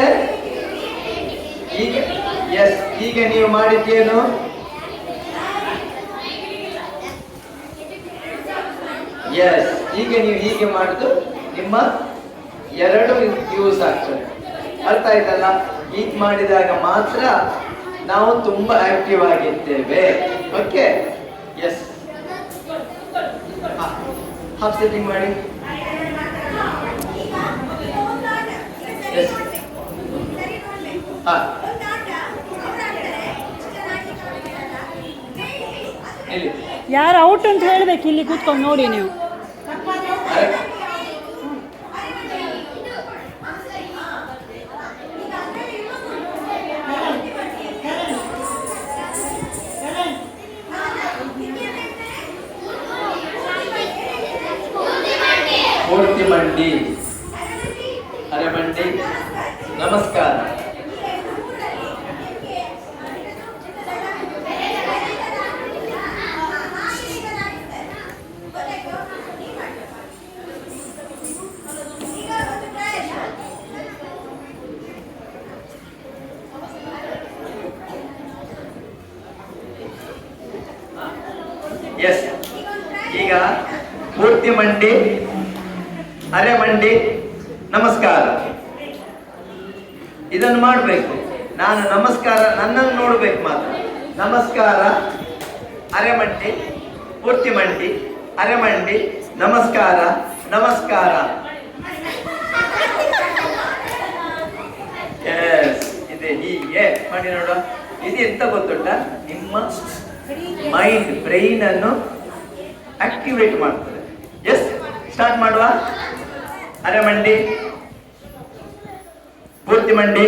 ಈಗ. ಎಸ್, ಈಗ ನೀವು ಮಾಡಿದ್ದೇನು? ಎಸ್, ಈಗ ನೀವು ಹೀಗೆ ಮಾಡುದು ನಿಮ್ಮ 2 ಯೂಸ್ ಆಗ್ತದೆ. ಅರ್ಥ ಆಯ್ತಲ್ಲ? ಈಗ ಮಾಡಿದಾಗ ಮಾತ್ರ ನಾವು ತುಂಬಾ ಆಕ್ಟಿವ್ ಆಗಿರ್ತೇವೆ. Okay, yes. ಹಾಫ್ ಸೆಟ್ಟಿಂಗ್ ಮಾಡಿ. ಎಸ್, ಇಲ್ಲಿ ಯಾರು ಔಟ್ ಅಂತ ಹೇಳ್ಬೇಕು, ಇಲ್ಲಿ ಕೂತ್ಕೊಂಡು ನೋಡಿ ನೀವು. ಪೂರ್ತಿ ಮಂಡಿ, ಅರೆ ಮಂಡಿ, ನಮಸ್ಕಾರ. ಎಸ್. ಈಗ ಪೂರ್ತಿ ಮಂಡಿ, ಅರೆ ಮಂಡಿ, ನಮಸ್ಕಾರ. ಇದನ್ನು ಮಾಡಬೇಕು. ನಾನು ನಮಸ್ಕಾರ, ನನ್ನನ್ನು ನೋಡ್ಬೇಕು ಮಾತ್ರ. ನಮಸ್ಕಾರ, ಅರೆ ಮಂಡಿ, ಪೂರ್ತಿ ಮಂಡಿ, ಅರೆ ಮಂಡಿ, ನಮಸ್ಕಾರ, ನಮಸ್ಕಾರ. ಎಸ್, ಇದೆ ಹೀಗೆ ಮಾಡಿ ನೋಡುವ. ಇದು ಎಂತ ಗೊತ್ತುಂಟ, ನಿಮ್ಮ ಮೈಂಡ್, ಬ್ರೈನ್ ಅನ್ನು ಆಕ್ಟಿವೇಟ್ ಮಾಡ್ತದೆ. ಎಸ್, ಸ್ಟಾರ್ಟ್ ಮಾಡುವ. ಅರೆ ಮಂಡಿ, ಪೂರ್ತಿ ಮಂಡಿ.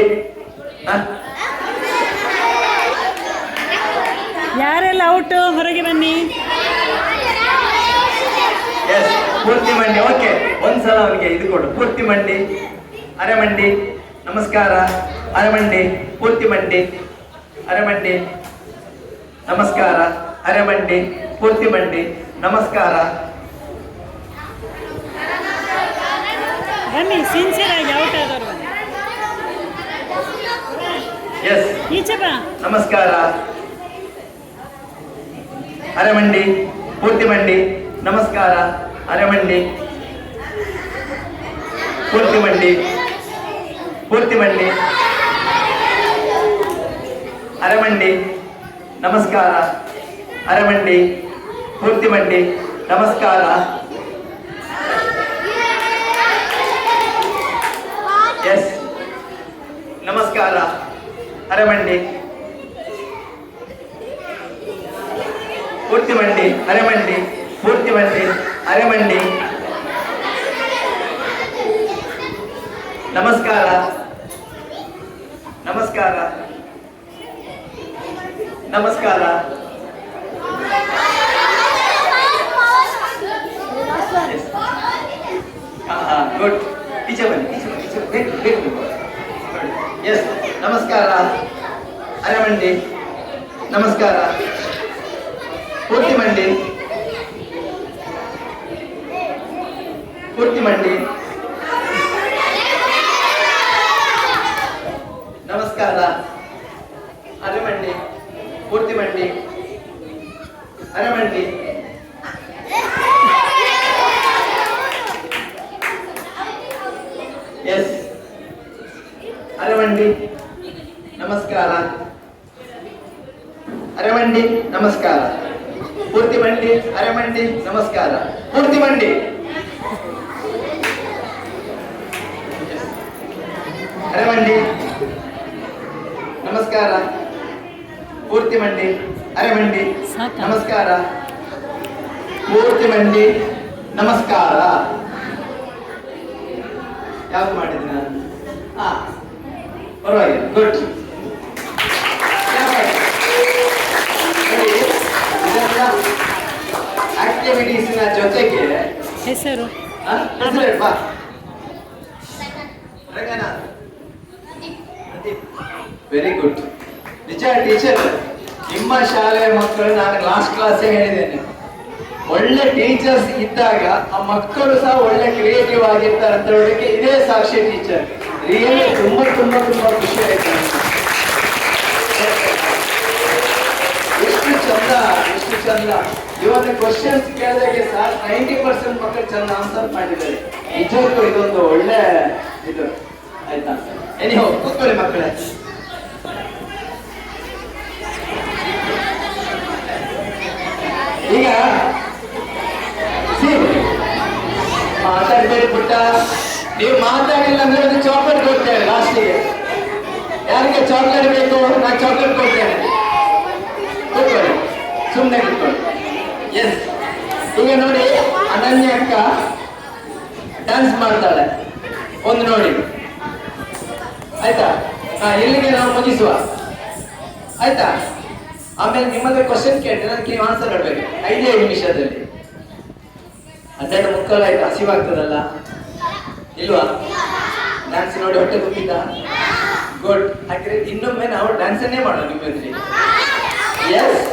ಯಾರೆಲ್ಲ ಔಟ್ ಹೊರಗೆ ಬನ್ನಿ. ಎಸ್, ಪೂರ್ತಿ ಮಂಡಿ. ಓಕೆ, ಒಂದ್ಸಲ ಅವನಿಗೆ ಇದು ಕೊಡು. ಪೂರ್ತಿ ಮಂಡಿ, ಅರೆ ಮಂಡಿ, ನಮಸ್ಕಾರ, ಅರೆ ಮಂಡಿ, ಪೂರ್ತಿ ಮಂಡಿ, ಅರೆ ಮಂಡಿ, ನಮಸ್ಕಾರ, ಅರೆ ಮಂಡಿ, ಪೂರ್ತಿ ಮಂಡಿ, ನಮಸ್ಕಾರ. ಬನ್ನಿ, ಸಿನ್ಸಿಯರ್ ಆಗಿ ಔಟ್ ಆದವರು ಬನ್ನಿ. ಎಸ್, ಈಚೆ ಬಾ. ನಮಸ್ಕಾರ, ಅರೆ ಮಂಡಿ, ಪೂರ್ತಿ ಮಂಡಿ, ನಮಸ್ಕಾರ, ಅರೆ ಮಂಡಿ, ಪೂರ್ತಿ ಮಂಡಿ, ಪೂರ್ತಿ ಮಂಡಿ, ಅರೆ ಮಂಡಿ, ನಮಸ್ಕಾರ, ಅರೆ ಮಂಡಿ, ಪೂರ್ತಿ ಮಂಡಿ, ನಮಸ್ಕಾರ. ಎಸ್, ನಮಸ್ಕಾರ, ಅರೆ ಮಂಡಿ, ಪೂರ್ತಿ ಮಂಡಿ, ಅರೆ ಮಂಡಿ, ಪೂರ್ತಿ ಮಂಡಿ, ಅರೆ ಮಂಡಿ, ನಮಸ್ಕಾರ, ನಮಸ್ಕಾರ, ನಮಸ್ಕಾರ. ಗುಡ್. ಈಚೆ ಬನ್ನಿ, ಈಚೆ ಬನ್ನಿ. ಎಸ್, ನಮಸ್ಕಾರ, ಅರೆ ಮಂಡಿ, ನಮಸ್ಕಾರ, ಪೂರ್ತಿ ಮಂಡಿ, ಪೂರ್ತಿ ಮಂಡಿ, ನಮಸ್ಕಾರ, ಅರೆ ಮಂಡಿ, ಪೂರ್ತಿ ಮಂಡಿ, ಅರೆ ಮಂಡಿ, ಎಸ್, ಅರೆ ಮಂಡಿ, ನಮಸ್ಕಾರ, ಅರೆ ಮಂಡಿ, ನಮಸ್ಕಾರ, ಪೂರ್ತಿ ಮಂಡಿ, ಅರೆ ಮಂಡಿ, ನಮಸ್ಕಾರ, ಪೂರ್ತಿ ಮಂಡಿ, ಅರೆ ಮಂಡಿ, ನಮಸ್ಕಾರ, ಪೂರ್ತಿ ಮಂಡಿ, ಅರೆ ಮಂಡಿ, ನಮಸ್ಕಾರ, ಪೂರ್ತಿ ಮಂಡಿ, ನಮಸ್ಕಾರ. ಯಾವ್ದು ಮಾಡಿದ್ರಿ ನಾನು? ಪರವಾಗಿಲ್ಲ, ಗುಡ್. ಇದೆಲ್ಲ ಆಕ್ಟಿವಿಟೀಸ್ನ ಜೊತೆಗೆ ಹೆಸರು ಬಾ. Ranganath, very good. ನಿಜ ಟೀಚರ್, ನಿಮ್ಮ ಶಾಲೆಯ ಮಕ್ಕಳು ನಾನು ಲಾಸ್ಟ್ ಕ್ಲಾಸ್ ಹೇಳಿದ್ದೇನೆ, ಒಳ್ಳೆ ಟೀಚರ್ಸ್ ಇದ್ದಾಗ ಆ ಮಕ್ಕಳು ಸಹ ಒಳ್ಳೆ ಕ್ರಿಯೇಟಿವ್ ಆಗಿರ್ತಾರೆ ಅಂತ ಹೇಳೋದಕ್ಕೆ ಇದೇ ಸಾಕ್ಷಿ ಟೀಚರ್. ರಿಯಲಿ ತುಂಬಾ ತುಂಬಾ ತುಂಬಾ ಖುಷಿ ಆಯ್ತು. ಎಷ್ಟು ಚಂದ, ಎಷ್ಟು ಚಂದ. ಇವತ್ತು ಕ್ವಶನ್ಸ್ ಕೇಳಿದಾಗೆ ಸಹ 90% ಮಕ್ಕಳು ಚಂದ ಆನ್ಸರ್ ಮಾಡಿದ್ದಾರೆ. ನಿಜಕ್ಕೂ ಇದೊಂದು ಒಳ್ಳೆ ಇದು ಆಯ್ತಾ. ಎನಿಹೋ, ಕೂತ್ಕೊಳ್ಳಿ ಮಕ್ಕಳೇ. ಈಗ ಮಾತಾಡ್ಬೇಡಿ ಪುಟ್ಟ. ನೀವು ಮಾತಾಡಿಲ್ಲ ಅಂದ್ರೆ ಒಂದು ಚಾಕ್ಲೇಟ್ ಕೊಡ್ತೇವೆ ಲಾಸ್ಟಿಗೆ. ಯಾರಿಗೆ ಚಾಕ್ಲೇಟ್ ಬೇಕು? ನಾನು ಚಾಕ್ಲೇಟ್ ಕೊಡ್ತೇನೆ. ಕೂತ್ಕೊಳ್ಳಿ, ಸುಮ್ಮನೆ ಕೂತ್ಕೊಳ್ಳಿ. ಎಸ್, ಈಗ ನೋಡಿ, ಅನನ್ಯ ಅಕ್ಕ ಡ್ಯಾನ್ಸ್ ಮಾಡ್ತಾಳೆ, ಒಂದು ನೋಡಿ ಆಯ್ತಾ. ಇಲ್ಲಿಗೆ ನಾವು ಮುಗಿಸುವ ಆಯ್ತಾ. ಆಮೇಲೆ ನಿಮ್ಮಲ್ಲಿ ಕ್ವಶನ್ ಕೇಳ್ತೇನೆ, ಅದಕ್ಕೆ ನೀವು ಆನ್ಸರ್ ಕೊಡ್ಬೇಕು 5 ನಿಮಿಷದಲ್ಲಿ. 12 ಮುಕ್ಕಾಲು ಆಯ್ತು, ಹಸಿವಾಗ್ತದಲ್ಲ ಇಲ್ವಾ? ಡ್ಯಾನ್ಸ್ ನೋಡಿ ಹೊಟ್ಟೆ ತುಂಬಿದ್ದ? ಗುಡ್. ಹಾಗೆ ಇನ್ನೊಮ್ಮೆ ನಾವು ಡ್ಯಾನ್ಸನ್ನೇ ಮಾಡೋಣ ನಿಮ್ಮಲ್ಲಿ. S,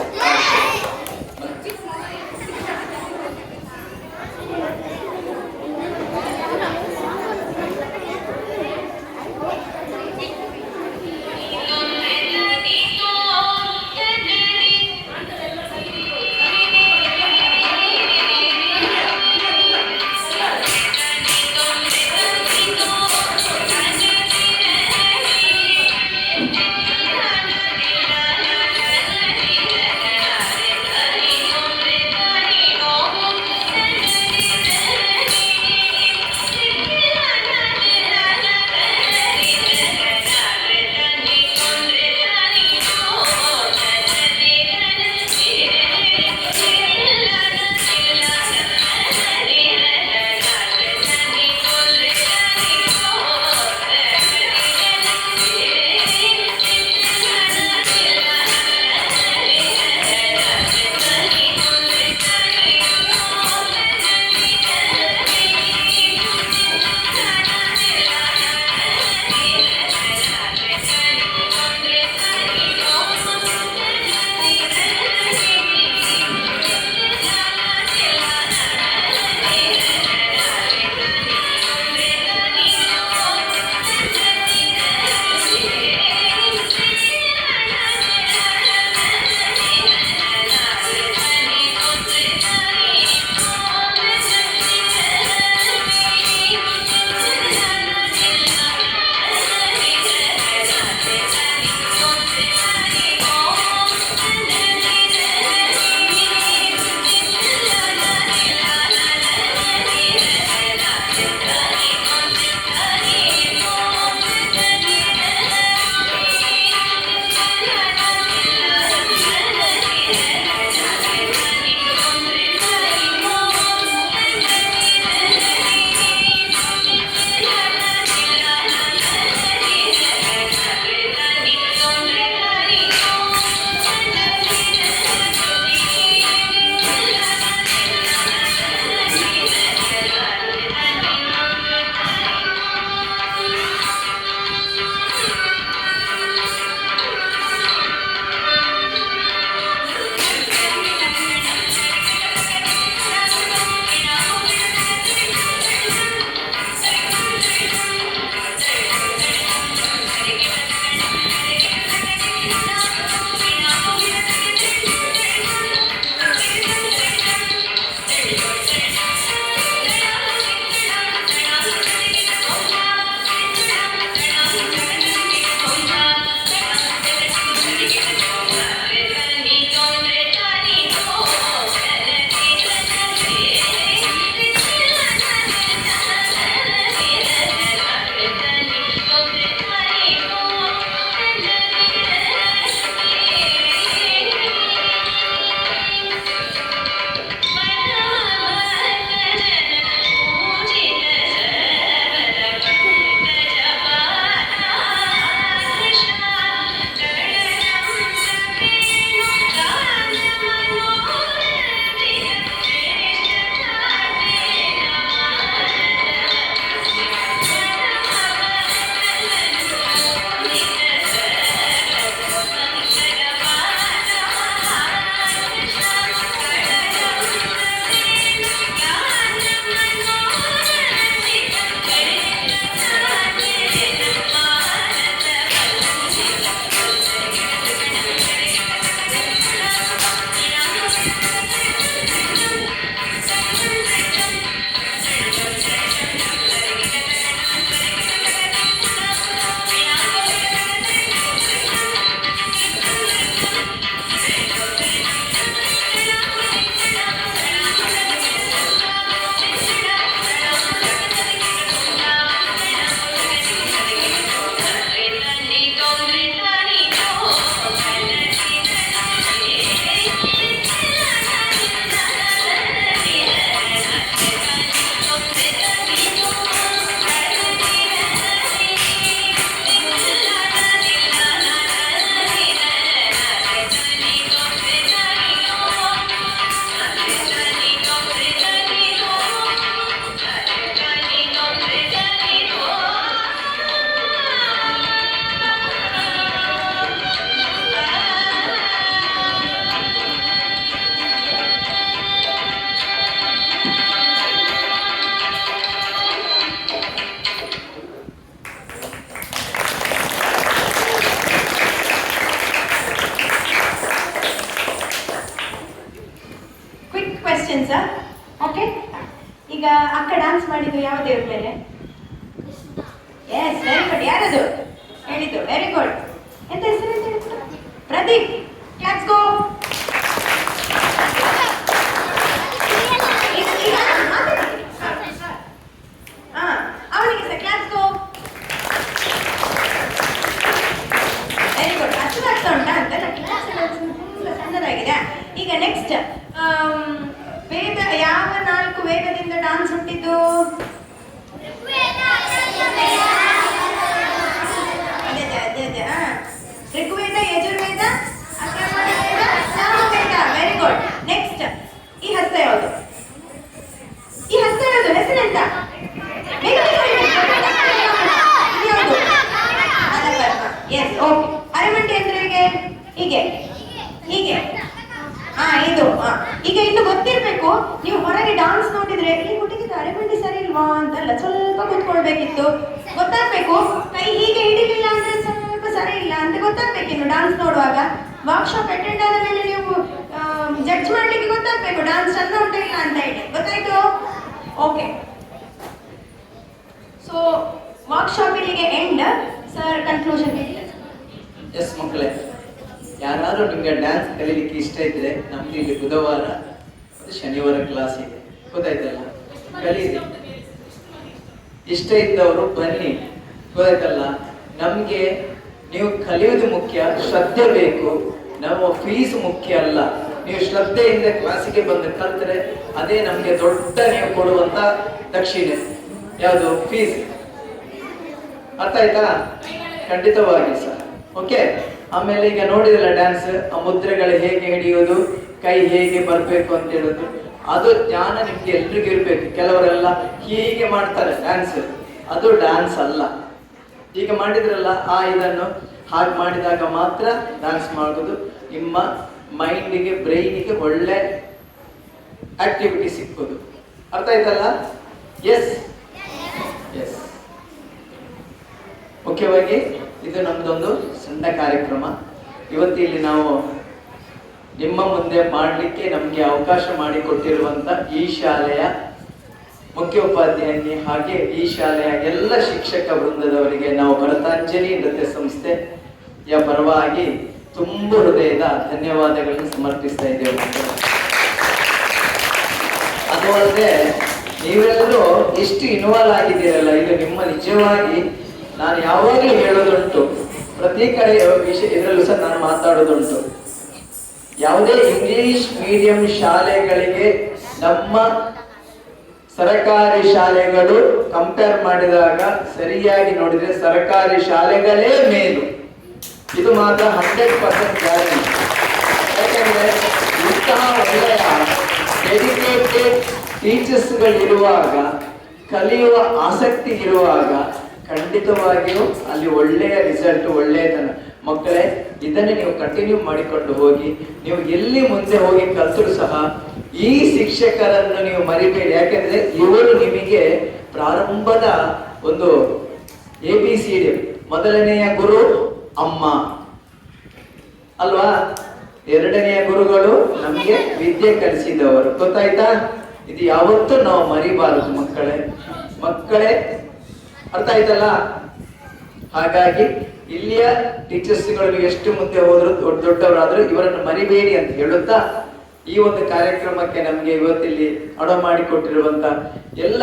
questions. ಓಕೆ, ಈಗ ಅಕ್ಕ ಡಾನ್ಸ್ ಮಾಡಿದ್ದು ಯಾವ ದೇವ್ರ ಮೇಲೆ? Yes, very good. ಯಾರದು ಹೇಳಿದ್ದು? Very good. ಎಂತ ಹೆಸರು ಅಂತ ಹೇಳಿದ್ರು? ಪ್ರದೀಪ್. Claps go. ಅವನಿಗೆ ಸಹ ಕ್ಲಾಪ್ಸ್ ಗೋ. Very good. ಅಷ್ಟು ಆಗ್ತಾ ಉಂಟಾ ಅಂತ ಕ್ಲಾಸ್ ಸಣ್ಣದಾಗಿದೆ. ಈಗ ನೆಕ್ಸ್ಟ್, ವೇದ ಯಾವ 4 ವೇದದಿಂದ ಡಾನ್ಸ್ ಹುಟ್ಟಿದ್ದು? Rigveda, Yajurveda, Atharvana Veda, Samaveda. Very good. Next, ಈ ಹಸ್ತ ಯಾವುದು? ಈ ಹಸ್ತ ಯಾವುದು? ಹೆಸರೆಂತ? S, okay. ಅರೆಮಂಡಿ ಅಂದ್ರೆ ಹೀಗೆ ಹೀಗೆ ಇದು ಈಗ ಇನ್ನು ಗೊತ್ತಿರ್ಬೇಕು. ನೀವು ಹೊರಗೆ ಡಾನ್ಸ್ ನೋಡಿದ್ರೆ ಈ ಹುಡುಗಿದ ಅರೆಮಂಡಿ ಸರಿ ಇಲ್ವಾ ಅಂತಲ್ಲ, ಸ್ವಲ್ಪ ಕೂತ್ಕೊಳ್ಬೇಕಿತ್ತು, ಗೊತ್ತಾಗ್ಬೇಕು. ಕೈ ಹೀಗೆ ಹಿಡಿಲಿಲ್ಲ ಅಂದ್ರೆ ಸ್ವಲ್ಪ ಸರಿ ಇಲ್ಲ ಅಂತ ಗೊತ್ತಾಗ್ಬೇಕು. ಇನ್ನು ಡಾನ್ಸ್ ನೋಡುವಾಗ ವರ್ಕ್ಶಾಪ್ ಅಟೆಂಡ್ ಆದ ಮೇಲೆ ನೀವು ಜಡ್ಜ್ ಮಾಡ್ಲಿಕ್ಕೆ ಗೊತ್ತಾಗ್ಬೇಕು ಡಾನ್ಸ್ ಚಂದ ಉಂಟು ಇಲ್ಲ ಅಂತ ಹೇಳಿ. ಗೊತ್ತಾಯ್ತು? ಓಕೆ. ಸೊ ವರ್ಕ್ಶಾಪ್ ಇಲ್ಲಿಗೆ ಎಂಡ್. Sir conclusion. ಎಸ್ ಮಕ್ಕಳೇ, ಯಾರಾದ್ರೂ ನಿಮ್ಗೆ ಡ್ಯಾನ್ಸ್ ಕಲೀಲಿಕ್ಕೆ ಇಷ್ಟ ಇದ್ರೆ ನಮ್ದು ಇಲ್ಲಿ ಬುಧವಾರ ಮತ್ತು ಶನಿವಾರ ಕ್ಲಾಸ್ ಇದೆ, ಗೊತ್ತಾಯ್ತಲ್ಲ? ಕಲೀರಿ. ಇಷ್ಟ ಇದ್ದವರು ಬನ್ನಿ, ಗೊತ್ತಾಯ್ತಲ್ಲ? ನಮ್ಗೆ ನೀವು ಕಲಿಯೋದು ಮುಖ್ಯ, ಶ್ರದ್ಧೆ ಬೇಕು. ನಮ್ಮ ಫೀಸ್ ಮುಖ್ಯ ಅಲ್ಲ. ನೀವು ಶ್ರದ್ಧೆಯಿಂದ ಕ್ಲಾಸಿಗೆ ಬಂದು ಕಲ್ತ್ರೆ ಅದೇ ನಮ್ಗೆ ದೊಡ್ಡ ನೀವು ಕೊಡುವಂತ ದಕ್ಷಿಣೆ. ಯಾವುದು? ಫೀಸ್. ಅರ್ಥ ಆಯ್ತಾ? ಖಂಡಿತವಾಗಿ ಸರ್. ಓಕೆ. ಆಮೇಲೆ ಈಗ ನೋಡಿದಲ್ಲ ಡ್ಯಾನ್ಸ್, ಆ ಮುದ್ರೆಗಳು ಹೇಗೆ ಹಿಡಿಯೋದು, ಕೈ ಹೇಗೆ ಬರ್ಬೇಕು ಅಂತ ಹೇಳೋದು, ಅದು ಜ್ಞಾನ ನಿಮ್ಗೆ ಎಲ್ರಿಗೂ ಇರ್ಬೇಕು. ಕೆಲವರೆಲ್ಲ ಹೀಗೆ ಮಾಡ್ತಾರೆ ಡ್ಯಾನ್ಸ್, ಅದು ಡ್ಯಾನ್ಸ್ ಅಲ್ಲ. ಈಗ ಮಾಡಿದ್ರಲ್ಲ ಇದನ್ನು ಹಾಗೆ ಮಾಡಿದಾಗ ಮಾತ್ರ ಡ್ಯಾನ್ಸ್ ಮಾಡೋದು. ನಿಮ್ಮ ಮೈಂಡಿಗೆ, ಬ್ರೈನಿಗೆ ಒಳ್ಳೆ ಆಕ್ಟಿವಿಟಿ ಸಿಕ್ಕೋದು. ಅರ್ಥ ಆಯ್ತಲ್ಲ? Yes yes. ಮುಖ್ಯವಾಗಿ ಇದು ನಮ್ದೊಂದು ಸಣ್ಣ ಕಾರ್ಯಕ್ರಮ. ಇವತ್ತು ಇಲ್ಲಿ ನಾವು ನಿಮ್ಮ ಮುಂದೆ ಮಾಡಲಿಕ್ಕೆ ನಮಗೆ ಅವಕಾಶ ಮಾಡಿಕೊಟ್ಟಿರುವಂತ ಈ ಶಾಲೆಯ ಮುಖ್ಯೋಪಾಧ್ಯಾಯನಿ ಹಾಗೆ ಈ ಶಾಲೆಯ ಎಲ್ಲ ಶಿಕ್ಷಕ ವೃಂದದವರಿಗೆ ನಾವು ಭರತಾಂಜಲಿ ನೃತ್ಯ ಸಂಸ್ಥೆಯ ಪರವಾಗಿ ತುಂಬ ಹೃದಯದ ಧನ್ಯವಾದಗಳನ್ನು ಸಮರ್ಪಿಸ್ತಾ ಇದ್ದೇವೆ. ಅದು ಅಲ್ಲದೆ ನೀವೆಲ್ಲರೂ ಎಷ್ಟು ಇನ್ವಾಲ್ವ್ ಆಗಿದ್ದೀರಲ್ಲ, ಇದು ನಿಮ್ಮ ನಿಜವಾಗಿ ನಾನು ಯಾವಾಗಲೂ ಹೇಳೋದುಂಟು, ಪ್ರತಿ ಕಡೆ ವಿಷಯ ಇದರಲ್ಲೂ ಸಹ ನಾನು ಮಾತಾಡೋದುಂಟು. ಯಾವುದೇ ಇಂಗ್ಲಿಷ್ ಮೀಡಿಯಂ ಶಾಲೆಗಳಿಗೆ ನಮ್ಮ ಸರ್ಕಾರಿ ಶಾಲೆಗಳು ಕಂಪೇರ್ ಮಾಡಿದಾಗ ಸರಿಯಾಗಿ ನೋಡಿದ್ರೆ ಸರ್ಕಾರಿ ಶಾಲೆಗಳೇ ಮೇಲು. ಇದು ಮಾತ್ರ 100% ಗ್ಯಾರಂಟಿ. ಯಾಕಂದ್ರೆ ಇಂತಹ ಒಳ್ಳೆಯ ಡೆಡಿಕೇಟೆಡ್ ಟೀಚರ್ಸ್ಗಳಿರುವಾಗ, ಕಲಿಯುವ ಆಸಕ್ತಿ ಇರುವಾಗ ಖಂಡಿತವಾಗಿಯೂ ಅಲ್ಲಿ ಒಳ್ಳೆಯ ರಿಸಲ್ಟ್, ಒಳ್ಳೆಯದನ್ನು. ಮಕ್ಕಳೇ, ಇದನ್ನೇ ನೀವು ಕಂಟಿನ್ಯೂ ಮಾಡಿಕೊಂಡು ಹೋಗಿ. ನೀವು ಎಲ್ಲಿ ಮುಂದೆ ಹೋಗಿ ಕಲ್ತರೂ ಸಹ ಈ ಶಿಕ್ಷಕರನ್ನು ನೀವು ಮರಿಬೇಡಿ. ಯಾಕೆಂದ್ರೆ ಇವರು ನಿಮಗೆ ಪ್ರಾರಂಭದ ಒಂದು ABCD, ಮೊದಲನೆಯ ಗುರು ಅಮ್ಮ ಅಲ್ವಾ, ಎರಡನೆಯ ಗುರುಗಳು ನಮಗೆ ವಿದ್ಯೆ ಕಲಿಸಿದವರು. ಗೊತ್ತಾಯ್ತಾ? ಇದು ಯಾವತ್ತೂ ನಾವು ಮರಿಬಾರದು ಮಕ್ಕಳೇ. ಅರ್ಥ ಆಯ್ತಲ್ಲ? ಹಾಗಾಗಿ ಇಲ್ಲಿಯ ಟೀಚರ್ಸ್ಗಳು ಎಷ್ಟು ಮುಂದೆ ಹೋದ್ರು, ದೊಡ್ಡವರಾದ್ರು ಇವರನ್ನು ಮರಿಬೇಡಿ ಅಂತ ಹೇಳುತ್ತಾ, ಈ ಒಂದು ಕಾರ್ಯಕ್ರಮಕ್ಕೆ ನಮಗೆ ಇವತ್ತಿಲ್ಲಿ ಅಡೋ ಮಾಡಿಕೊಟ್ಟಿರುವಂತ ಎಲ್ಲ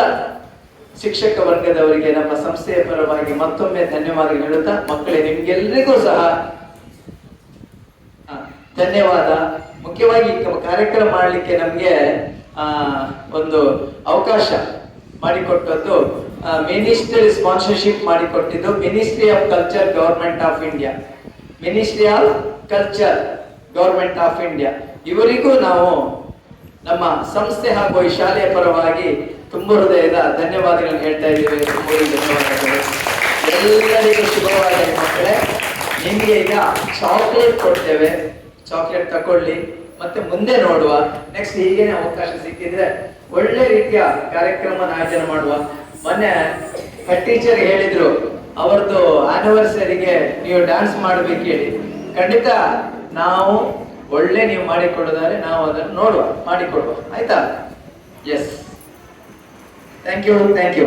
ಶಿಕ್ಷಕ ವರ್ಗದವರಿಗೆ ನಮ್ಮ ಸಂಸ್ಥೆಯ ಪರವಾಗಿ ಮತ್ತೊಮ್ಮೆ ಧನ್ಯವಾದ ಹೇಳುತ್ತಾ, ಮಕ್ಕಳೇ ನಿಮ್ಗೆಲ್ರಿಗೂ ಸಹ ಧನ್ಯವಾದ. ಮುಖ್ಯವಾಗಿ ಕಾರ್ಯಕ್ರಮ ಮಾಡಲಿಕ್ಕೆ ನಮ್ಗೆ ಒಂದು ಅವಕಾಶ ಮಾಡಿಕೊಟ್ಟದ್ದು ಮಿನಿಸ್ಟ್ರಿ ಸ್ಪಾನ್ಸರ್ಶಿಪ್ ಮಾಡಿಕೊಟ್ಟಿದ್ದು ministry of culture government of India. Ministry of culture government of India ಇವರಿಗೂ ನಾವು ನಮ್ಮ ಸಂಸ್ಥೆ ಹಾಗೂ ಈ ಶಾಲೆಯ ಪರವಾಗಿ ತುಂಬ ಹೃದಯದ ಧನ್ಯವಾದಗಳನ್ನು ಹೇಳ್ತಾ ಇದ್ದೇವೆ. ತುಂಬ ಧನ್ಯವಾದಗಳು. ಎಲ್ಲರಿಗೂ ಶುಭವಾಗಲಿ ಮಕ್ಕಳೇ. ನಿಮಗೆ ಈಗ ಚಾಕ್ಲೇಟ್ ಕೊಡ್ತೇವೆ, ಚಾಕ್ಲೇಟ್ ತಕೊಳ್ಳಿ, ಮತ್ತೆ ಮುಂದೆ ನೋಡುವ. ನೆಕ್ಸ್ಟ್ ಹೀಗೇನೆ ಅವಕಾಶ ಸಿಕ್ಕಿದ್ರೆ ಒಳ್ಳೆ ರೀತಿಯ ಕಾರ್ಯಕ್ರಮ ಆಯೋಜನೆ ಮಾಡುವ. ಮೊನ್ನೆ ಹೆಡ್ ಟೀಚರ್ ಹೇಳಿದ್ರು, ಅವರದ್ದು ಆನಿವರ್ಸರಿಗೆ ನೀವು ಡ್ಯಾನ್ಸ್ ಮಾಡ್ಬೇಕು ಹೇಳಿ. ಖಂಡಿತ ನಾವು ಒಳ್ಳೆ ನೀವು ಮಾಡಿಕೊಡೋದಾದ್ರೆ ನಾವು ಅದನ್ನು ನೋಡುವ, ಮಾಡಿಕೊಡುವ, ಆಯ್ತಾ? Yes, thank you.